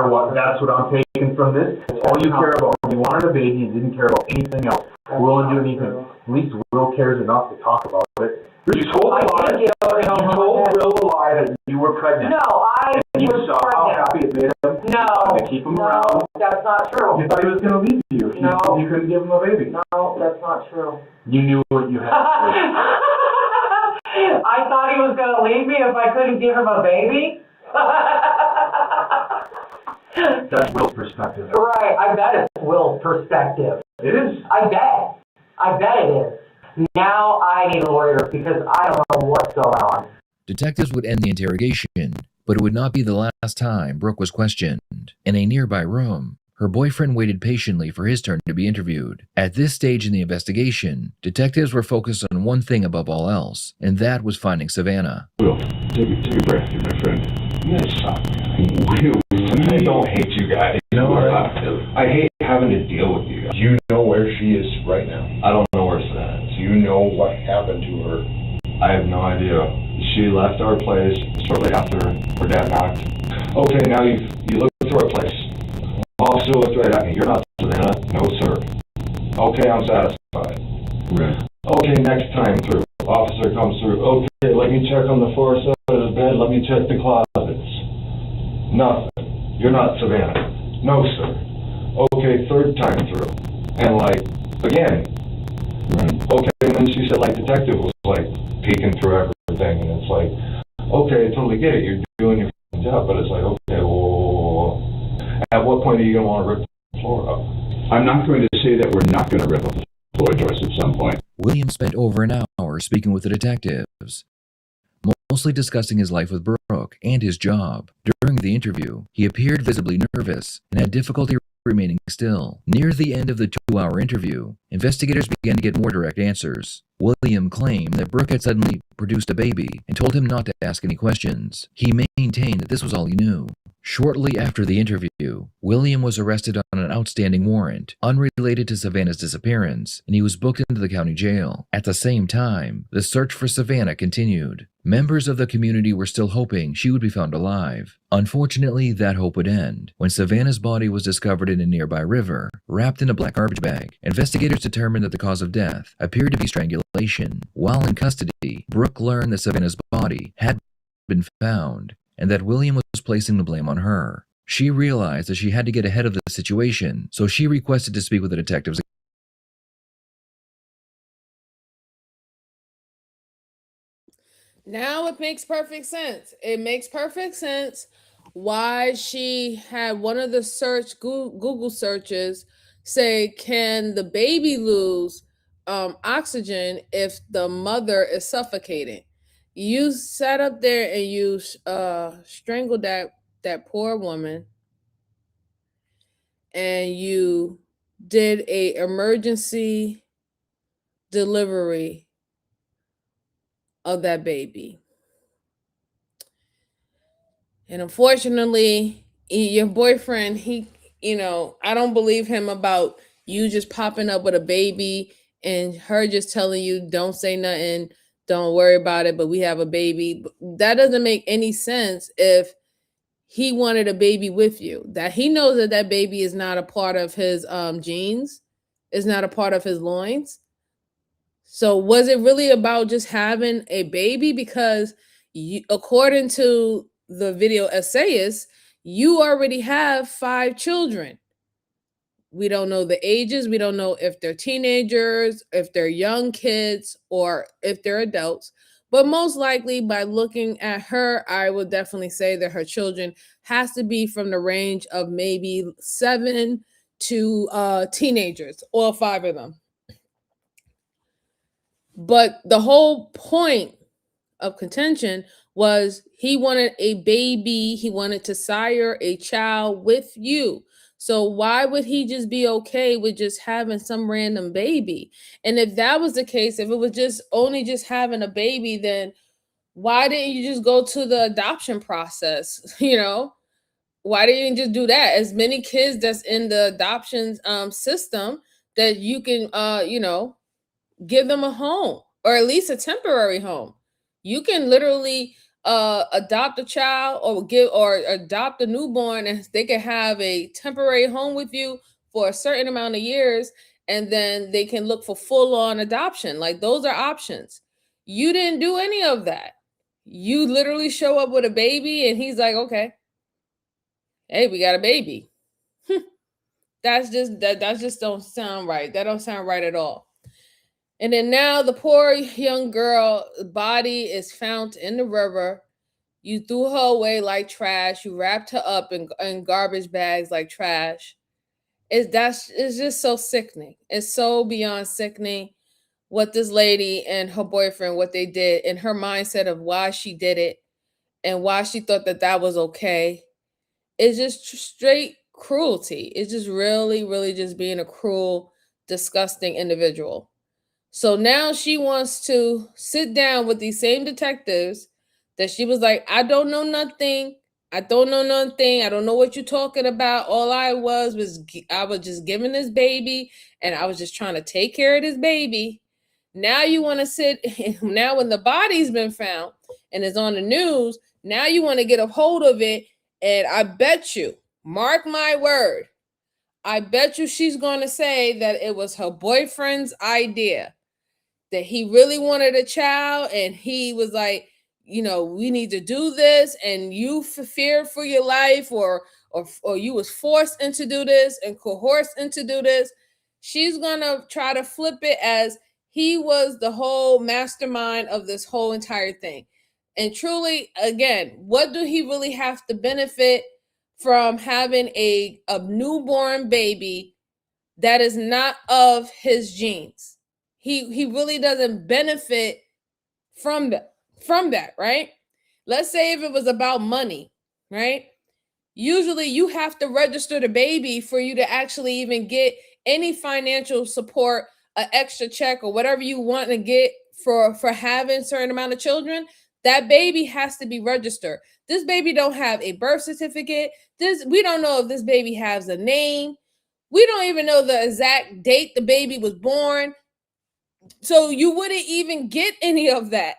what. That's what I'm taking from this. That's all you care about. You wanted a baby. You didn't care about anything else. Will didn't do anything. At least Will cares enough to talk about it. You told Will a lie that you were pregnant. No, I and you was saw pregnant. how happy it made him. No. To keep him around. That's not true. You thought he was going to leave you. No. You couldn't give him a baby. No, that's not true. You knew what you had. I thought he was going to leave me if I couldn't give him a baby? That's Will's perspective. Right, I bet it's Will's perspective. It is. I bet it is. Now I need a lawyer because I don't know what's going on. Detectives would end the interrogation, but it would not be the last time Brooke was questioned. In a nearby room, her boyfriend waited patiently for his turn to be interviewed. At this stage in the investigation, detectives were focused on one thing above all else, and that was finding Savannah. Will, take a breath here, my friend. You're a soft guy. Will, I don't hate you guys. No, I hate having to deal with you guys. You know where she is right now. I don't know where Savannah is. Do you know what happened to her? I have no idea. She left our place shortly after her dad knocked. Okay, now you looked through our place. Officer looked right at me. You're not Savannah. No, sir. Okay, I'm satisfied. Right. Okay, next time through. Officer comes through. Okay, let me check on the far side of the bed. Let me check the closets. Nothing. You're not Savannah. No, sir. Okay, third time through. And again. Right. Okay, and then she said detective was peeking through everything. And it's okay, I totally get it. You're doing your job. But it's okay, well, at what point are you going to want to rip the floor up? I'm not going to say that we're not going to rip up the floor, Joyce, at some point. William spent over an hour speaking with the detectives, mostly discussing his life with Brooke and his job. During the interview, he appeared visibly nervous and had difficulty remaining still. Near the end of the 2-hour interview, investigators began to get more direct answers. William claimed that Brooke had suddenly produced a baby and told him not to ask any questions. He maintained that this was all he knew. Shortly after the interview, William was arrested on an outstanding warrant unrelated to Savannah's disappearance, and he was booked into the county jail. At the same time, the search for Savannah continued. Members of the community were still hoping she would be found alive. Unfortunately, that hope would end when Savannah's body was discovered in a nearby river, wrapped in a black garbage bag. Investigators determined that the cause of death appeared to be strangulation. While in custody, Brooke learned that Savannah's body had been found and that William was placing the blame on her. She realized that she had to get ahead of the situation, so she requested to speak with the detectives. Now it makes perfect sense. It makes perfect sense why she had one of the Google searches say, can the baby lose oxygen if the mother is suffocating? You sat up there and you strangled that poor woman, and you did a emergency delivery of that baby. And unfortunately, your boyfriend, I don't believe him about you just popping up with a baby and her just telling you, don't say nothing, don't worry about it, but we have a baby. That doesn't make any sense if he wanted a baby with you. That he knows that baby is not a part of his genes, is not a part of his loins. So was it really about just having a baby? Because according to the video essayist, you already have 5 children. We don't know the ages. We don't know if they're teenagers, if they're young kids, or if they're adults. But most likely by looking at her, I would definitely say that her children has to be from the range of maybe 7 to teenagers, all 5 of them. But the whole point of contention was he wanted a baby, he wanted to sire a child with you. So why would he just be okay with just having some random baby? And if that was the case, if it was just only just having a baby, then why didn't you just go to the adoption process? Why didn't you just do that? As many kids that's in the adoption system that you can give them a home, or at least a temporary home. You can literally adopt a child or adopt a newborn, and they can have a temporary home with you for a certain amount of years, and then they can look for full-on adoption. Like, those are options. You didn't do any of that. You literally show up with a baby and he's like, okay, hey, we got a baby. That just don't sound right. That don't sound right at all. And then now the poor young girl body is found in the river. You threw her away like trash. You wrapped her up in garbage bags like trash. It's just so sickening. It's so beyond sickening what this lady and her boyfriend, what they did, and her mindset of why she did it and why she thought that that was okay. It's just straight cruelty. It's just really, really just being a cruel, disgusting individual. So now she wants to sit down with these same detectives that she was like, I don't know nothing. I don't know nothing. I don't know what you're talking about. All I was just giving this baby, and I was just trying to take care of this baby. Now you want to sit, now when the body's been found and is on the news, now you want to get a hold of it. And I bet you, mark my word, I bet you she's going to say that it was her boyfriend's idea, that he really wanted a child and he was like, we need to do this, and you feared for your life, or you was forced into do this and coerced into do this. She's gonna try to flip it as he was the whole mastermind of this whole entire thing. And truly, again, what do he really have to benefit from having a newborn baby that is not of his genes? He really doesn't benefit from that, right? Let's say if it was about money, right? Usually you have to register the baby for you to actually even get any financial support, an extra check, or whatever you want to get for having a certain amount of children. That baby has to be registered. This baby don't have a birth certificate. We don't know if this baby has a name. We don't even know the exact date the baby was born. So you wouldn't even get any of that.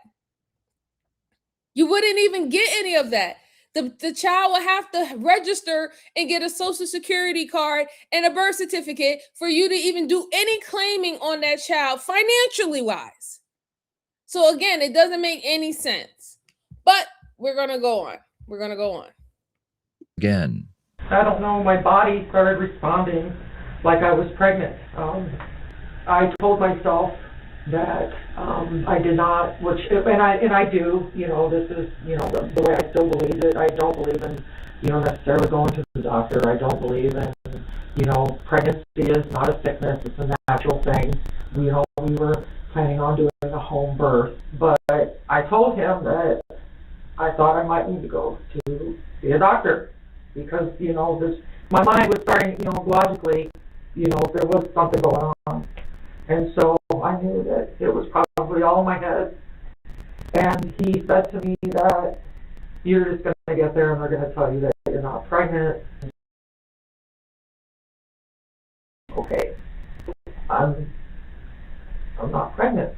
You wouldn't even get any of that. The child will have to register and get a social security card and a birth certificate for you to even do any claiming on that child financially wise. So again, it doesn't make any sense. But we're going to go on. We're going to go on. Again. I don't know, my body started responding like I was pregnant. I told myself that I did not, and I do, this is, the way I still believe it. I don't believe in, necessarily going to the doctor. I don't believe in, pregnancy is not a sickness, it's a natural thing. We were planning on doing a home birth, but I told him that I thought I might need to go to see a doctor because, my mind was starting, logically, if there was something going on. And so I knew that it was probably all in my head. And he said to me that you're just going to get there and they're going to tell you that you're not pregnant. Okay, I'm not pregnant.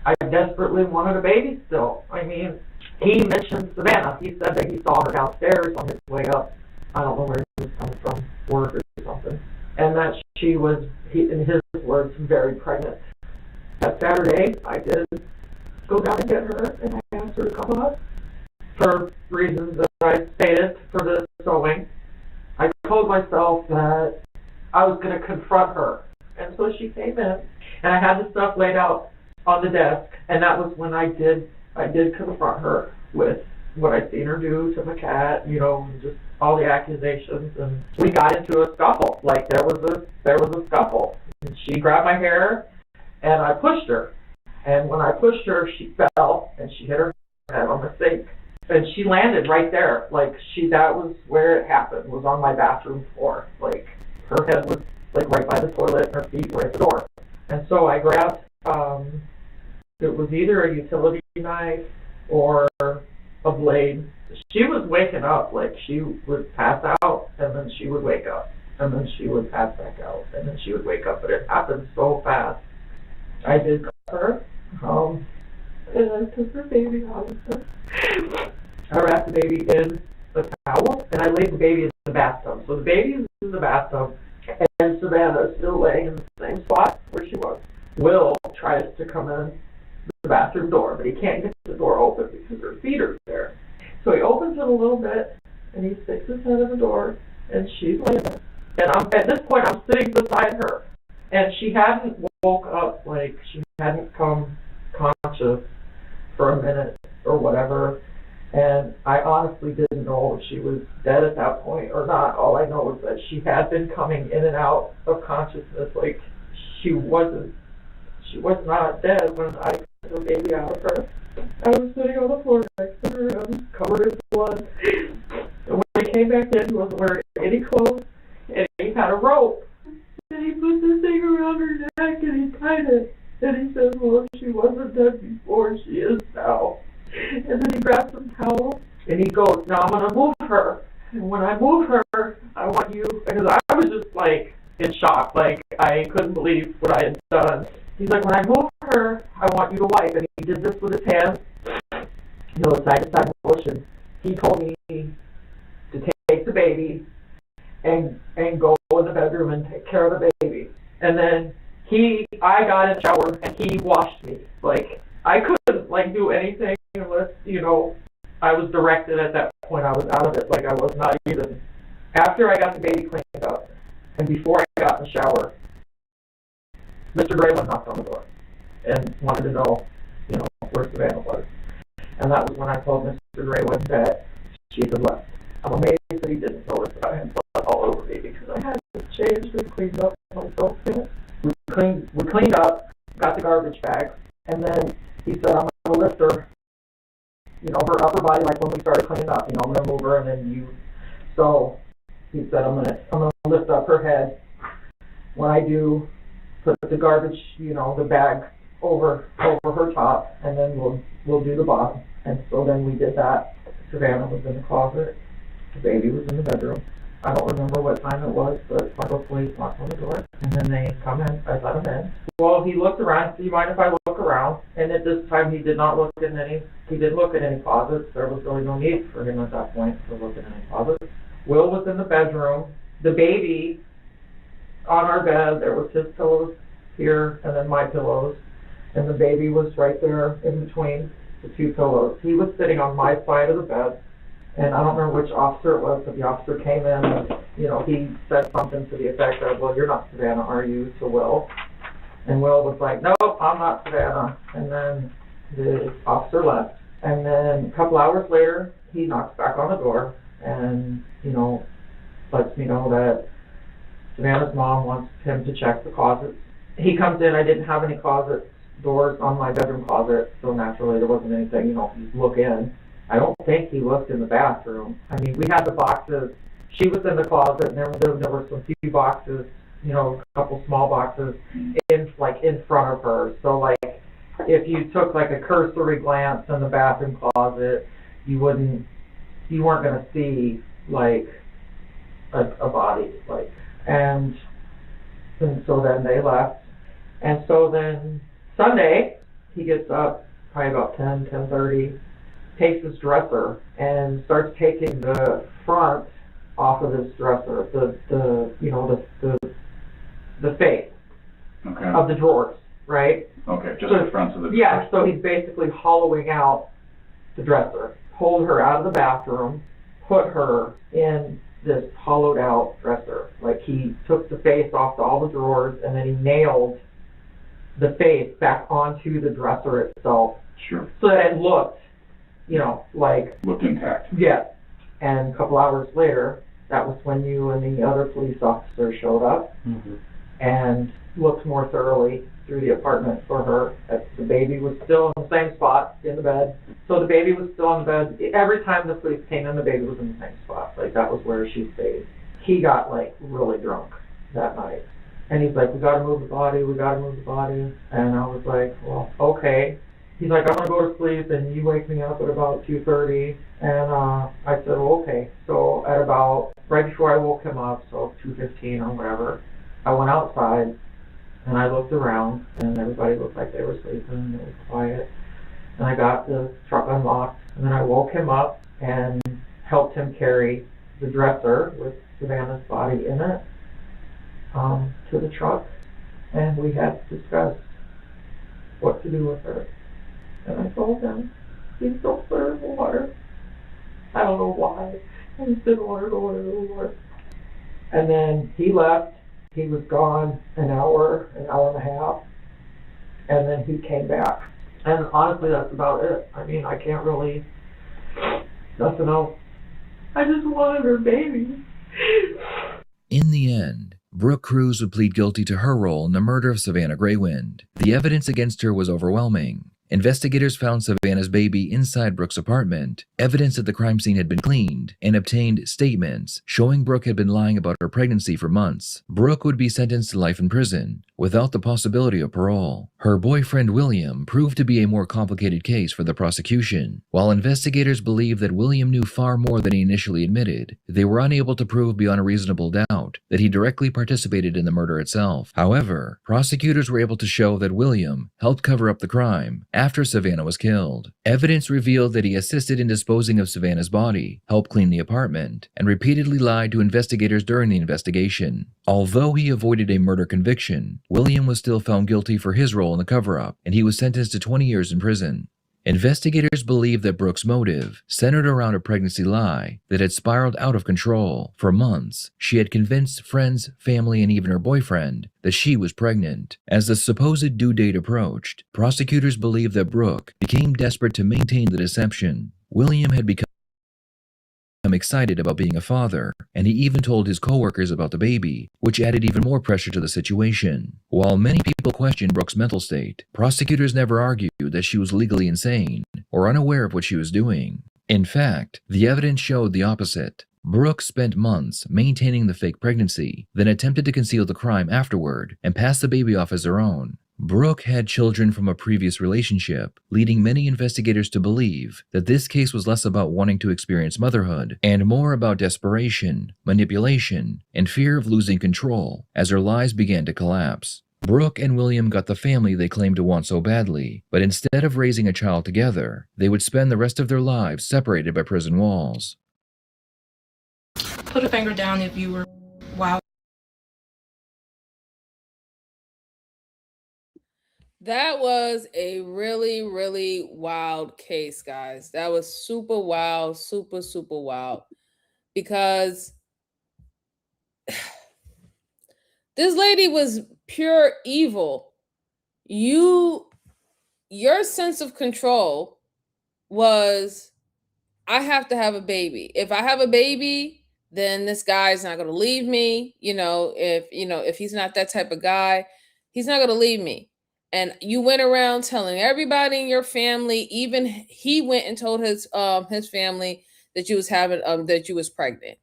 I desperately wanted a baby still. I mean, he mentioned Savannah. He said that he saw her downstairs on his way up. I don't know where he was coming from, work or something. And that she was, in his words, very pregnant. That Saturday, I did go down and get her, and I asked her to come up for reasons that I stated for the sewing. I told myself that I was going to confront her. And so she came in, and I had the stuff laid out on the desk, and that was when I did I did confront her with what I'd seen her do to my cat, you know, and just all the accusations, and we got into a scuffle. Like there was a scuffle. And she grabbed my hair, and I pushed her. And when I pushed her, she fell and she hit her head on the sink, and she landed right there. Like that was where it happened. Was on my bathroom floor. Like her head was like right by the toilet, and her feet were at the door. And so I grabbed. It was either a utility knife or a blade. She was waking up, like she would pass out, and then she would wake up, and then she would pass back out, and then she would wake up. But it happened so fast. I did her, and I took her baby out of her. I wrapped the baby in a towel, and I laid the baby in the bathtub. So the baby is in the bathtub, and Savannah is still laying in the same spot where she was. Will tries to come in the bathroom door, but he can't get the door open because her feet are there. So he opens it a little bit, and he sticks his head in the door, and she's laying there. And at this point, I'm sitting beside her, and she hadn't woke up, like she hadn't come conscious for a minute or whatever. And I honestly didn't know if she was dead at that point or not. All I know is that she had been coming in and out of consciousness, like she was not dead when I took the baby out of her. I was sitting on the floor next to her, and I was covered in blood. And when I came back in, he wasn't wearing any clothes, and he had a rope. And he put this thing around her neck, and he tied it. And he says, well, if she wasn't dead before, she is now. And then he grabbed some towel, and he goes, now I'm going to move her. And when I move her, I want you, because I was just like in shock, like I couldn't believe what I had done. He's like, when I move her, I want you to wipe. And he did this with his hands, you know, side to side motion. He told me to take the baby and go in the bedroom and take care of the baby. And then I got in the shower and he washed me. Like, I couldn't like do anything unless, you know, I was directed at that point. I was out of it. Like I was not even. After I got the baby cleaned up and before I got in the shower, Mr. Grayman knocked on the door and wanted to know, you know, where Savannah was. And that was when I told Mr. Grayman that she had left. I'm amazed that he didn't notice that I had blood all over me because I had to change and cleaned up myself. We cleaned up, got the garbage bags, and then he said, I'm going to lift her, you know, her upper body, like when we started cleaning up, you know, I'm going to move her, and then you. So he said, I'm going to lift up her head. When I do, put the garbage, you know, the bag over her top, and then we'll do the bottom. And so then we did that. Savannah was in the closet. The baby was in the bedroom. I don't remember what time it was, but Fargo police knocked on the door, and then they come in. I let him in. Well, he looked around. Do you mind if I look around? And at this time, he did not look in any. He didn't look at any closets. There was really no need for him at that point to look in any closets. Will was in the bedroom. The baby on our bed. There was his pillows here, and then my pillows, and the baby was right there in between the two pillows. He was sitting on my side of the bed. And I don't remember which officer it was, but the officer came in and, you know, he said something to the effect of, well, you're not Savannah, are you, to Will? And Will was like, no, I'm not Savannah. And then the officer left. And then a couple hours later, he knocks back on the door and, you know, lets me know that Savannah's mom wants him to check the closets. He comes in, I didn't have any closet doors on my bedroom closet, so naturally there wasn't anything, you know, you look in. I don't think he looked in the bathroom. I mean, we had the boxes. She was in the closet, and there were some few boxes, you know, a couple small boxes in front of her. So, like, if you took, like, a cursory glance in the bathroom closet, you weren't going to see, like, a body, like. And so then they left. And so then Sunday, he gets up probably about 10:30, takes his dresser and starts taking the front off of this dresser, the face of the drawers, right? Okay, just the fronts of the drawers. Yeah, so he's basically hollowing out the dresser, pulled her out of the bathroom, put her in this hollowed out dresser. Like he took the face off all the drawers and then he nailed the face back onto the dresser itself Sure. So that it looked, like. Looked intact. Yeah. And a couple hours later, that was when you and the other police officer showed up and looked more thoroughly through the apartment for her. The baby was still in the same spot in the bed. So the baby was still in the bed. Every time the police came in, the baby was in the same spot. Like, that was where she stayed. He got, like, really drunk that night. And he's like, we gotta move the body, we gotta move the body. And I was like, well, okay. He's like, I'm gonna go to sleep and you wake me up at about 2:30. And I said, well, okay. So at about, right before I woke him up, so 2:15 or whatever, I went outside and I looked around and everybody looked like they were sleeping and it was quiet. And I got the truck unlocked and then I woke him up and helped him carry the dresser with Savannah's body in it to the truck. And we had discussed what to do with her. And I told him, please don't put her in the water. I don't know why. I just didn't want her to go in the water. And then he left. He was gone an hour and a half. And then he came back. And honestly, that's about it. I mean, I can't really, nothing else. I just wanted her baby. In the end, Brooke Cruz would plead guilty to her role in the murder of Savannah Graywind. The evidence against her was overwhelming. Investigators found Savannah's baby inside Brooke's apartment, evidence that the crime scene had been cleaned, and obtained statements showing Brooke had been lying about her pregnancy for months. Brooke would be sentenced to life in prison, without the possibility of parole. Her boyfriend William proved to be a more complicated case for the prosecution. While investigators believed that William knew far more than he initially admitted, they were unable to prove beyond a reasonable doubt that he directly participated in the murder itself. However, prosecutors were able to show that William helped cover up the crime after Savannah was killed. Evidence revealed that he assisted in disposing of Savannah's body, helped clean the apartment, and repeatedly lied to investigators during the investigation. Although he avoided a murder conviction, William was still found guilty for his role in the cover-up, and he was sentenced to 20 years in prison. Investigators believe that Brooke's motive centered around a pregnancy lie that had spiraled out of control. For months, she had convinced friends, family, and even her boyfriend that she was pregnant. As the supposed due date approached, prosecutors believe that Brooke became desperate to maintain the deception. William had become excited about being a father, and he even told his co-workers about the baby, which added even more pressure to the situation. While many people questioned Brooke's mental state, prosecutors never argued that she was legally insane or unaware of what she was doing. In fact, the evidence showed the opposite. Brooke spent months maintaining the fake pregnancy, then attempted to conceal the crime afterward and pass the baby off as her own. Brooke had children from a previous relationship, leading many investigators to believe that this case was less about wanting to experience motherhood and more about desperation, manipulation, and fear of losing control as her lives began to collapse. Brooke and William got the family they claimed to want so badly, but instead of raising a child together, they would spend the rest of their lives separated by prison walls. Put a finger down if you were wow. That was a really, really wild case, guys. That was super wild, super, super wild. Because this lady was pure evil. Your sense of control was, I have to have a baby. If I have a baby, then this guy's not going to leave me. If he's not that type of guy, he's not going to leave me. And you went around telling everybody in your family, even he went and told his family that you was pregnant.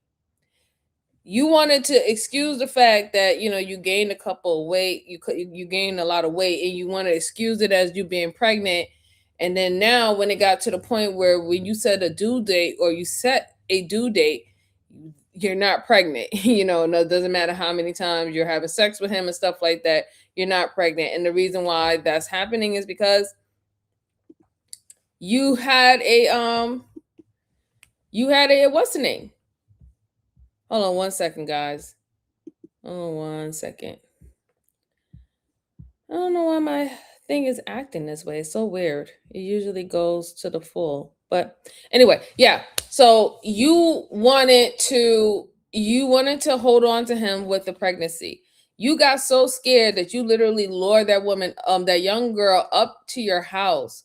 You wanted to excuse the fact that you gained a couple of weight, you gained a lot of weight, and you want to excuse it as you being pregnant. And then now, when it got to the point where when you set a due date or you set a due date, you're not pregnant. No, it doesn't matter how many times you're having sex with him and stuff like that. You're not pregnant, and the reason why that's happening is because you had a what's the name? Hold on one second, guys. Hold on 1 second. I don't know why my thing is acting this way. It's so weird. It usually goes to the full. But anyway, yeah. So you wanted to hold on to him with the pregnancy. You got so scared that you literally lured that woman, that young girl, up to your house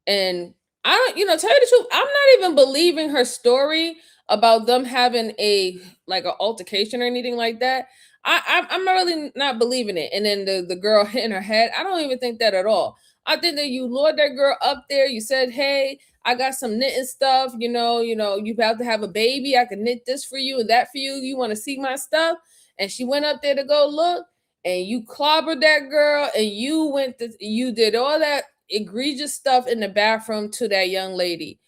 And I don't, tell you the truth, I'm not even believing her story about them having a like an altercation or anything like that. I'm really not believing it. And then the girl hitting her head, I don't even think that at all. I think that you lured that girl up there. You said, "Hey, I got some knitting stuff. You about to have a baby. I can knit this for you and that for you. You want to see my stuff?" And she went up there to go look, and you clobbered that girl, and you did all that egregious stuff in the bathroom to that young lady.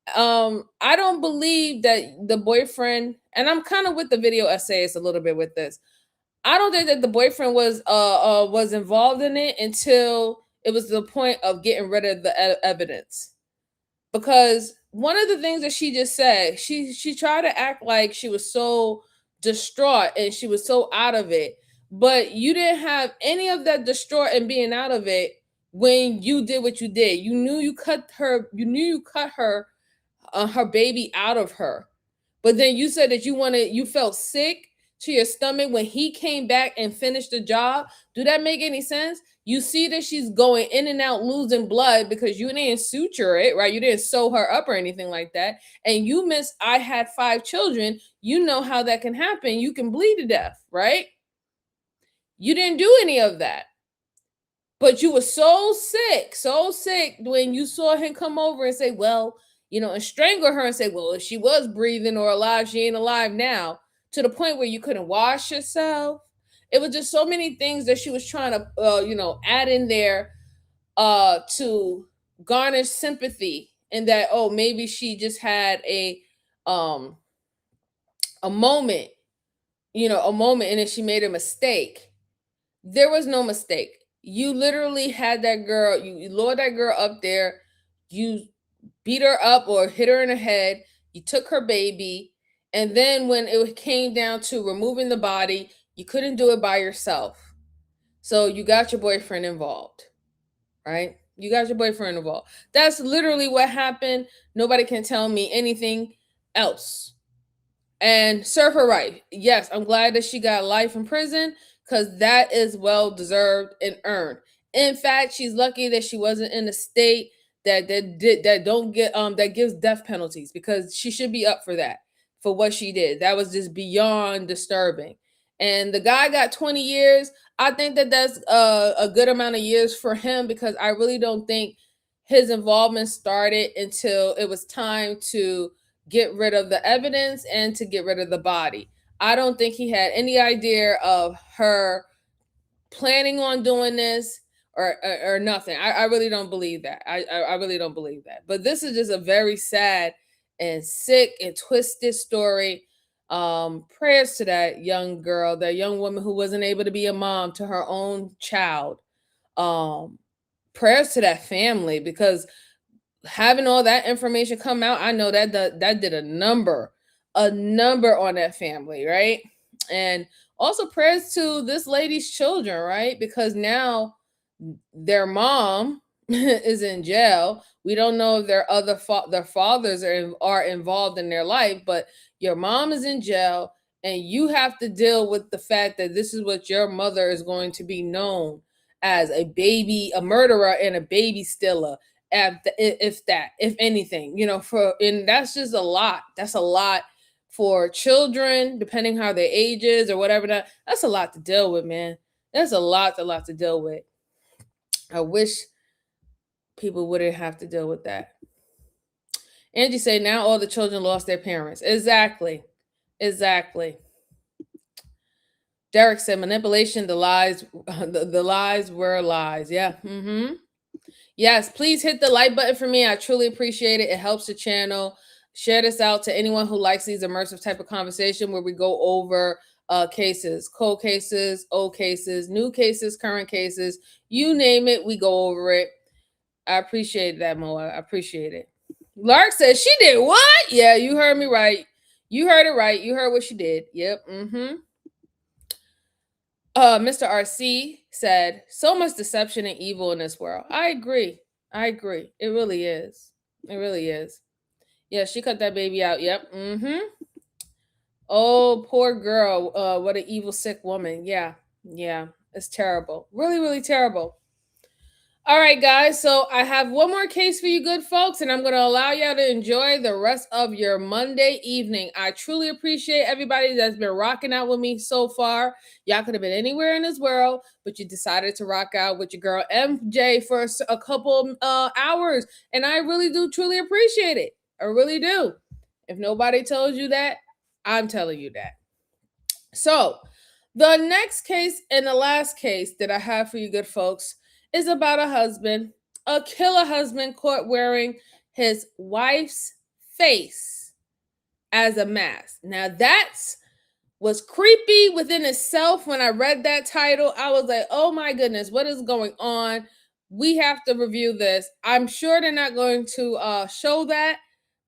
I don't believe that the boyfriend, and I'm kind of with the video essayist a little bit with this. I don't think that the boyfriend was involved in it until it was the point of getting rid of the evidence. Because one of the things that she just said, she tried to act like she was so distraught and she was so out of it, but you didn't have any of that distraught and being out of it when you did what you did. You knew you cut her. You knew you cut her baby out of her. But then you said that you felt sick to your stomach when he came back and finished the job. Do that make any sense? You see that she's going in and out losing blood because you didn't suture it, right? You didn't sew her up or anything like that. And you miss, I had 5 children. You know how that can happen. You can bleed to death, right? You didn't do any of that. But you were so sick when you saw him come over and say, well, and strangle her and say, well, if she was breathing or alive, she ain't alive now, to the point where you couldn't wash yourself. It was just so many things that she was trying to, add in there to garnish sympathy, and that, oh, maybe she just had um a moment, and then she made a mistake. There was no mistake. You literally had that girl, you lured that girl up there, you beat her up or hit her in the head, you took her baby, and then when it came down to removing the body, you couldn't do it by yourself. So you got your boyfriend involved, right? You got your boyfriend involved. That's literally what happened. Nobody can tell me anything else. And serve her right. Yes, I'm glad that she got life in prison because that is well deserved and earned. In fact, she's lucky that she wasn't in a state that don't get that gives death penalties, because she should be up for that, for what she did. That was just beyond disturbing. And the guy got 20 years. I think that that's a good amount of years for him, because I really don't think his involvement started until it was time to get rid of the evidence and to get rid of the body. I don't think he had any idea of her planning on doing this or nothing. I really don't believe that. I really don't believe that. But this is just a very sad and sick and twisted story. Prayers to that young girl, that young woman who wasn't able to be a mom to her own child. Prayers to that family, because having all that information come out, I know that that did a number on that family, right? And also prayers to this lady's children, right? Because now their mom is in jail. We don't know if their fathers are involved in their life, but your mom is in jail, and you have to deal with the fact that this is what your mother is going to be known as: a murderer and a baby stealer, if anything, and that's just a lot. That's a lot for children, depending how their age is or whatever. That's a lot to deal with, man. That's a lot to deal with. I wish people wouldn't have to deal with that. Angie say now all the children lost their parents. Exactly. Derek said manipulation, the lies, the lies were lies. Yeah. Mm-hmm. Yes, please hit the like button for me. I truly appreciate it. It helps the channel. Share this out to anyone who likes these immersive type of conversation where we go over cases, cold cases, old cases, new cases, current cases, you name it, we go over it. I appreciate that, Moa. I appreciate it. Lark says she did what? Yeah, you heard me right. You heard it right. You heard what she did. Yep. Mm-hmm. Mr. RC said, so much deception and evil in this world. I agree. It really is. Yeah, she cut that baby out. Yep. Mm-hmm. Oh, poor girl. What an evil, sick woman. Yeah. It's terrible. Really, really terrible. All right, guys. So I have one more case for you good folks, and I'm going to allow y'all to enjoy the rest of your Monday evening. I truly appreciate everybody that's been rocking out with me so far. Y'all could have been anywhere in this world, but you decided to rock out with your girl MJ for a couple hours, and I really do truly appreciate it. I really do. If nobody tells you that, I'm telling you that. So the next case and the last case that I have for you good folks is about a killer husband caught wearing his wife's face as a mask. Now that's was creepy within itself. When I read that title, I was like, oh my goodness, what is going on? We have to review this. I'm sure they're not going to show that,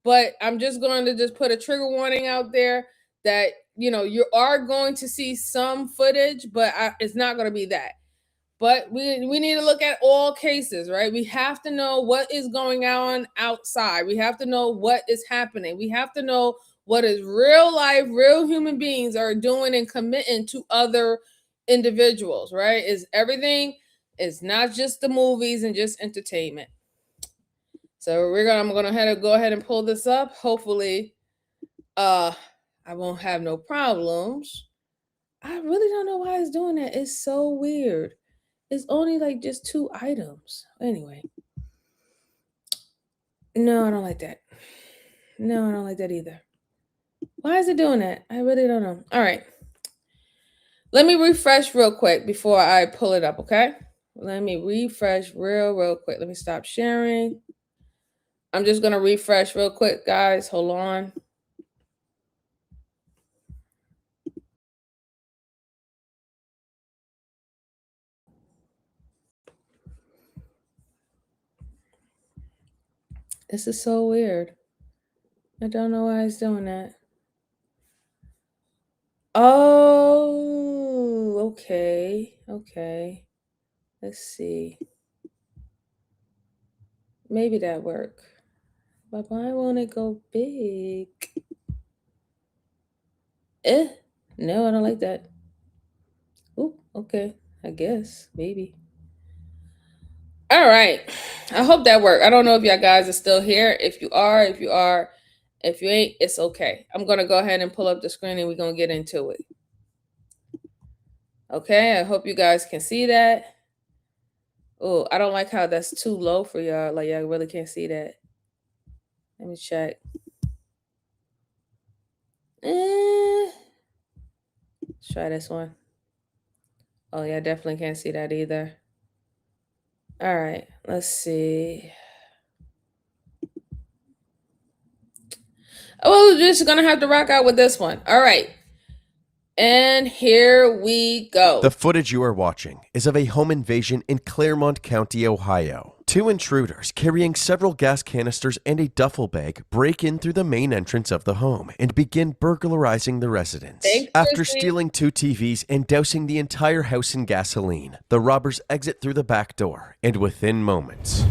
but I'm just going to just put a trigger warning out there that, you know, you are going to see some footage, but it's not going to be that. But we need to look at all cases, right? We have to know what is going on outside. We have to know what is happening. We have to know what is real life, real human beings are doing and committing to other individuals, right? Is everything is not just the movies and just entertainment. So I'm gonna go ahead and pull this up. Hopefully, I won't have no problems. I really don't know why it's doing that. It's so weird. It's only like just 2 items. Anyway. No, I don't like that. No, I don't like that either. Why is it doing that? I really don't know. All right. Let me refresh real quick before I pull it up, okay? Let me refresh real quick. Let me stop sharing. I'm just going to refresh real quick, guys. Hold on. This is so weird. I don't know why it's doing that. Oh, okay. Okay. Let's see. Maybe that work. But why won't it go big? No, I don't like that. Ooh, okay. I guess. Maybe. All right. I hope that worked. I don't know if y'all guys are still here. If you are. If you ain't, it's okay. I'm going to go ahead and pull up the screen and we're going to get into it. Okay. I hope you guys can see that. Oh, I don't like how that's too low for y'all. Like, y'all really can't see that. Let me check. Let's try this one. Oh, yeah, definitely can't see that either. All right, let's see. Oh, we're just gonna have to rock out with this one. All right. And here we go. The footage you are watching is of a home invasion in Claremont County, Ohio. 2 intruders carrying several gas canisters and a duffel bag break in through the main entrance of the home and begin burglarizing the residence. After stealing 2 TVs and dousing the entire house in gasoline, the robbers exit through the back door, and within moments,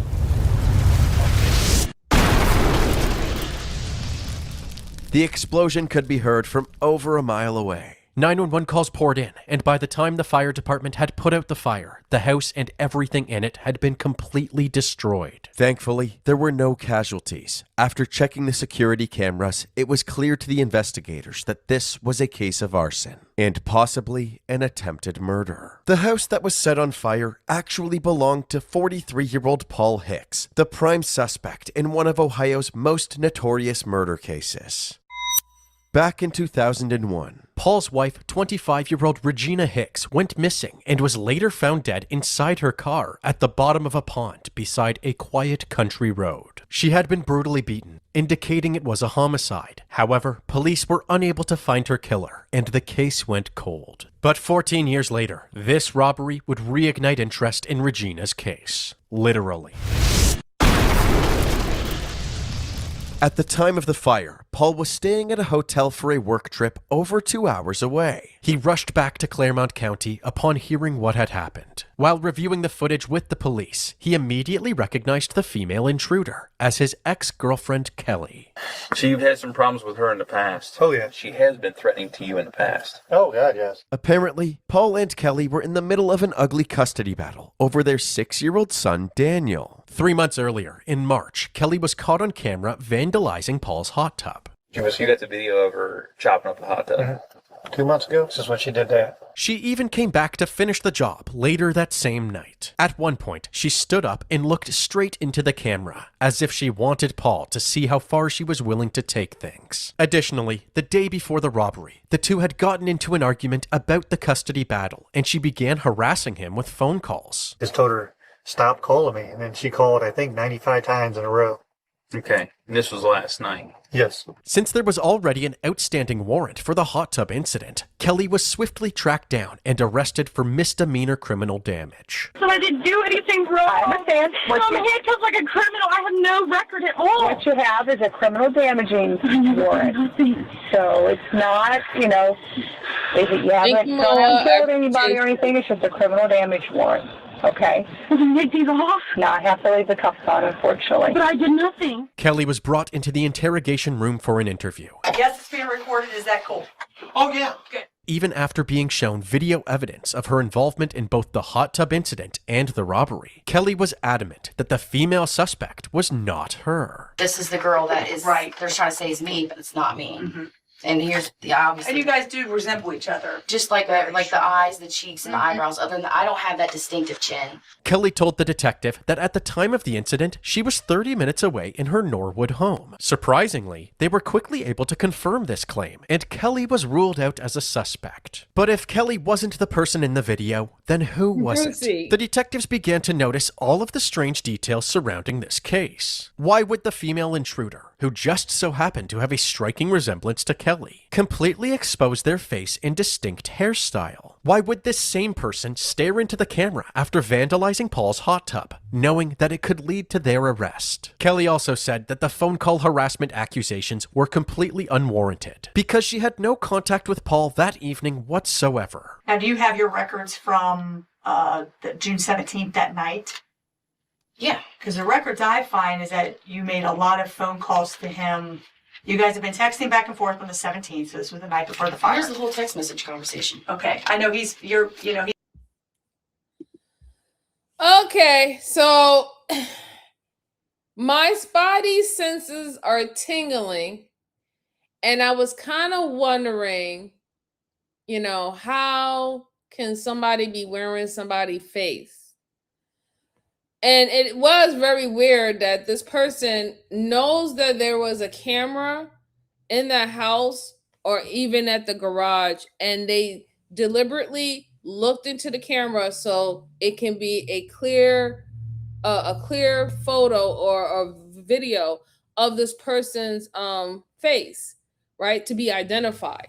the explosion could be heard from over a mile away. 911 calls poured in, and by the time the fire department had put out the fire, the house and everything in it had been completely destroyed. Thankfully, there were no casualties. After checking the security cameras, it was clear to the investigators that this was a case of arson and possibly an attempted murder. The house that was set on fire actually belonged to 43-year-old Paul Hicks, the prime suspect in one of Ohio's most notorious murder cases. Back in 2001, Paul's wife, 25-year-old Regina Hicks, went missing and was later found dead inside her car at the bottom of a pond beside a quiet country road. She had been brutally beaten, indicating it was a homicide. However, police were unable to find her killer, and the case went cold. But 14 years later, this robbery would reignite interest in Regina's case. Literally. At the time of the fire, Paul was staying at a hotel for a work trip over 2 hours away. He rushed back to Claremont County upon hearing what had happened. While reviewing the footage with the police, he immediately recognized the female intruder as his ex-girlfriend Kelly. So you've had some problems with her in the past? Oh, yeah. She has been threatening to you in the past? Oh, God, yes. Apparently, Paul and Kelly were in the middle of an ugly custody battle over their 6-year-old son, Daniel. 3 months earlier, in March, Kelly was caught on camera vandalizing Paul's hot tub. You got the video of her chopping up the hot tub? Mm-hmm. 2 months ago, this is when she did that. She even came back to finish the job later that same night. At one point, she stood up and looked straight into the camera, as if she wanted Paul to see how far she was willing to take things. Additionally, the day before the robbery, the two had gotten into an argument about the custody battle, and she began harassing him with phone calls. Just told her, stop calling me, and then she called, I think, 95 times in a row. Okay, and this was last night? Yes. Since there was already an outstanding warrant for the hot tub incident, Kelly was swiftly tracked down and arrested for misdemeanor criminal damage. So I didn't do anything wrong. I understand. I'm handcuffed like a criminal. I have no record at all. What you have is a criminal damaging warrant. So it's not, if you haven't killed anybody or anything, it's just a criminal damage warrant. Okay. Take these off? No, I have to leave the cuffs on, unfortunately. But I did nothing. Kelly was brought into the interrogation room for an interview. Yes, it's being recorded. Is that cool? Oh, yeah. Good. Even after being shown video evidence of her involvement in both the hot tub incident and the robbery, Kelly was adamant that the female suspect was not her. This is the girl that is, right. They're trying to say is me, but it's not me. Mm-hmm. And here's the obvious. And you guys do resemble each other. Just like the eyes, the cheeks, and the eyebrows. Other than that, I don't have that distinctive chin. Kelly told the detective that at the time of the incident, she was 30 minutes away in her Norwood home. Surprisingly, they were quickly able to confirm this claim, and Kelly was ruled out as a suspect. But if Kelly wasn't the person in the video, then who was it? The detectives began to notice all of the strange details surrounding this case. Why would the female intruder, who just so happened to have a striking resemblance to Kelly, completely expose their face in distinct hairstyle? Why would this same person stare into the camera after vandalizing Paul's hot tub, knowing that it could lead to their arrest? Kelly also said that the phone call harassment accusations were completely unwarranted, because she had no contact with Paul that evening whatsoever. Now, do you have your records from the June 17th that night? Yeah. Because the records I find is that you made a lot of phone calls to him. You guys have been texting back and forth on the 17th, so this was the night before the fire. Here's the whole text message conversation. Okay. I know Okay, so my spidey senses are tingling, and I was kind of wondering, how can somebody be wearing somebody's face? And it was very weird that this person knows that there was a camera in the house or even at the garage, and they deliberately looked into the camera so it can be a clear photo or a video of this person's face, right, to be identified.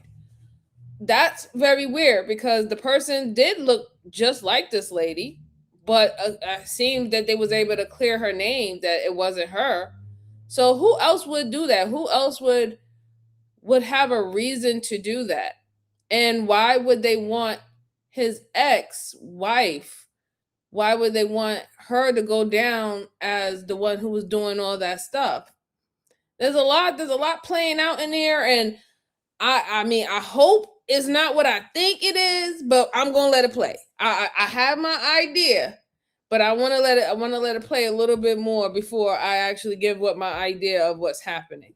That's very weird because the person did look just like this lady, but it seemed that they was able to clear her name, that it wasn't her. So who else would do that? Who else would have a reason to do that? And why would they want his ex-wife? Why would they want her to go down as the one who was doing all that stuff? There's a lot playing out in here, and I hope it's not what I think it is, but I'm gonna let it play. I have my idea, but I want to let it play a little bit more before I actually give what my idea of what's happening.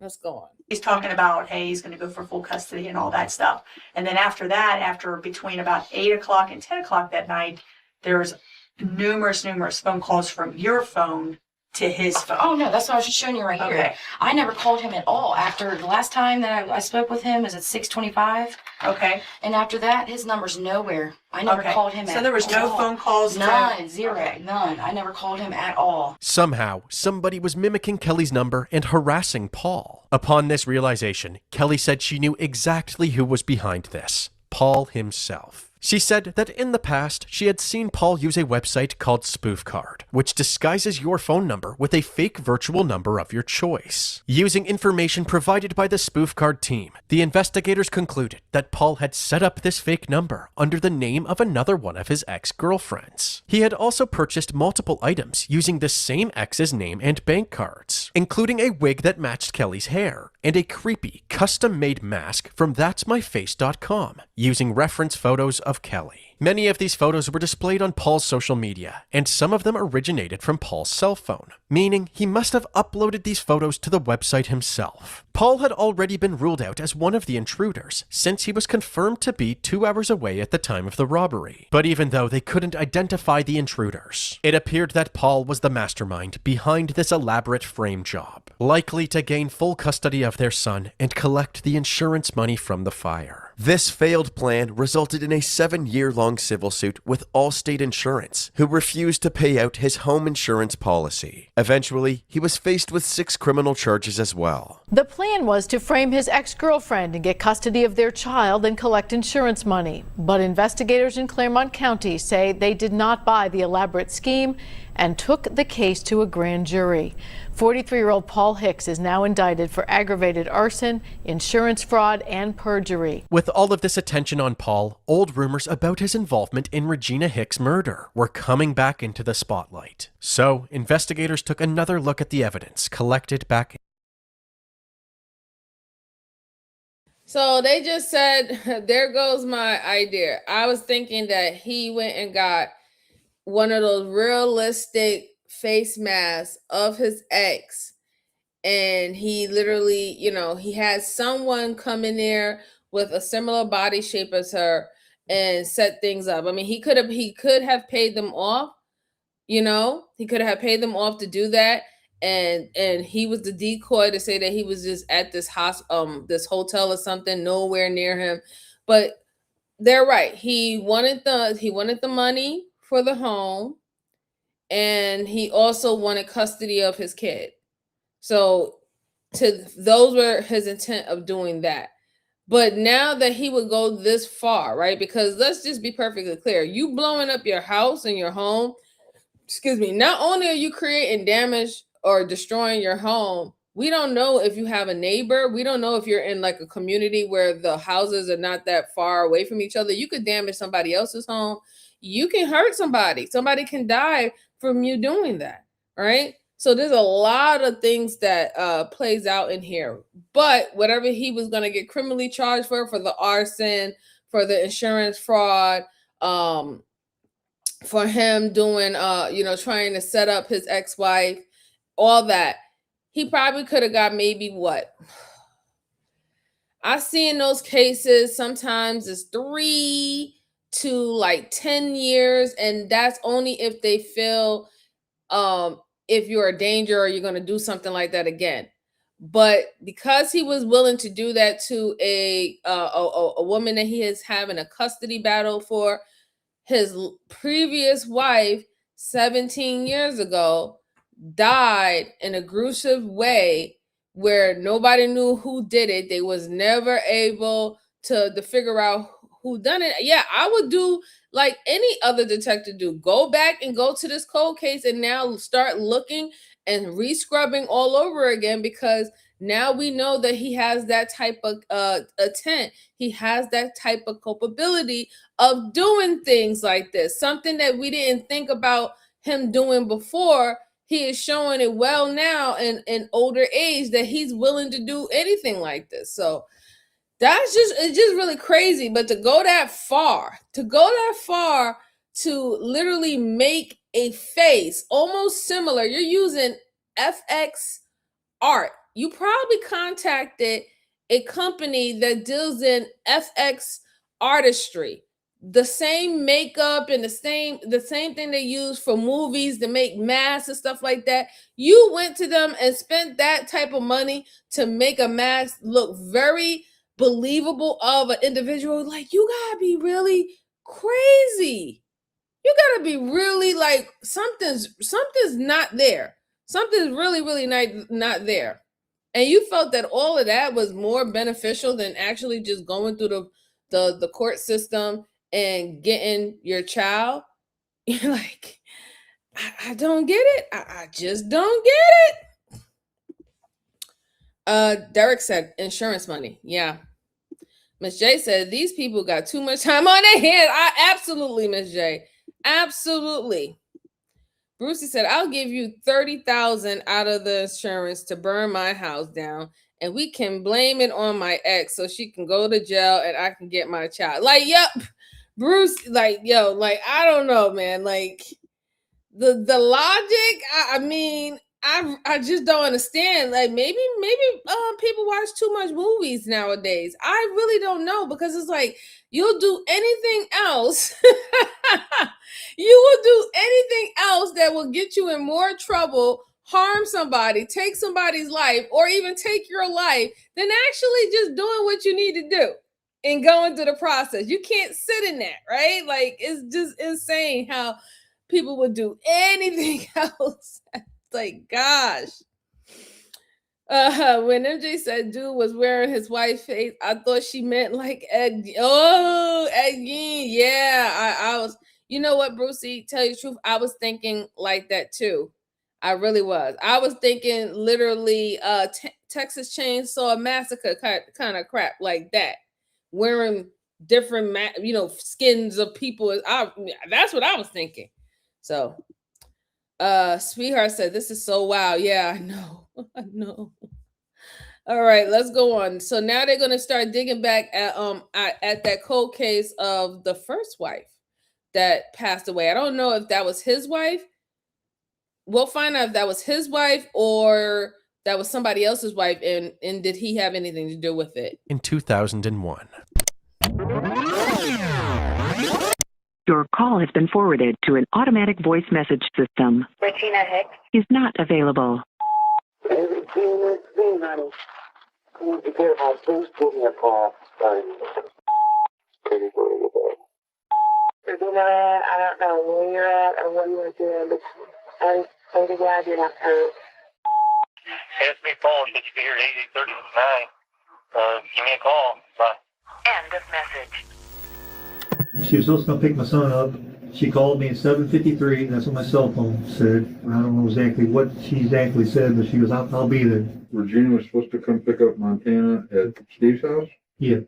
Let's go on. He's talking about, hey, he's going to go for full custody and all that stuff. And then after that, after between about 8 o'clock and 10 o'clock that night, there's numerous phone calls from your phone to his phone. Oh, no, that's what I was just showing you right here. I never called him at all. After the last time that I spoke with him is at 6:25. Okay. And after that, his number's nowhere. I never called him at all. So there was no phone calls? None, zero, none. I never called him at all. Somehow, somebody was mimicking Kelly's number and harassing Paul. Upon this realization, Kelly said she knew exactly who was behind this: Paul himself. She said that in the past, she had seen Paul use a website called Spoof Card, which disguises your phone number with a fake virtual number of your choice. Using information provided by the Spoof Card team, the investigators concluded that Paul had set up this fake number under the name of another one of his ex-girlfriends. He had also purchased multiple items using the same ex's name and bank cards, including a wig that matched Kelly's hair and a creepy, custom-made mask from that'smyface.com, using reference photos of Kelly. Many of these photos were displayed on Paul's social media, and some of them originated from Paul's cell phone, meaning he must have uploaded these photos to the website himself. Paul had already been ruled out as one of the intruders, since he was confirmed to be 2 hours away at the time of the robbery. But even though they couldn't identify the intruders, it appeared that Paul was the mastermind behind this elaborate frame job, likely to gain full custody of their son and collect the insurance money from the fire. This failed plan resulted in a 7-year-long civil suit with Allstate Insurance, who refused to pay out his home insurance policy. Eventually, he was faced with 6 criminal charges as well. The plan was to frame his ex-girlfriend and get custody of their child and collect insurance money. But investigators in Claremont County say they did not buy the elaborate scheme and took the case to a grand jury. 43-year-old Paul Hicks is now indicted for aggravated arson, insurance fraud, and perjury. With all of this attention on Paul, old rumors about his involvement in Regina Hicks' murder were coming back into the spotlight. So, investigators took another look at the evidence collected back. So they just said, there goes my idea. I was thinking that he went and got one of those realistic face masks of his ex, and he literally, he had someone come in there with a similar body shape as her and set things up. I mean, he could have paid them off, he could have paid them off to do that, and he was the decoy to say that he was just at this this hotel or something nowhere near him. But they're right. He wanted the money for the home, and he also wanted custody of his kid. So those were his intent of doing that. But now that he would go this far, right? Because let's just be perfectly clear. You blowing up your house and your home, not only are you creating damage or destroying your home, we don't know if you have a neighbor. We don't know if you're in like a community where the houses are not that far away from each other. You could damage somebody else's home. You can hurt somebody. Somebody can die from you doing that, right? So there's a lot of things that plays out in here. But whatever he was going to get criminally charged for the arson, for the insurance fraud, for him doing, trying to set up his ex-wife, all that, he probably could have got maybe what? I've seen those cases sometimes it's 3 to like 10 years, and that's only if they feel if you're a danger or you're going to do something like that again. But because he was willing to do that to a woman that he is having a custody battle for, his previous wife 17 years ago died in a gruesome way where nobody knew who did it. They was never able to figure out who done it. Yeah, I would do like any other detective do. Go back and go to this cold case and now start looking and re-scrubbing all over again, because now we know that he has that type of intent. He has that type of culpability of doing things like this. Something that we didn't think about him doing before. He is showing it well now in older age that he's willing to do anything like this. So it's just really crazy. But to go that far to literally make a face almost similar, you're using FX art. You probably contacted a company that deals in FX artistry, the same makeup and the same thing they use for movies to make masks and stuff like that. You went to them and spent that type of money to make a mask look very believable of an individual. Like, you gotta be really crazy. You gotta be really like something's not there. Something's really not there. And you felt that all of that was more beneficial than actually just going through the court system and getting your child, you're like, I don't get it. I just don't get it. Derek said insurance money. Yeah. Miss J said these people got too much time on their hands. Absolutely, Miss J. Absolutely. Brucey said, I'll give you $30,000 out of the insurance to burn my house down, and we can blame it on my ex so she can go to jail and I can get my child. Like, yep, Bruce, like, yo, like, I don't know, man. Like, the logic, I mean, I just don't understand. Like, maybe people watch too much movies nowadays. I really don't know, because it's like you'll do anything else. You will do anything else that will get you in more trouble, harm somebody, take somebody's life, or even take your life than actually just doing what you need to do and going through the process. You can't sit in that, right? Like, it's just insane how people would do anything else. Like, gosh. When MJ said dude was wearing his white face, I thought she meant like Ed. Oh, Ed Gein. Yeah, I was. You know what, Brucey? Tell you the truth, I was thinking like that too. I really was. I was thinking literally Texas Chainsaw Massacre kind of crap like that, wearing different skins of people. That's what I was thinking. So, Sweetheart said, this is so wild. Yeah, I know. I know. All right, let's go on. So now they're going to start digging back at that cold case of the first wife that passed away. I don't know if that was his wife. We'll find out if that was his wife or that was somebody else's wife, and did he have anything to do with it? In 2001. Your call has been forwarded to an automatic voice message system. Regina Hicks is not available. Regina, honey. Please be careful. Please give me a call. Sorry. Regina, I don't know where you're at or what you are doing, but I'm so glad you're not hurt. It's me, Paul. Did you be here at 8:39? Give me a call. Bye. End of message. She was supposed to come pick my son up. She called me at 7:53. That's what my cell phone said. I don't know exactly what she exactly said, but she goes, I'll be there. Regina was supposed to come pick up Montana at Steve's house? Yeah.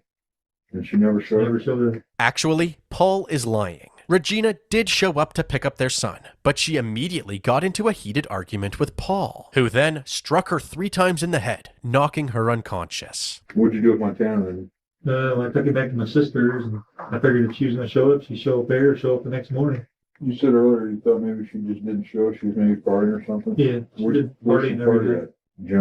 And she never showed up? Actually, Paul is lying. Regina did show up to pick up their son, but she immediately got into a heated argument with Paul, who then struck her 3 times in the head, knocking her unconscious. What'd you do with Montana then? I took it back to my sister's, and I figured if she was going to show up, she'd show up there or show up the next morning. You said earlier you thought maybe she just didn't show. She was maybe partying or something? Yeah, she did partying everywhere.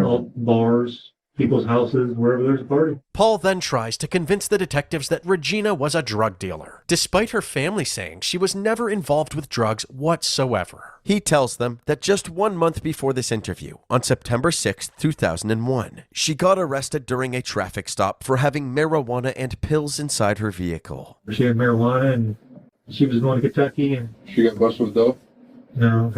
All bars, people's houses, wherever there's a party. Paul then tries to convince the detectives that Regina was a drug dealer, despite her family saying she was never involved with drugs whatsoever. He tells them that just 1 month before this interview, on September 6, 2001, she got arrested during a traffic stop for having marijuana and pills inside her vehicle. She had marijuana, and she was going to Kentucky, and she got busted with dope? No,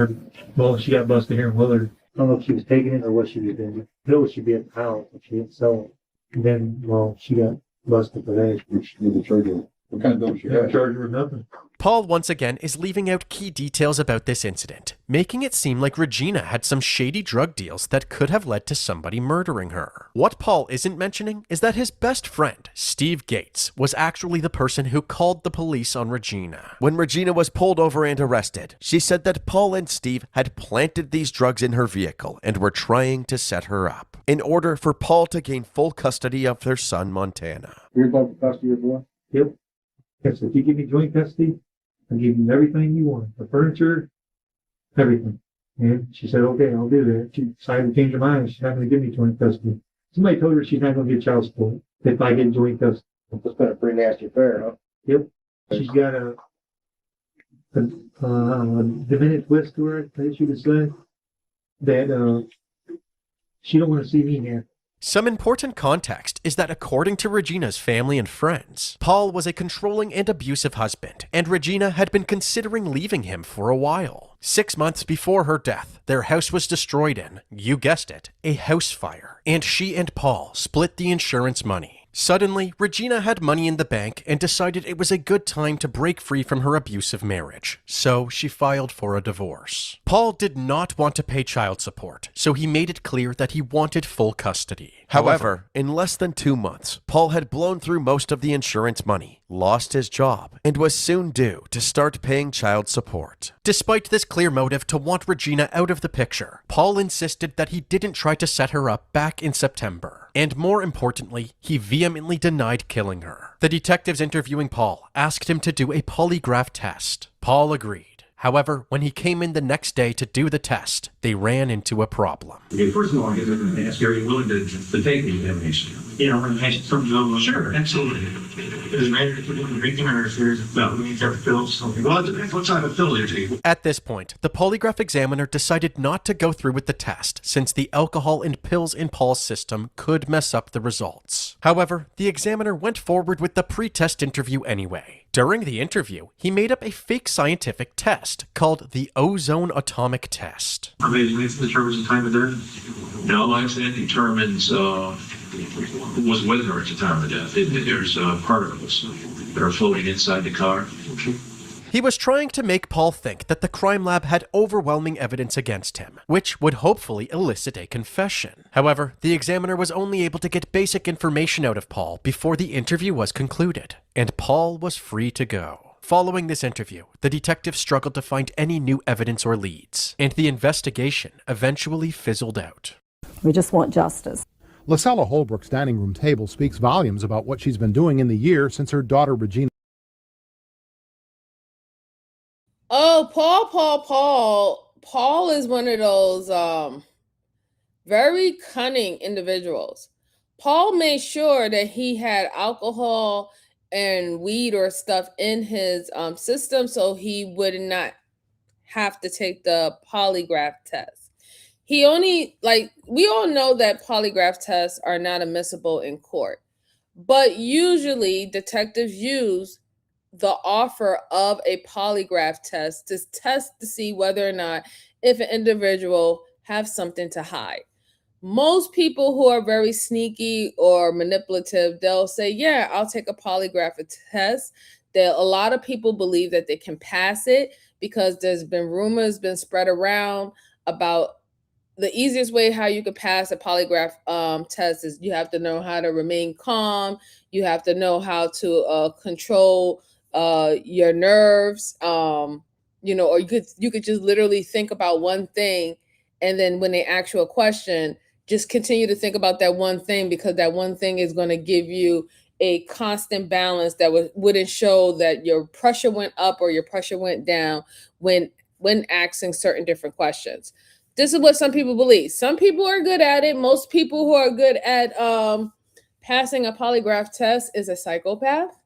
she got busted here in Willard. I don't know if she was taking it or what she was doing. Pills should be at the house if she didn't sell it. And then, she got busted for that. Which did the charger? What kind of dope she had? Charger with nothing. Paul once again is leaving out key details about this incident, making it seem like Regina had some shady drug deals that could have led to somebody murdering her. What Paul isn't mentioning is that his best friend, Steve Gates, was actually the person who called the police on Regina. When Regina was pulled over and arrested, she said that Paul and Steve had planted these drugs in her vehicle and were trying to set her up in order for Paul to gain full custody of their son, Montana. You're talking custody of boy? Yep. Yes, if you give me joint custody, I'll give you everything you want. The furniture, everything. And she said, okay, I'll do that. She decided to change her mind. She's not going to give me joint custody. Somebody told her she's not going to get child support if I get joint custody. That's been a pretty nasty affair, huh? Yep. She's got a diminished twist to her, I guess you could say, that she don't want to see me here. Some important context is that according to Regina's family and friends, Paul was a controlling and abusive husband, and Regina had been considering leaving him for a while. 6 months before her death, their house was destroyed in, you guessed it, a house fire, and she and Paul split the insurance money. Suddenly, Regina had money in the bank and decided it was a good time to break free from her abusive marriage, so she filed for a divorce. Paul did not want to pay child support, so he made it clear that he wanted full custody. However, in less than 2 months, Paul had blown through most of the insurance money, lost his job, and was soon due to start paying child support. Despite this clear motive to want Regina out of the picture, Paul insisted that he didn't try to set her up back in September. And more importantly, he vehemently denied killing her. The detectives interviewing Paul asked him to do a polygraph test. Paul agreed. However, when he came in the next day to do the test, they ran into a problem. Okay, first of all, I guess I'm going to ask, are you willing to take the examination? You know, when I from the sure, absolutely. Does it matter if you're drinking or if there's no, we need to have pills, something? Well, it depends what type of pill you're taking. At this point, the polygraph examiner decided not to go through with the test since the alcohol and pills in Paul's system could mess up the results. However, the examiner went forward with the pre-test interview anyway. During the interview, he made up a fake scientific test called the ozone atomic test. Amazing, it determines the time of death? No, like I said, it determines who was with her at the time of death. There's particles that are floating inside the car. He was trying to make Paul think that the crime lab had overwhelming evidence against him, which would hopefully elicit a confession. However, the examiner was only able to get basic information out of Paul before the interview was concluded, and Paul was free to go. Following this interview, the detectives struggled to find any new evidence or leads, and the investigation eventually fizzled out. We just want justice. Lacella Holbrook's dining room table speaks volumes about what she's been doing in the year since her daughter Regina. Oh, Paul is one of those very cunning individuals. Paul made sure that he had alcohol and weed or stuff in his system so he would not have to take the polygraph test. He only, we all know that polygraph tests are not admissible in court, but usually detectives use the offer of a polygraph test to see whether or not if an individual have something to hide. Most people who are very sneaky or manipulative, they'll say, yeah, I'll take a polygraph test. A lot of people believe that they can pass it because there's been rumors been spread around about the easiest way how you could pass a polygraph test is you have to know how to remain calm. You have to know how to control your nerves, or you could just literally think about one thing, and then when they ask you a question, just continue to think about that one thing, because that one thing is going to give you a constant balance that wouldn't show that your pressure went up or your pressure went down when asking certain different questions. This is what some people believe. Some people are good at it. Most people who are good at passing a polygraph test is a psychopath.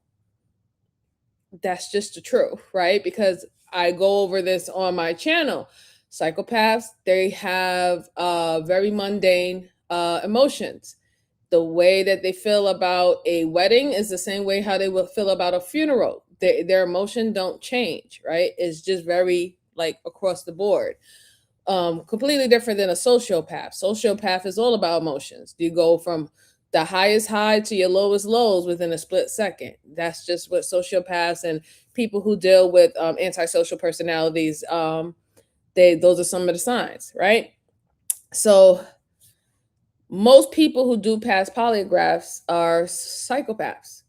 That's just the truth, right? Because I go over this on my channel. Psychopaths, they have very mundane emotions. The way that they feel about a wedding is the same way how they will feel about a funeral. Their emotion don't change, right? It's just very across the board. Completely different than a sociopath. Sociopath is all about emotions. You go from the highest high to your lowest lows within a split second. That's just what sociopaths and people who deal with antisocial personalities, those are some of the signs, right? So most people who do pass polygraphs are psychopaths.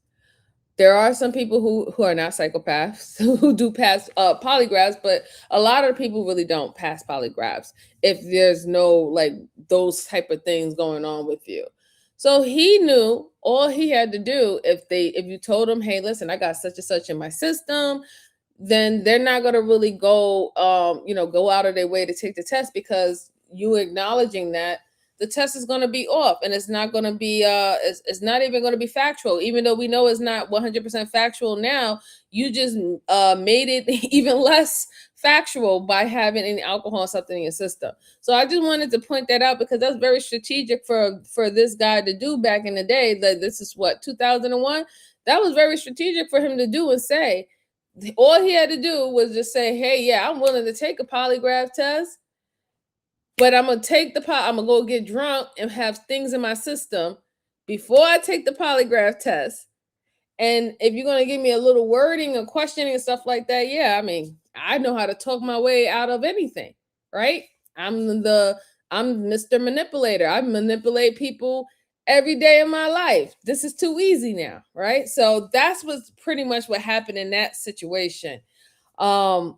There are some people who are not psychopaths who do pass polygraphs, but a lot of people really don't pass polygraphs if there's no those type of things going on with you. So he knew all he had to do if you told him, hey, listen, I got such and such in my system, then they're not going to really go go out of their way to take the test, because you acknowledging that the test is going to be off, and it's not going to be it's not even going to be factual. Even though we know it's not 100% factual now, you just made it even less factual by having any alcohol or something in your system. So I just wanted to point that out, because that's very strategic for this guy to do back in the day. This is what, 2001? That was very strategic for him to do and say. All he had to do was just say, hey, yeah, I'm willing to take a polygraph test, but I'm going to go get drunk and have things in my system before I take the polygraph test, and if you're going to give me a little wording or questioning and stuff like that, yeah, I mean, I know how to talk my way out of anything, right? I'm Mr. Manipulator. I manipulate people every day of my life. This is too easy now, right? So that's what's pretty much what happened in that situation. But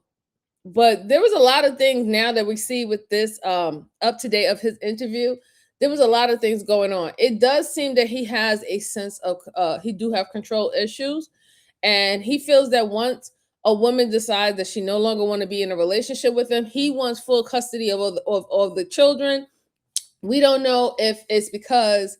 there was a lot of things now that we see with this up to date of his interview. There was a lot of things going on. It does seem that he has a sense of he do have control issues, and he feels that once a woman decides that she no longer want to be in a relationship with him, he wants full custody of the children. We don't know if it's because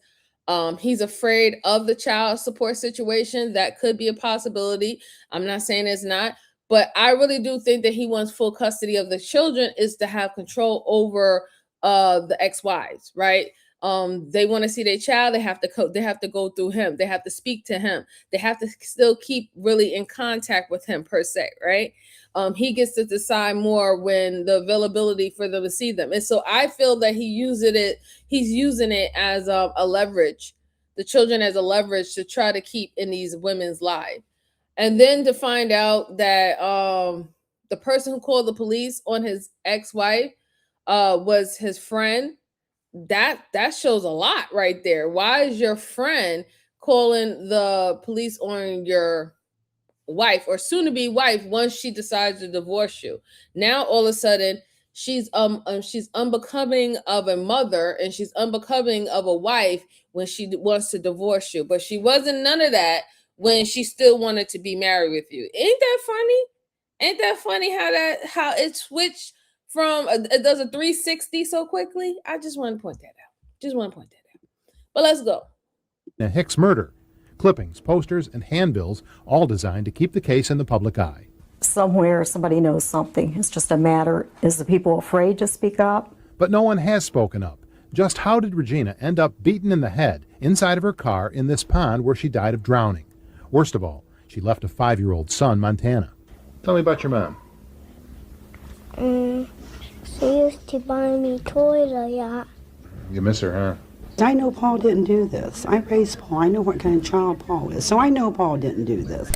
he's afraid of the child support situation. That could be a possibility. I'm not saying it's not, but I really do think that he wants full custody of the children is to have control over the ex-wives, right? They want to see their child. They have to go through him. They have to speak to him. They have to still keep really in contact with him per se, right? He gets to decide more when the availability for them to see them. And so I feel that he's using it as a leverage, the children as a leverage to try to keep in these women's lives. And then to find out that the person who called the police on his ex-wife was his friend, that shows a lot right there. Why is your friend calling the police on your wife or soon-to-be wife once she decides to divorce you? Now all of a sudden she's unbecoming of a mother and she's unbecoming of a wife when she wants to divorce you, but she wasn't none of that when she still wanted to be married with you. Ain't that funny? Ain't that funny how it switched from it does a 360 so quickly? I just want to point that out. But let's go. A Hicks murder. Clippings, posters, and handbills, all designed to keep the case in the public eye. Somewhere somebody knows something. It's just a matter, is the people afraid to speak up? But no one has spoken up. Just how did Regina end up beaten in the head inside of her car in this pond where she died of drowning? Worst of all, she left a 5-year-old son, Montana. Tell me about your mom. She used to buy me toys a lot. You miss her, huh? I know Paul didn't do this. I raised Paul. I know what kind of child Paul is. So I know Paul didn't do this.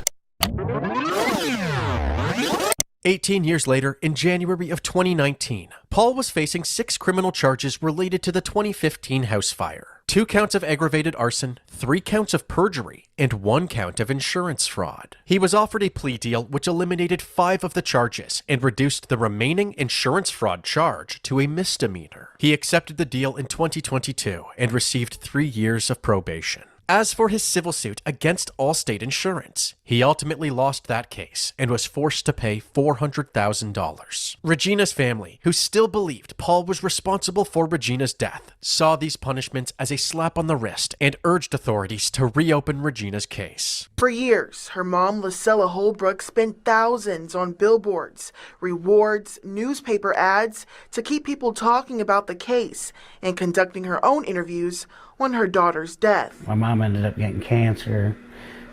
18 years later, in January of 2019, Paul was facing 6 criminal charges related to the 2015 house fire. 2 counts of aggravated arson, 3 counts of perjury, and 1 count of insurance fraud. He was offered a plea deal which eliminated 5 of the charges and reduced the remaining insurance fraud charge to a misdemeanor. He accepted the deal in 2022 and received 3 years of probation. As for his civil suit against Allstate Insurance, he ultimately lost that case and was forced to pay $400,000. Regina's family, who still believed Paul was responsible for Regina's death, saw these punishments as a slap on the wrist and urged authorities to reopen Regina's case. For years, her mom, Lysella Holbrook, spent thousands on billboards, rewards, newspaper ads to keep people talking about the case and conducting her own interviews on her daughter's death. My mom ended up getting cancer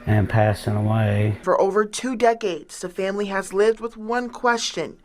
and passing away. For over 2 decades, the family has lived with one question: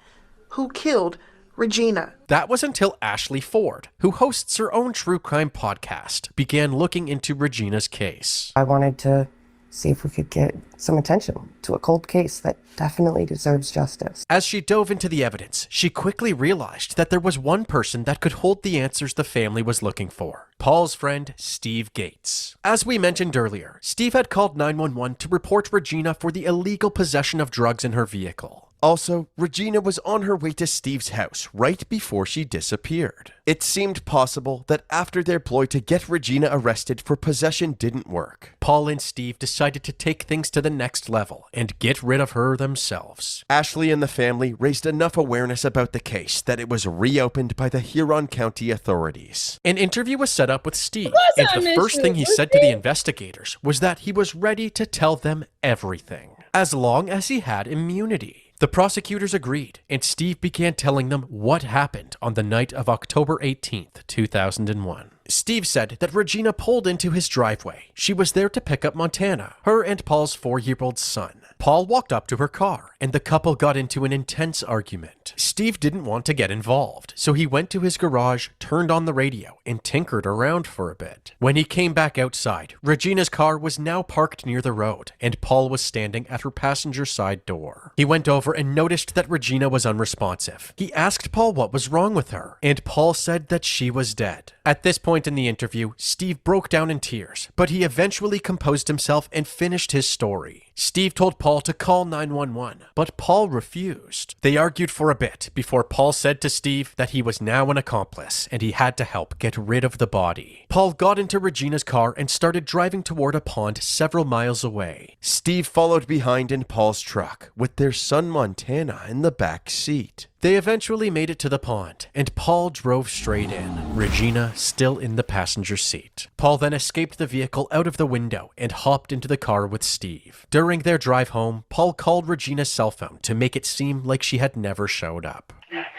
who killed Regina? That was until Ashley Ford, who hosts her own true crime podcast, began looking into Regina's case. I wanted to see if we could get some attention to a cold case that definitely deserves justice. As she dove into the evidence, she quickly realized that there was one person that could hold the answers the family was looking for: Paul's friend, Steve Gates. As we mentioned earlier, Steve had called 911 to report Regina for the illegal possession of drugs in her vehicle. Also, Regina was on her way to Steve's house right before she disappeared. It seemed possible that after their ploy to get Regina arrested for possession didn't work, Paul and Steve decided to take things to the next level and get rid of her themselves. Ashley and the family raised enough awareness about the case that it was reopened by the Huron County authorities. An interview was set up with Steve, and the first thing he said to the investigators was that he was ready to tell them everything, as long as he had immunity. The prosecutors agreed, and Steve began telling them what happened on the night of October 18th, 2001. Steve said that Regina pulled into his driveway. She was there to pick up Montana, her and Paul's 4-year-old son. Paul walked up to her car, and the couple got into an intense argument. Steve didn't want to get involved, so he went to his garage, turned on the radio, and tinkered around for a bit. When he came back outside, Regina's car was now parked near the road, and Paul was standing at her passenger side door. He went over and noticed that Regina was unresponsive. He asked Paul what was wrong with her, and Paul said that she was dead. At this point in the interview, Steve broke down in tears, but he eventually composed himself and finished his story. Steve told Paul to call 911, but Paul refused. They argued for a bit before Paul said to Steve that he was now an accomplice and he had to help get rid of the body. Paul got into Regina's car and started driving toward a pond several miles away. Steve followed behind in Paul's truck with their son Montana in the back seat. They eventually made it to the pond, and Paul drove straight in, Regina still in the passenger seat. Paul then escaped the vehicle out of the window and hopped into the car with Steve. During their drive home, Paul called Regina's cell phone to make it seem like she had never showed up.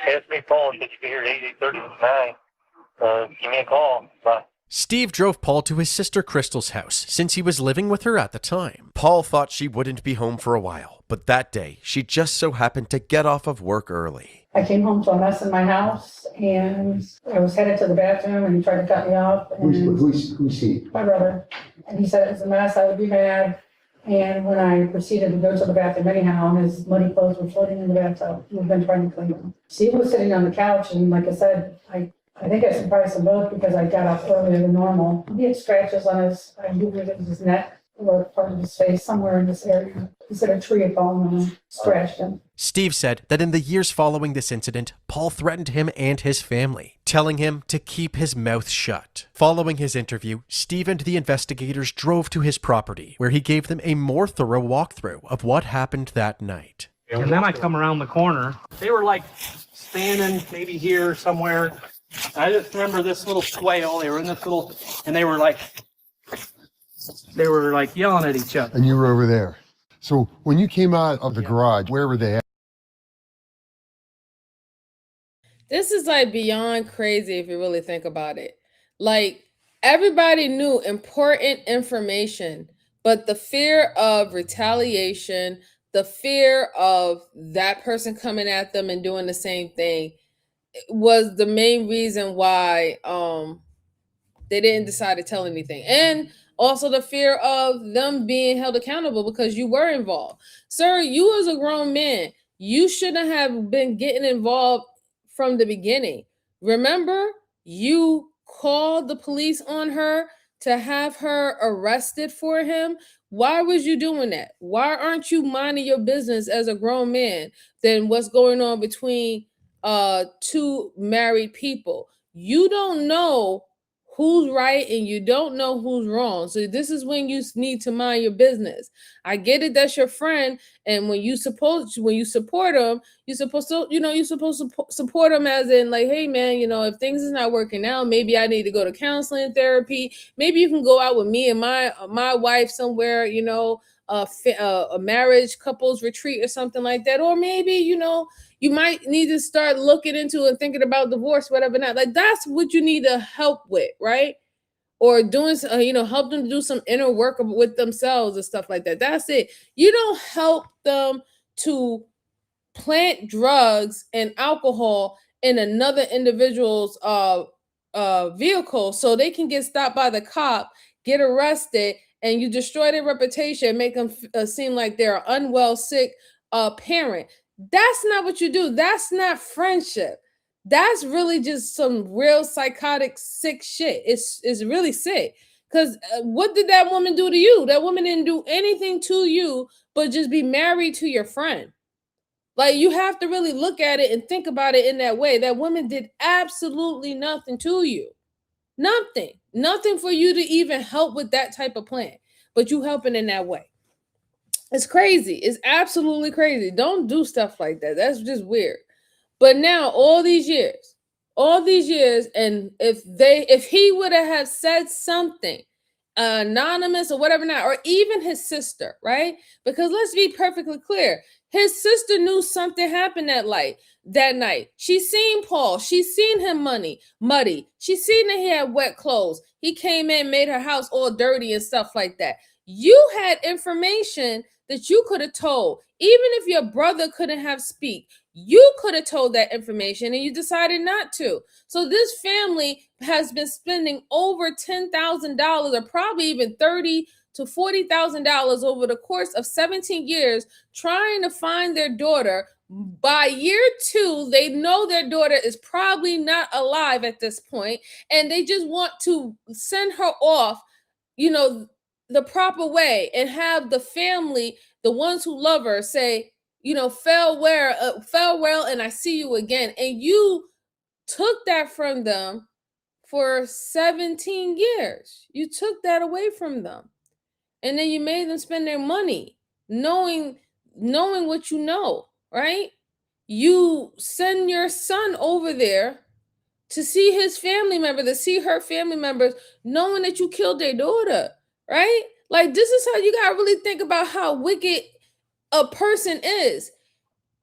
It's me, Paul. Should you be here at 8839? Give me a call. Bye. Steve drove Paul to his sister Crystal's house since he was living with her at the time. Paul thought she wouldn't be home for a while, but that day she just so happened to get off of work early. I came home to a mess in my house, and I was headed to the bathroom, and he tried to cut me off. And Who's he? my brother. And he said it was a mess, I would be mad. And when I proceeded to go to the bathroom anyhow, his muddy clothes were floating in the bathtub. We've been trying to clean them. Steve was sitting on the couch, and like I said, I think I surprised them both because I got up earlier than normal. He had scratches on I knew it was his neck or part of his face, somewhere in this area. He said a tree had fallen on him, scratched him. Steve said that in the years following this incident, Paul threatened him and his family, telling him to keep his mouth shut. Following his interview, Steve and the investigators drove to his property, where he gave them a more thorough walkthrough of what happened that night. And then I come around the corner. They were like standing maybe here somewhere. I just remember this little swale. They were in this little, and they were like yelling at each other. And you were over there. So when you came out of the garage, where were they at? This is like beyond crazy if you really think about it. Like everybody knew important information, but the fear of retaliation, the fear of that person coming at them and doing the same thing was the main reason why they didn't decide to tell anything. And also the fear of them being held accountable because you were involved. Sir, you as a grown man, you shouldn't have been getting involved from the beginning. Remember, you called the police on her to have her arrested for him. Why was you doing that? Why aren't you minding your business as a grown man than what's going on between two married people? You don't know who's right and you don't know who's wrong. So this is when you need to mind your business. I get it, that's your friend, and when you support him, you're supposed to support him as in like, hey man, if things is not working out, maybe I need to go to counseling, therapy. Maybe you can go out with me and my wife somewhere, a marriage couples retreat or something like that. Or maybe, you might need to start looking into and thinking about divorce, whatever not. Like that's what you need to help with, right? Or doing, help them do some inner work with themselves and stuff like that. That's it. You don't help them to plant drugs and alcohol in another individual's vehicle so they can get stopped by the cop, get arrested, and you destroy their reputation, make them seem like they're an unwell, sick parent. That's not what you do. That's not friendship. That's really just some real psychotic, sick shit. It's really sick. Because what did that woman do to you? That woman didn't do anything to you, but just be married to your friend. Like, you have to really look at it and think about it in that way. That woman did absolutely nothing to you. Nothing for you to even help with that type of plan. But you helping in that way. It's crazy. It's absolutely crazy. Don't do stuff like that. That's just weird. But now all these years, and if he would have said something anonymous or whatever not, or even his sister, right? Because let's be perfectly clear. His sister knew something happened that night. She seen Paul. She seen him muddy. She seen that he had wet clothes. He came in, made her house all dirty and stuff like that. You had information that you could have told. Even if your brother couldn't have speak, you could have told that information and you decided not to. So this family has been spending over $10,000 or probably even $30,000 to $40,000 over the course of 17 years trying to find their daughter. By year 2, they know their daughter is probably not alive at this point, and they just want to send her off, the proper way and have the family, the ones who love her, say, farewell, and I see you again. And you took that from them for 17 years. You took that away from them. And then you made them spend their money knowing what you know, right? You send your son over there to see his family member, to see her family members, knowing that you killed their daughter, right? Like, this is how you gotta really think about how wicked a person is.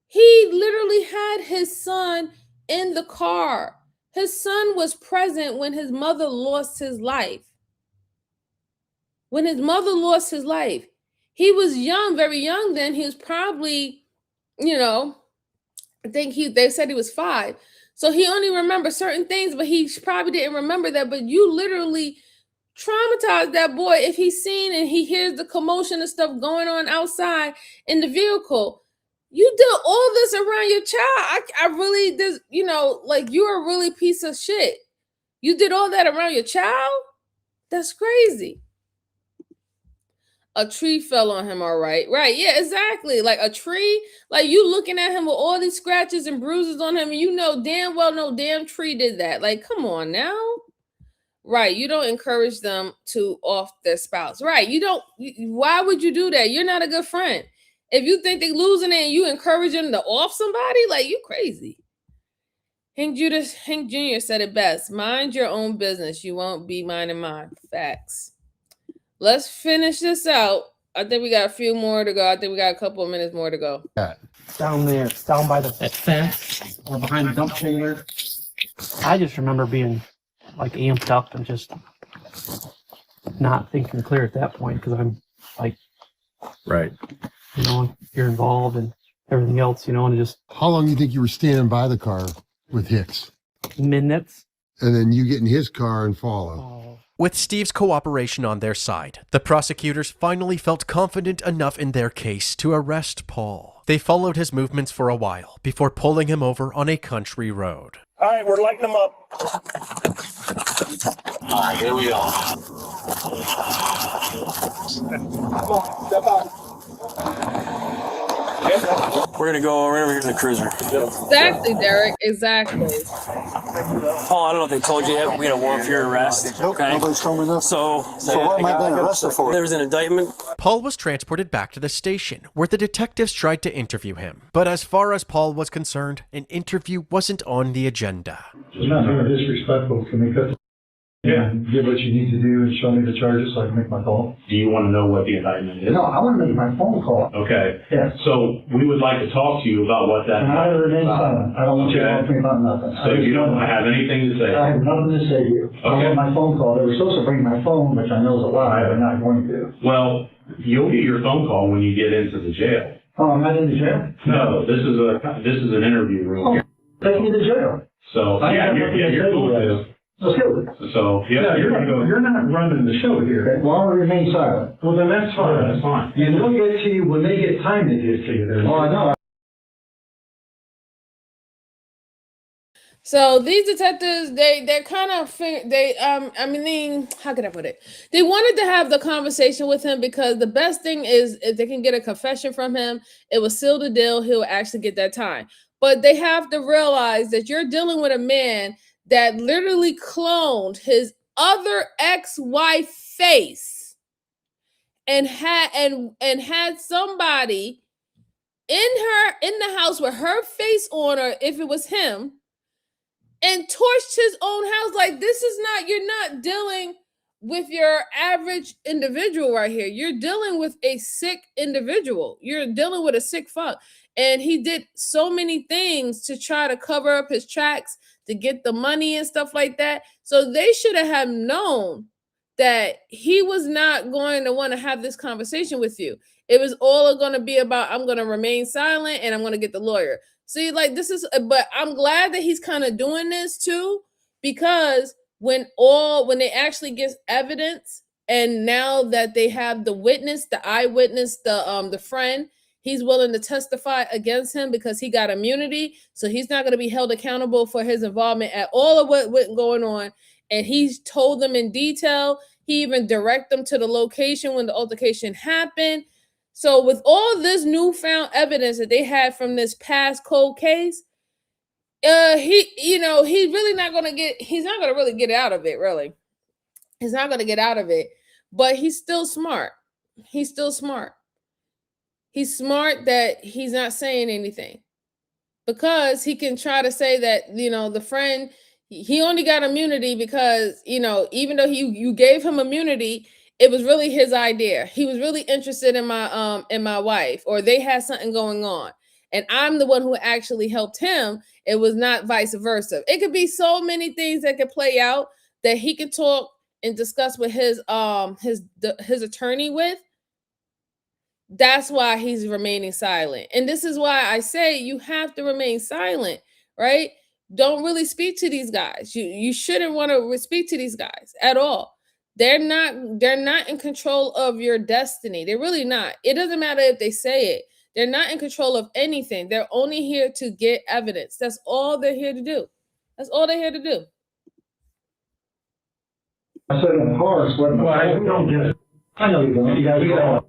He literally had his son in the car. His son was present when his mother lost his life. When his mother lost his life, he was young, very young then. He was probably, I think they said he was 5. So he only remembered certain things, but he probably didn't remember that. But you literally traumatized that boy if he's seen and he hears the commotion and stuff going on outside in the vehicle. You did all this around your child. I really, you're a really piece of shit. You did all that around your child? That's crazy. A tree fell on him, all right. Right, yeah, exactly. Like a tree, like you looking at him with all these scratches and bruises on him, and you know damn well no damn tree did that. Like, come on now. Right, you don't encourage them to off their spouse. Right, why would you do that? You're not a good friend. If you think they're losing it and you encourage them to off somebody, like, you crazy. Hank Jr. said it best. Mind your own business. You won't be minding mine. Facts. Let's finish this out. I think we got a few more to go. I think we got a couple of minutes more to go. Down there, down by the fence or behind the dump trailer. I just remember being like amped up and just not thinking clear at that point because I'm like, right, you're involved and everything else, and just. How long do you think you were standing by the car with Hicks? Minutes. And then you get in his car and follow. With Steve's cooperation on their side, the prosecutors finally felt confident enough in their case to arrest Paul. They followed his movements for a while before pulling him over on a country road. All right, we're lighting them up. All right, here we go. Come on, step out. We're gonna go over here to the cruiser. Exactly, Derek. Exactly. Paul, I don't know if they told you yet, we had a warrant for your arrest. Okay. Nobody's told me this. So what am I being arrested for? There was an indictment. Paul was transported back to the station, where the detectives tried to interview him. But as far as Paul was concerned, an interview wasn't on the agenda. It's not very disrespectful for me, because give what you need to do and show me the charges so I can make my call. Do you want to know what the indictment is? No, I want to make my phone call. Okay. Yeah. So we would like to talk to you about what that And I remain silent. I don't want you to talk to me about nothing. So you don't have anything to say? I have nothing to say to you. I want my phone call. They were supposed to bring my phone, which I know is a lie. They're not going to. Well, you'll get your phone call when you get into the jail. Oh, I'm not in the jail? No, this is an interview room. Oh, take me to jail. So you're cool with it. Let's go. So you're gonna go. You're not running the show here. Okay. Well, I'll remain silent. Well, then that's fine. That's fine. And they'll get to you when they get time to get to you. Oh, I know. So these detectives, they're kind of how can I put it? They wanted to have the conversation with him because the best thing is if they can get a confession from him, it will seal the deal. He'll actually get that time. But they have to realize that you're dealing with a man that literally cloned his other ex-wife face and had somebody in the house with her face on her, if it was him, and torched his own house. Like, you're not dealing with your average individual right here. You're dealing with a sick individual. You're dealing with a sick fuck. And he did so many things to try to cover up his tracks, to get the money and stuff like that. So they should have known that he was not going to want to have this conversation with you. It was all going to be about, I'm going to remain silent and I'm going to get the lawyer. See, like this is, but I'm glad that he's kind of doing this too, because when they actually get evidence, and now that they have the witness, the eyewitness, the friend, he's willing to testify against him because he got immunity. So he's not going to be held accountable for his involvement at all of what went going on. And he's told them in detail. He even directed them to the location when the altercation happened. So with all this newfound evidence that they had from this past cold case, he's not going to really get out of it, really. He's not going to get out of it, but he's still smart. He's still smart. He's smart that he's not saying anything, because he can try to say that, the friend, he only got immunity because, even though you gave him immunity, it was really his idea. He was really interested in my wife, or they had something going on. And I'm the one who actually helped him. It was not vice versa. It could be so many things that could play out that he could talk and discuss with his attorney with. That's why he's remaining silent. And this is why I say you have to remain silent, right? Don't really speak to these guys. You shouldn't want to speak to these guys at all. They're not in control of your destiny. They're really not. It doesn't matter if they say it. They're not in control of anything. They're only here to get evidence. That's all they're here to do. That's all they're here to do. I said, of course, but we don't get it. I know you don't. You guys don't.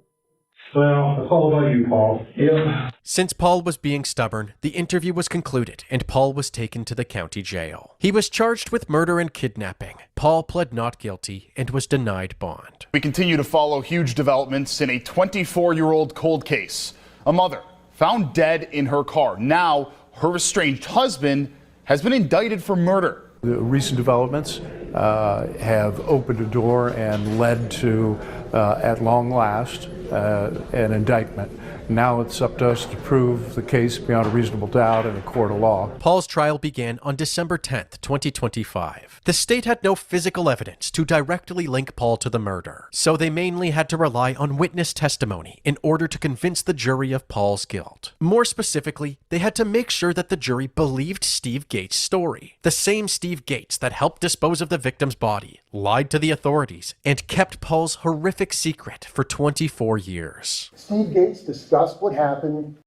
Well, it's all about you, Paul. Yeah. Since Paul was being stubborn, the interview was concluded and Paul was taken to the county jail. He was charged with murder and kidnapping. Paul pled not guilty and was denied bond. We continue to follow huge developments in a 24-year-old cold case. A mother found dead in her car. Now, her estranged husband has been indicted for murder. The recent developments have opened a door and led to, at long last, an indictment. Now it's up to us to prove the case beyond a reasonable doubt in a court of law. Paul's trial began on December 10th, 2025. The state had no physical evidence to directly link Paul to the murder, so they mainly had to rely on witness testimony in order to convince the jury of Paul's guilt. More specifically, they had to make sure that the jury believed Steve Gates' story. The same Steve Gates that helped dispose of the victim's body, lied to the authorities, and kept Paul's horrific secret for 24 years. Steve Gates discussed what happened.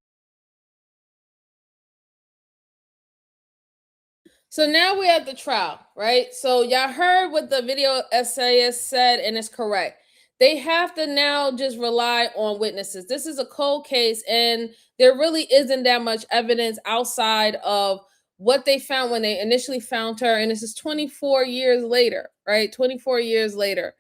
So now we're at the trial, right? So y'all heard what the video essayist said, and it's correct. They have to now just rely on witnesses. This is a cold case, and there really isn't that much evidence outside of what they found when they initially found her. And this is 24 years later, right? 24 years later.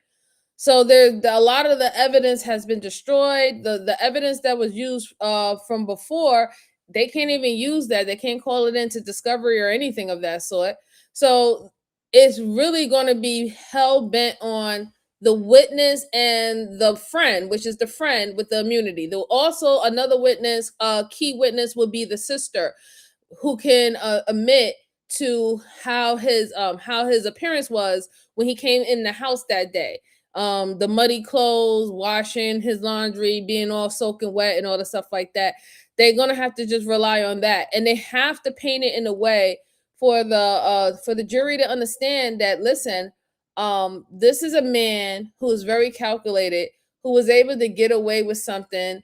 So a lot of the evidence has been destroyed. The evidence that was used from before, they can't even use that. They can't call it into discovery or anything of that sort. So it's really going to be hell bent on the witness and the friend, which is the friend with the immunity. Though also another witness, key witness, would be the sister, who can admit to how his appearance was when he came in the house that day. The muddy clothes, washing his laundry, being all soaking wet and all the stuff like that. They're gonna have to just rely on that, and they have to paint it in a way for the jury to understand that, listen, this is a man who is very calculated, who was able to get away with something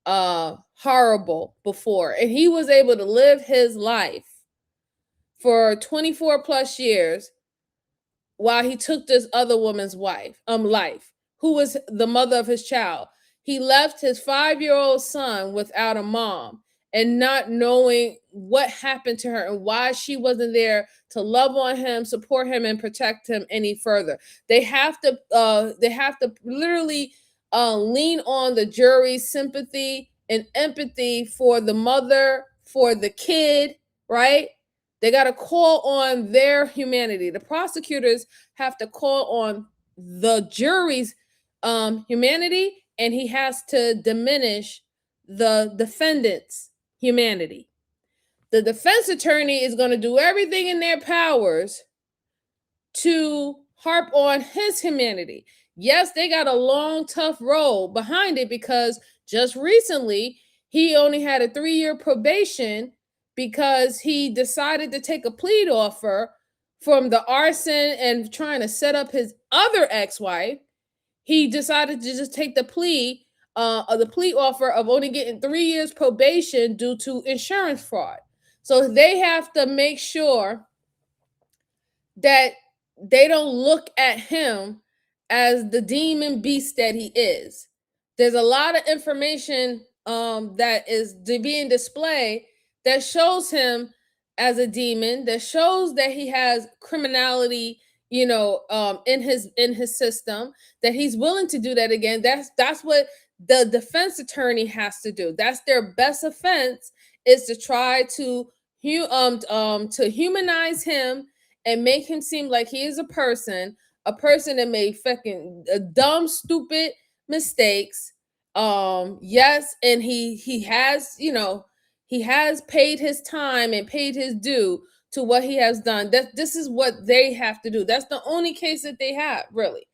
horrible before, and he was able to live his life for 24 plus years while he took this other woman's life, who was the mother of his child. He left his 5-year-old son without a mom and not knowing what happened to her and why she wasn't there to love on him, support him, and protect him any further. They have to literally lean on the jury's sympathy and empathy for the mother, for the kid, right? They got to call on their humanity. The prosecutors have to call on the jury's humanity, and he has to diminish the defendant's humanity. The defense attorney is going to do everything in their powers to harp on his humanity. Yes, they got a long, tough road behind it because just recently he only had a 3-year probation because he decided to take a plea offer from the arson and trying to set up his other ex-wife. He decided to just take the plea offer of only getting 3 years probation due to insurance fraud. So they have to make sure that they don't look at him as the demon beast that he is. There's a lot of information that is being displayed that shows him as a demon, that shows that he has criminality, in his system, that he's willing to do that again. That's what the defense attorney has to do. That's their best offense, is to try to humanize him and make him seem like he is a person that made fucking dumb, stupid mistakes. Yes, and he has, he has paid his time and paid his due to what he has done. This is what they have to do. That's the only case that they have, really.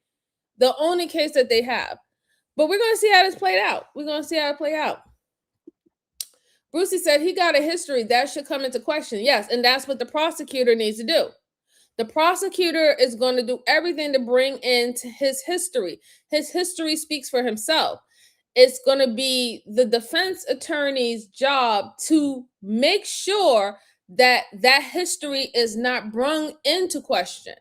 The only case that they have. But we're going to see how this played out. We're going to see how it play out. Brucey said he got a history that should come into question. Yes, and that's what the prosecutor needs to do. The prosecutor is going to do everything to bring into his history. His history speaks for himself. It's going to be the defense attorney's job to make sure that that history is not brought into question.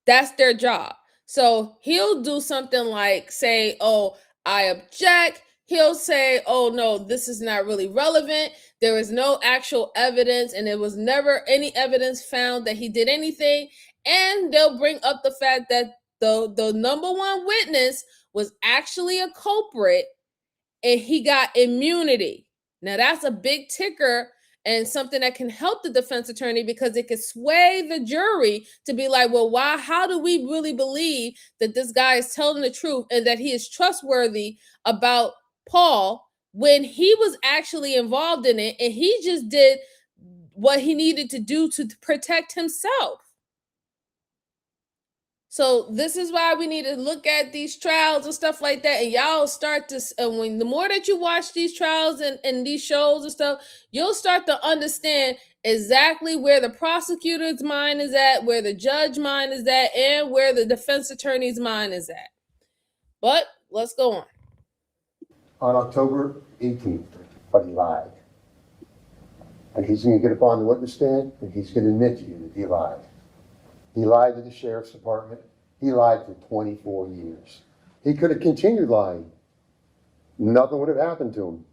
That's their job. So he'll do something like say, oh, I object. He'll say, oh, no, this is not really relevant. There is no actual evidence, and there was never any evidence found that he did anything. And they'll bring up the fact that the number one witness was actually a culprit, and he got immunity. Now, that's a big ticker and something that can help the defense attorney, because it can sway the jury to be like, well, why? How do we really believe that this guy is telling the truth and that he is trustworthy about Paul when he was actually involved in it and he just did what he needed to do to protect himself? So this is why we need to look at these trials and stuff like that. And y'all start to, when the more that you watch these trials and these shows and stuff, you'll start to understand exactly where the prosecutor's mind is at, where the judge mind is at, and where the defense attorney's mind is at. But let's go on. On October 18th, but he lied. And he's going to get up on the witness stand and he's going to admit to you that he lied. He lied to the sheriff's department. He lied for 24 years. He could have continued lying. Nothing would have happened to him.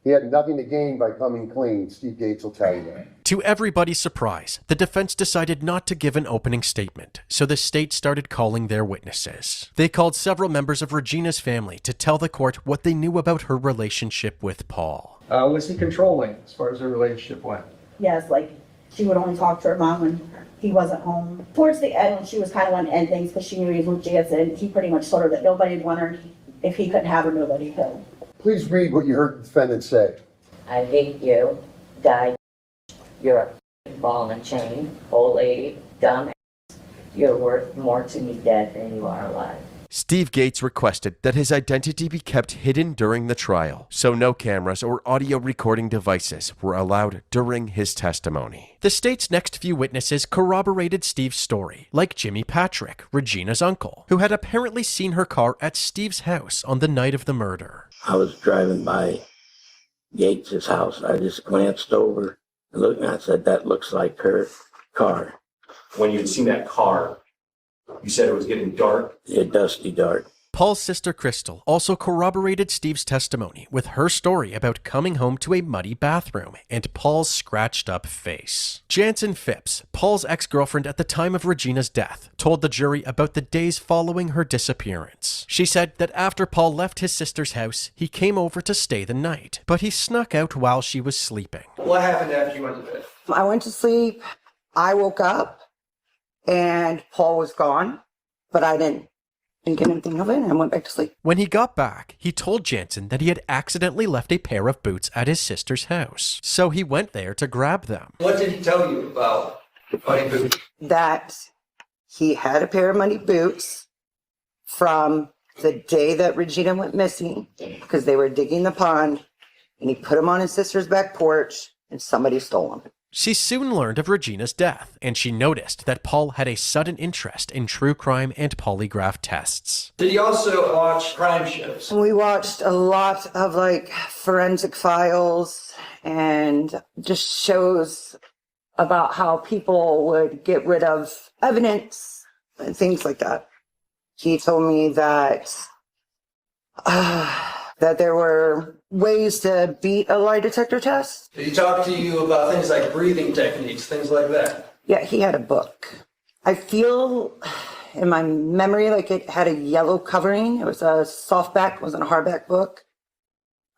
He had nothing to gain by coming clean. Steve Gates will tell you that. To everybody's surprise, the defense decided not to give an opening statement, so the state started calling their witnesses. They called several members of Regina's family to tell the court what they knew about her relationship with Paul. Was he controlling as far as their relationship went? Yes, like she would only talk to her mom when he wasn't home. Towards the end, when she was kind of wanting to end things because she knew he was with Jansen, he pretty much told her that nobody'd want her. If he couldn't have her, nobody could. Please read what you heard the defendant say. I hate you, die. You're a ball and chain, old lady, dumb ass. You're worth more to me dead than you are alive. Steve Gates requested that his identity be kept hidden during the trial, so no cameras or audio recording devices were allowed during his testimony. The state's next few witnesses corroborated Steve's story, like Jimmy Patrick, Regina's uncle, who had apparently seen her car at Steve's house on the night of the murder. I was driving by Gates' house. I just glanced over and looked, and I said, that looks like her car. When you had seen that car, you said it was getting dark? Yeah, dusty dark. Paul's sister Crystal also corroborated Steve's testimony with her story about coming home to a muddy bathroom and Paul's scratched up face. Jansen Phipps, Paul's ex-girlfriend at the time of Regina's death, told the jury about the days following her disappearance. She said that after Paul left his sister's house, he came over to stay the night, but he snuck out while she was sleeping. What happened after you went to bed? I went to sleep. I woke up and Paul was gone, but I didn't get anything of it, and I went back to sleep. When he got back, he told Jansen that he had accidentally left a pair of boots at his sister's house, so he went there to grab them. What did he tell you about muddy boots? That he had a pair of muddy boots from the day that Regina went missing, because they were digging the pond, and he put them on his sister's back porch, and somebody stole them. She soon learned of Regina's death, and she noticed that Paul had a sudden interest in true crime and polygraph tests. Did you also watch crime shows? We watched a lot of like forensic files and just shows about how people would get rid of evidence and things like that. He told me that that there were ways to beat a lie detector test. Did he talk to you about things like breathing techniques, things like that? Yeah, he had a book. I feel in my memory like it had a yellow covering. It was a softback, it wasn't a hardback book.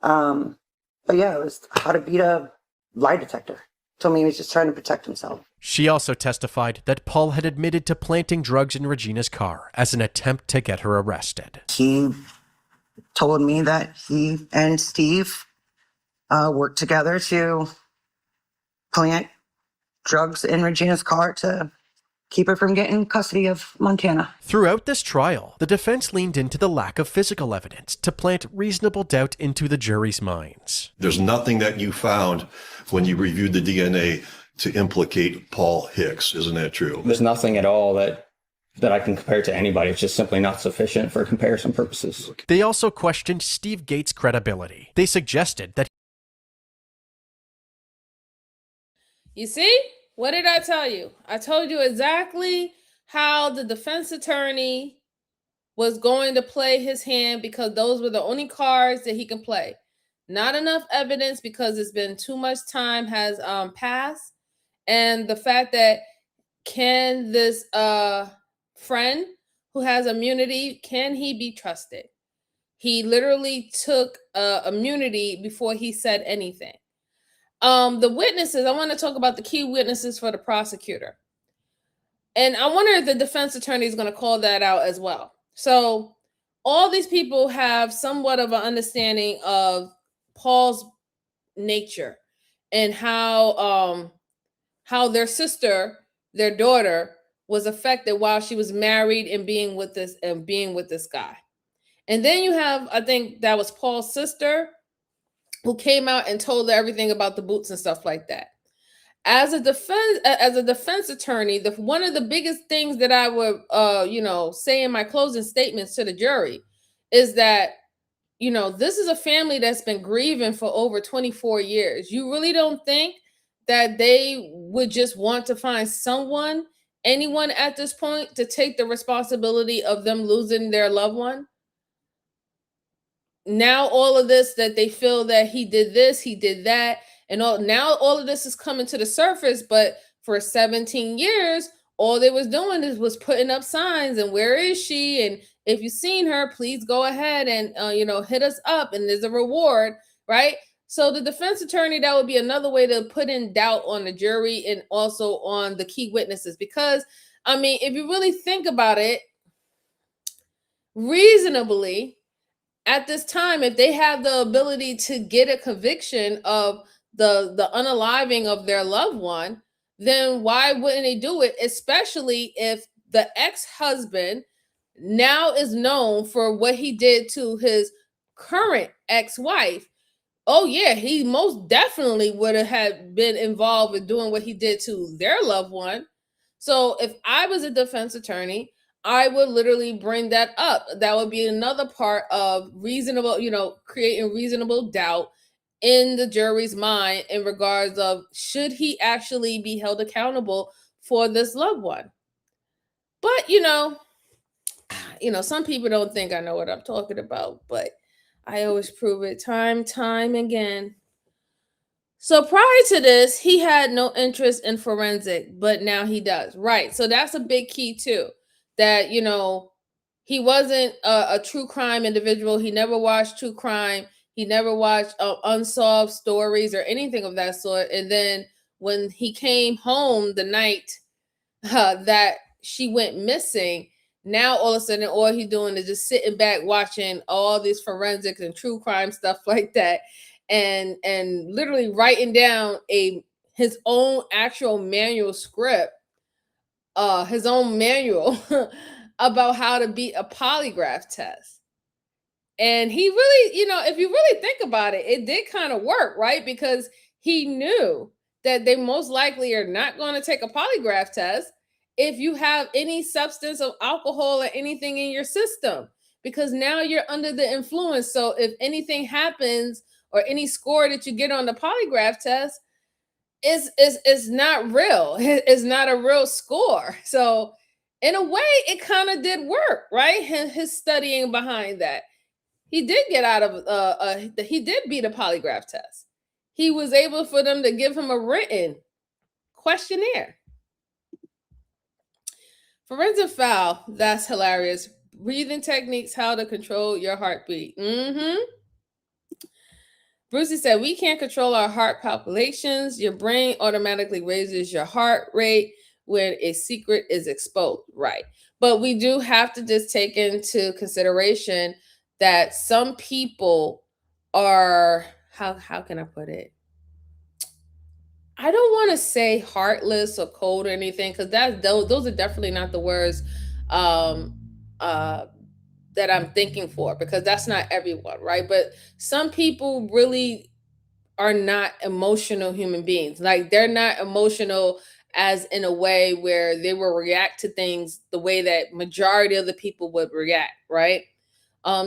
But yeah, it was how to beat a lie detector. Told me he was just trying to protect himself. She also testified that Paul had admitted to planting drugs in Regina's car as an attempt to get her arrested. He told me that he and Steve worked together to plant drugs in Regina's car to keep her from getting custody of Montana. Throughout this trial, the defense leaned into the lack of physical evidence to plant reasonable doubt into the jury's minds. There's nothing that you found when you reviewed the DNA to implicate Paul Hicks. Isn't that true? There's nothing at all that I can compare to anybody. It's just simply not sufficient for comparison purposes. They also questioned Steve Gates' credibility. They suggested that... You see? What did I tell you? I told you exactly how the defense attorney was going to play his hand because those were the only cards that he can play. Not enough evidence because it's been too much time has passed. And the fact that can this friend who has immunity, can he be trusted? He literally took immunity before he said anything. The witnesses, I want to talk about the key witnesses for the prosecutor. And I wonder if the defense attorney is going to call that out as well. So all these people have somewhat of an understanding of Paul's nature and how their sister, their daughter, was affected while she was married and being with this guy. And then you have, I think that was Paul's sister, who came out and told everything about the boots and stuff like that. As a defense attorney, one of the biggest things that I would say in my closing statements to the jury is that, this is a family that's been grieving for over 24 years. You really don't think that they would just want to find anyone at this point to take the responsibility of them losing their loved one? Now all of this, that they feel that he did this, he did that, and now all of this is coming to the surface, but for 17 years, all they was doing was putting up signs and where is she? And if you've seen her, please go ahead and, hit us up and there's a reward, right? So the defense attorney, that would be another way to put in doubt on the jury and also on the key witnesses. Because, if you really think about it, reasonably, at this time, if they have the ability to get a conviction of the unaliving of their loved one, then why wouldn't they do it? Especially if the ex-husband now is known for what he did to his current ex-wife. Oh yeah, he most definitely would have been involved with doing what he did to their loved one. So if I was a defense attorney, I would literally bring that up. That would be another part of reasonable, creating reasonable doubt in the jury's mind in regards of should he actually be held accountable for this loved one. But, some people don't think I know what I'm talking about, but I always prove it time again. So prior to this, he had no interest in forensic, but now he does. Right. So that's a big key too. That, he wasn't a true crime individual. He never watched true crime. He never watched unsolved stories or anything of that sort. And then when he came home the night that she went missing, now all of a sudden, all he's doing is just sitting back watching all these forensics and true crime stuff like that. And literally writing down his own actual manual script, his own manual about how to beat a polygraph test. And he really, if you really think about it, it did kind of work, right? Because he knew that they most likely are not going to take a polygraph test if you have any substance of alcohol or anything in your system, because now you're under the influence. So if anything happens or any score that you get on the polygraph test is not real. It's not a real score. So in a way, it kind of did work, right? His studying behind that. He did get out of he did beat a polygraph test. He was able for them to give him a written questionnaire. Forensic foul, that's hilarious. Breathing techniques, how to control your heartbeat. Brucey said, we can't control our heart palpitations. Your brain automatically raises your heart rate when a secret is exposed. Right. But we do have to just take into consideration that some people are, how can I put it? I don't want to say heartless or cold or anything, because those are definitely not the words that I'm thinking for, because that's not everyone, right? But some people really are not emotional human beings. Like, they're not emotional as in a way where they will react to things the way that majority of the people would react, right?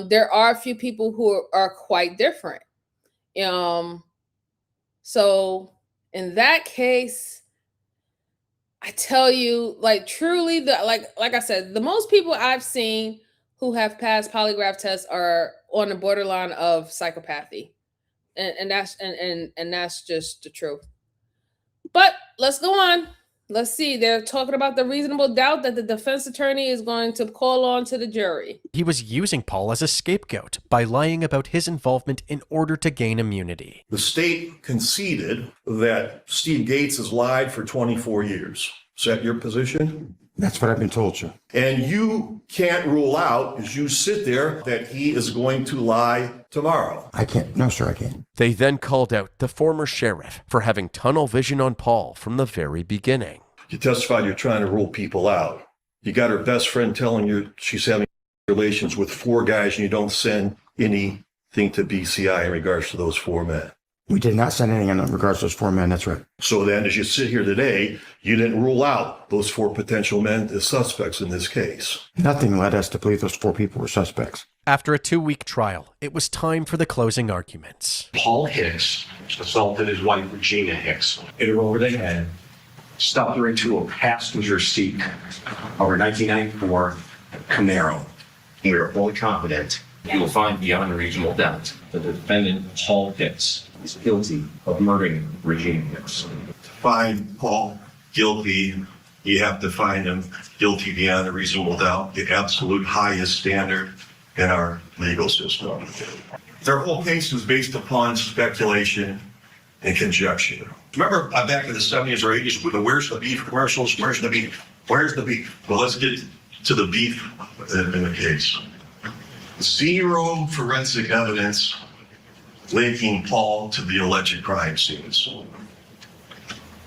There are a few people who are quite different. So in that case, I tell you, like, truly, like I said, the most people I've seen who have passed polygraph tests are on the borderline of psychopathy, and that's just the truth. But let's go on. Let's see. They're talking about the reasonable doubt that the defense attorney is going to call on to the jury. He was using Paul as a scapegoat by lying about his involvement in order to gain immunity. The state conceded that Steve Gates has lied for 24 years. Is that your position? That's what I've been told, sir. And you can't rule out, as you sit there, that he is going to lie tomorrow. I can't. No, sir, I can't. They then called out the former sheriff for having tunnel vision on Paul from the very beginning. You testified you're trying to rule people out. You got her best friend telling you she's having relations with 4 guys and you don't send anything to BCI in regards to those 4 men. We did not send anything in regards to those 4 men. That's right. So then, as you sit here today, you didn't rule out those 4 potential men as suspects in this case. Nothing led us to believe those 4 people were suspects. After a 2-week trial, it was time for the closing arguments. Paul Hicks assaulted his wife, Regina Hicks, hit her over the head, stuffed her into a passenger seat of her 1994 Camaro. We are fully confident you will find beyond a reasonable doubt the defendant, Paul Hicks, is guilty of murdering Regina Hicks. To find Paul guilty, you have to find him guilty beyond a reasonable doubt, the absolute highest standard in our legal system. Their whole case was based upon speculation and conjecture. Remember back in the 70s or 80s with the where's the beef commercials, where's the beef? Where's the beef? Well, let's get to the beef in the case. 0 forensic evidence linking Paul to the alleged crime scenes.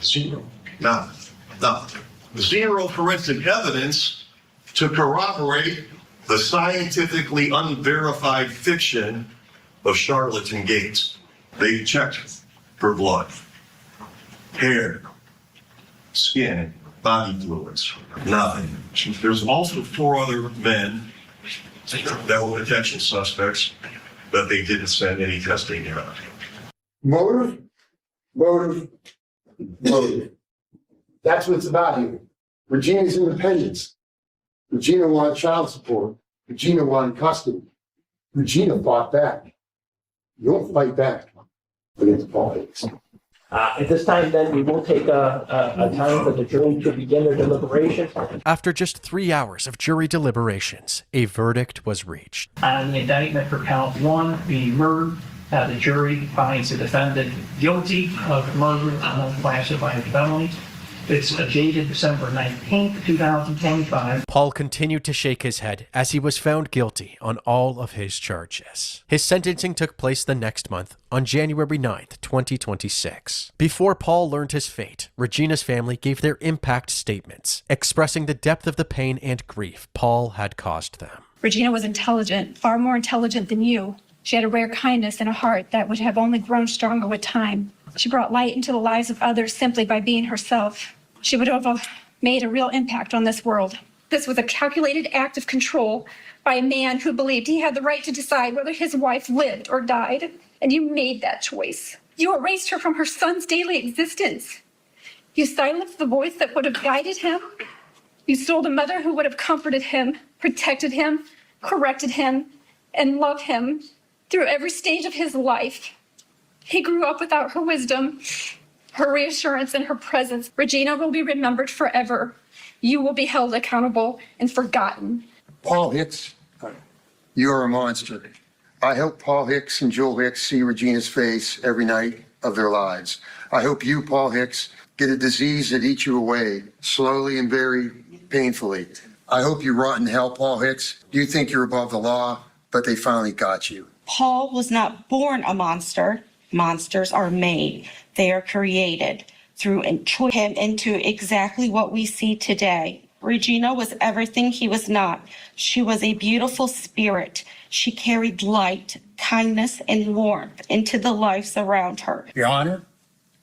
0. Nothing. 0 forensic evidence to corroborate the scientifically unverified fiction of Charlatan Gates. They checked for blood, hair, skin, body fluids, nothing. There's also 4 other men that were potential suspects, but they didn't send any testing here. Motive. That's what it's about here. Regina's independence. Regina wanted child support. Regina wanted custody. Regina fought back. You don't fight back against Paul Hicks. At this time, then, we will take a time for the jury to begin their deliberations. After just 3 hours of jury deliberations, a verdict was reached. On the indictment for count 1, being murder, the jury finds the defendant guilty of murder on unclassified felony It's dated December 19th, 2025. Paul continued to shake his head as he was found guilty on all of his charges. His sentencing took place the next month, on January 9th, 2026. Before Paul learned his fate, Regina's family gave their impact statements, expressing the depth of the pain and grief Paul had caused them. Regina was intelligent, far more intelligent than you. She had a rare kindness and a heart that would have only grown stronger with time. She brought light into the lives of others simply by being herself. She would have made a real impact on this world. This was a calculated act of control by a man who believed he had the right to decide whether his wife lived or died. And you made that choice. You erased her from her son's daily existence. You silenced the voice that would have guided him. You stole the mother who would have comforted him, protected him, corrected him, and loved him through every stage of his life. He grew up without her wisdom, her reassurance, and her presence. Regina will be remembered forever. You will be held accountable and forgotten. Paul Hicks, you are a monster. I hope Paul Hicks and Joel Hicks see Regina's face every night of their lives. I hope you, Paul Hicks, get a disease that eats you away, slowly and very painfully. I hope you rot in hell, Paul Hicks. You think you're above the law, but they finally got you. Paul was not born a monster. Monsters are made. They are created through and turn him into exactly what we see today. Regina was everything he was not. She was a beautiful spirit. She carried light, kindness, and warmth into the lives around her. Your Honor,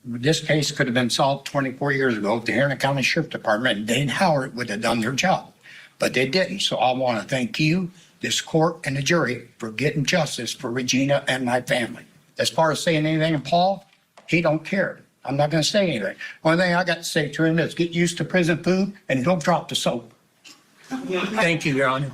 this case could have been solved 24 years ago if the Hennepin County Sheriff Department and Dane Howard would have done their job, but they didn't. So I want to thank you, this court, and the jury for getting justice for Regina and my family. As far as saying anything to Paul, he don't care. I'm not going to say anything. Only thing I got to say to him is get used to prison food and don't drop the soap. Thank you, Your Honor.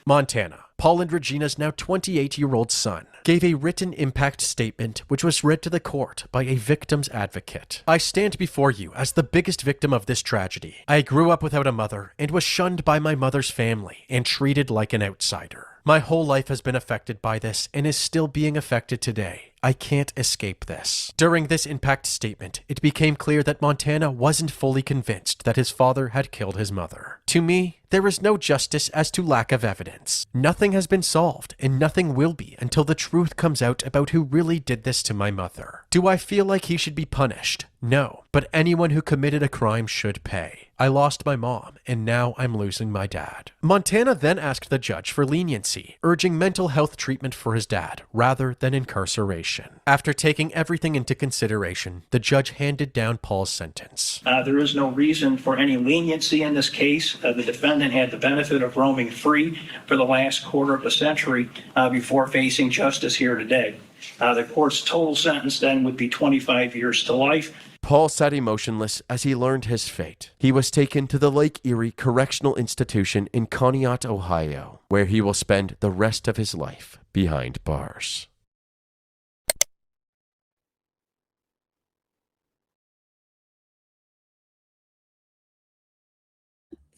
Montana. Paul and Regina's now 28-year-old son gave a written impact statement which was read to the court by a victim's advocate. I stand before you as the biggest victim of this tragedy. I grew up without a mother and was shunned by my mother's family and treated like an outsider. My whole life has been affected by this and is still being affected today. I can't escape this. During this impact statement, it became clear that Montana wasn't fully convinced that his father had killed his mother. To me, there is no justice as to lack of evidence. Nothing has been solved, and nothing will be until the truth comes out about who really did this to my mother. Do I feel like he should be punished? No, but anyone who committed a crime should pay. I lost my mom, and now I'm losing my dad. Montana then asked the judge for leniency, urging mental health treatment for his dad rather than incarceration. After taking everything into consideration, the judge handed down Paul's sentence. There is no reason for any leniency in this case. The defendant had the benefit of roaming free for the last quarter of a century before facing justice here today. The court's total sentence then would be 25 years to life. Paul sat emotionless as he learned his fate. He was taken to the Lake Erie Correctional Institution in Conneaut, Ohio, where he will spend the rest of his life behind bars.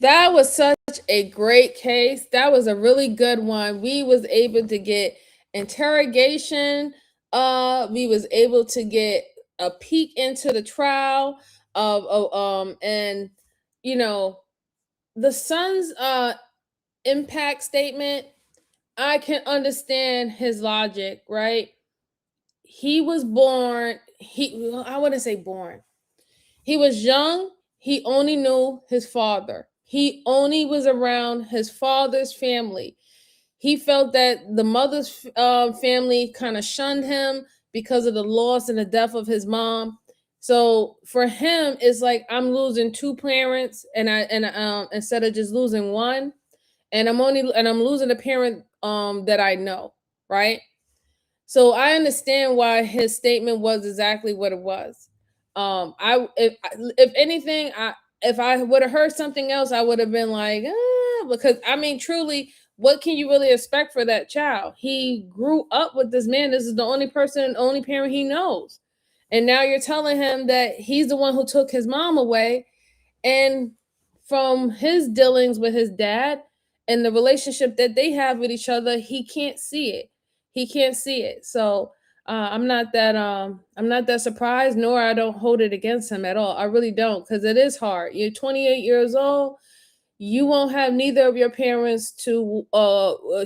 That was such a great case. That was a really good one. We was able to get interrogation. We was able to get a peek into the trial and you know, the son's impact statement. I can understand his logic, right? He was born. I wouldn't say born. He was young. He only knew his father. He only was around his father's family. He felt that the mother's family kind of shunned him because of the loss and the death of his mom. So for him, it's like I'm losing two parents, and instead of just losing one, and I'm losing a parent that I know, right? So I understand why his statement was exactly what it was. If anything, if I would have heard something else, I would have been like, because I mean, truly, what can you really expect for that child? He grew up with this man. This is the only person, only parent he knows. And now you're telling him that he's the one who took his mom away. And from his dealings with his dad and the relationship that they have with each other, he can't see it. He can't see it. So I'm not that surprised, nor I don't hold it against him at all. I really don't, because it is hard. You're 28 years old. You won't have neither of your parents to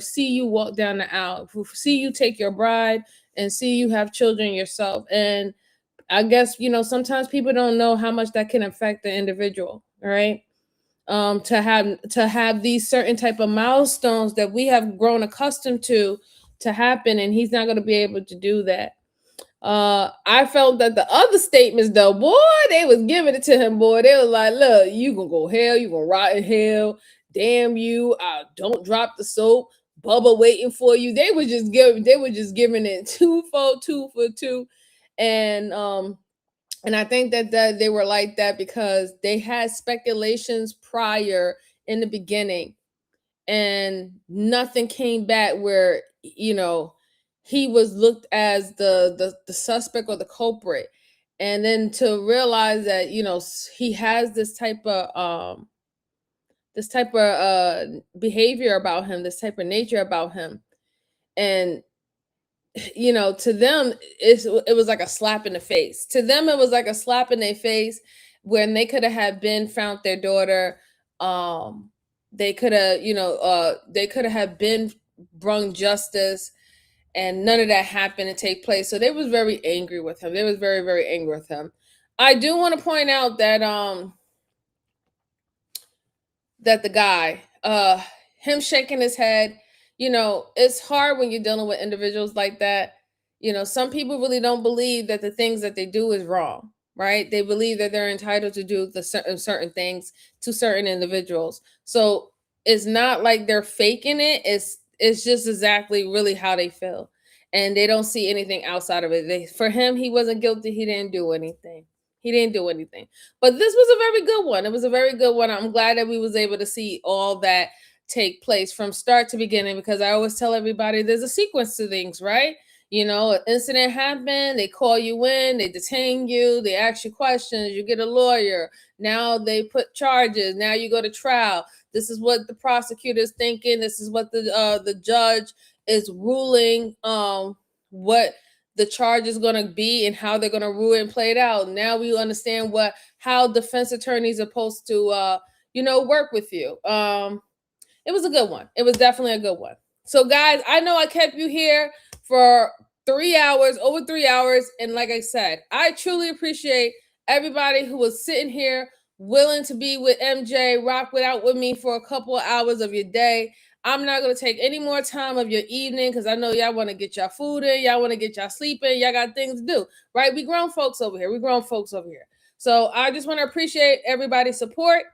see you walk down the aisle, see you take your bride, and see you have children yourself. And I guess, sometimes people don't know how much that can affect the individual, right? To have these certain type of milestones that we have grown accustomed to happen, and he's not going to be able to do that. I felt that the other statements, though, boy, they was giving it to him, boy. They was like, look, you gonna go hell, you gonna rot in hell, damn you, don't drop the soap, Bubba waiting for you. They were just giving it two for two. And I think that they were like that because they had speculations prior in the beginning, and nothing came back where he was looked as the suspect or the culprit. And then to realize that he has this type of behavior about him, this type of nature about him. And to them, it was like a slap in the face. To them, it was like a slap in their face when they could have been found their daughter. They could have been brung justice, and none of that happened to take place. So they was very angry with him. They was very, very angry with him. I do want to point out that that the guy, him shaking his head, it's hard when you're dealing with individuals like that. Some people really don't believe that the things that they do is wrong, right? They believe that they're entitled to do the certain things to certain individuals. So it's not like they're faking it. It's just exactly really how they feel, and they don't see anything outside of it. For him, he wasn't guilty. He didn't do anything. But this was a very good one. It was a very good one. I'm glad that we was able to see all that take place from start to beginning, because I always tell everybody there's a sequence to things, right? An incident happened, they call you in, they detain you, they ask you questions, you get a lawyer, now they put charges, now you go to trial. This is what the prosecutor's thinking, this is what the judge is ruling, what the charge is going to be and how they're going to rule and play it out. Now we understand how defense attorneys are supposed to work with you. It was a good one. It was definitely a good one. So guys, I know I kept you here for 3 hours, over 3 hours. And like I said, I truly appreciate everybody who was sitting here willing to be with MJ, rock it out with me for a couple of hours of your day. I'm not going to take any more time of your evening, because I know y'all want to get y'all food in, y'all want to get y'all sleep in, y'all got things to do, right? We grown folks over here. So I just want to appreciate everybody's support.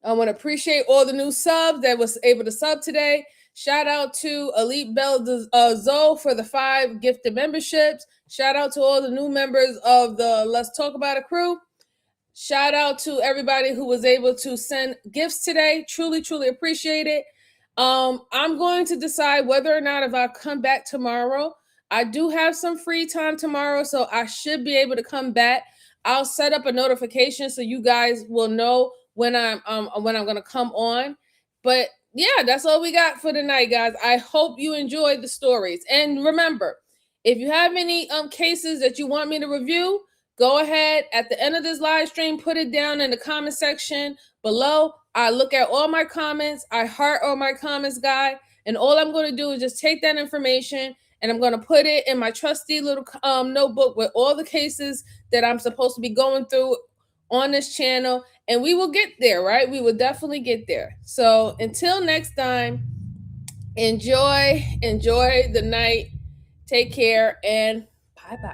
I want to appreciate all the new subs that was able to sub today. Shout out to Elite Bell Zoe for the 5 gifted memberships. Shout out to all the new members of the Let's Talk About It crew. Shout out to everybody who was able to send gifts today. Truly, truly appreciate it. I'm going to decide whether or not if I come back tomorrow. I do have some free time tomorrow, so I should be able to come back. I'll set up a notification so you guys will know when I'm going to come on. But yeah, that's all we got for tonight, guys. I hope you enjoyed the stories. And remember, if you have any cases that you want me to review, go ahead at the end of this live stream, put it down in the comment section below. I look at all my comments. I heart all my comments, guy. And all I'm going to do is just take that information and I'm going to put it in my trusty little notebook with all the cases that I'm supposed to be going through on this channel. And we will get there, right? We will definitely get there. So until next time, enjoy the night. Take care and bye-bye.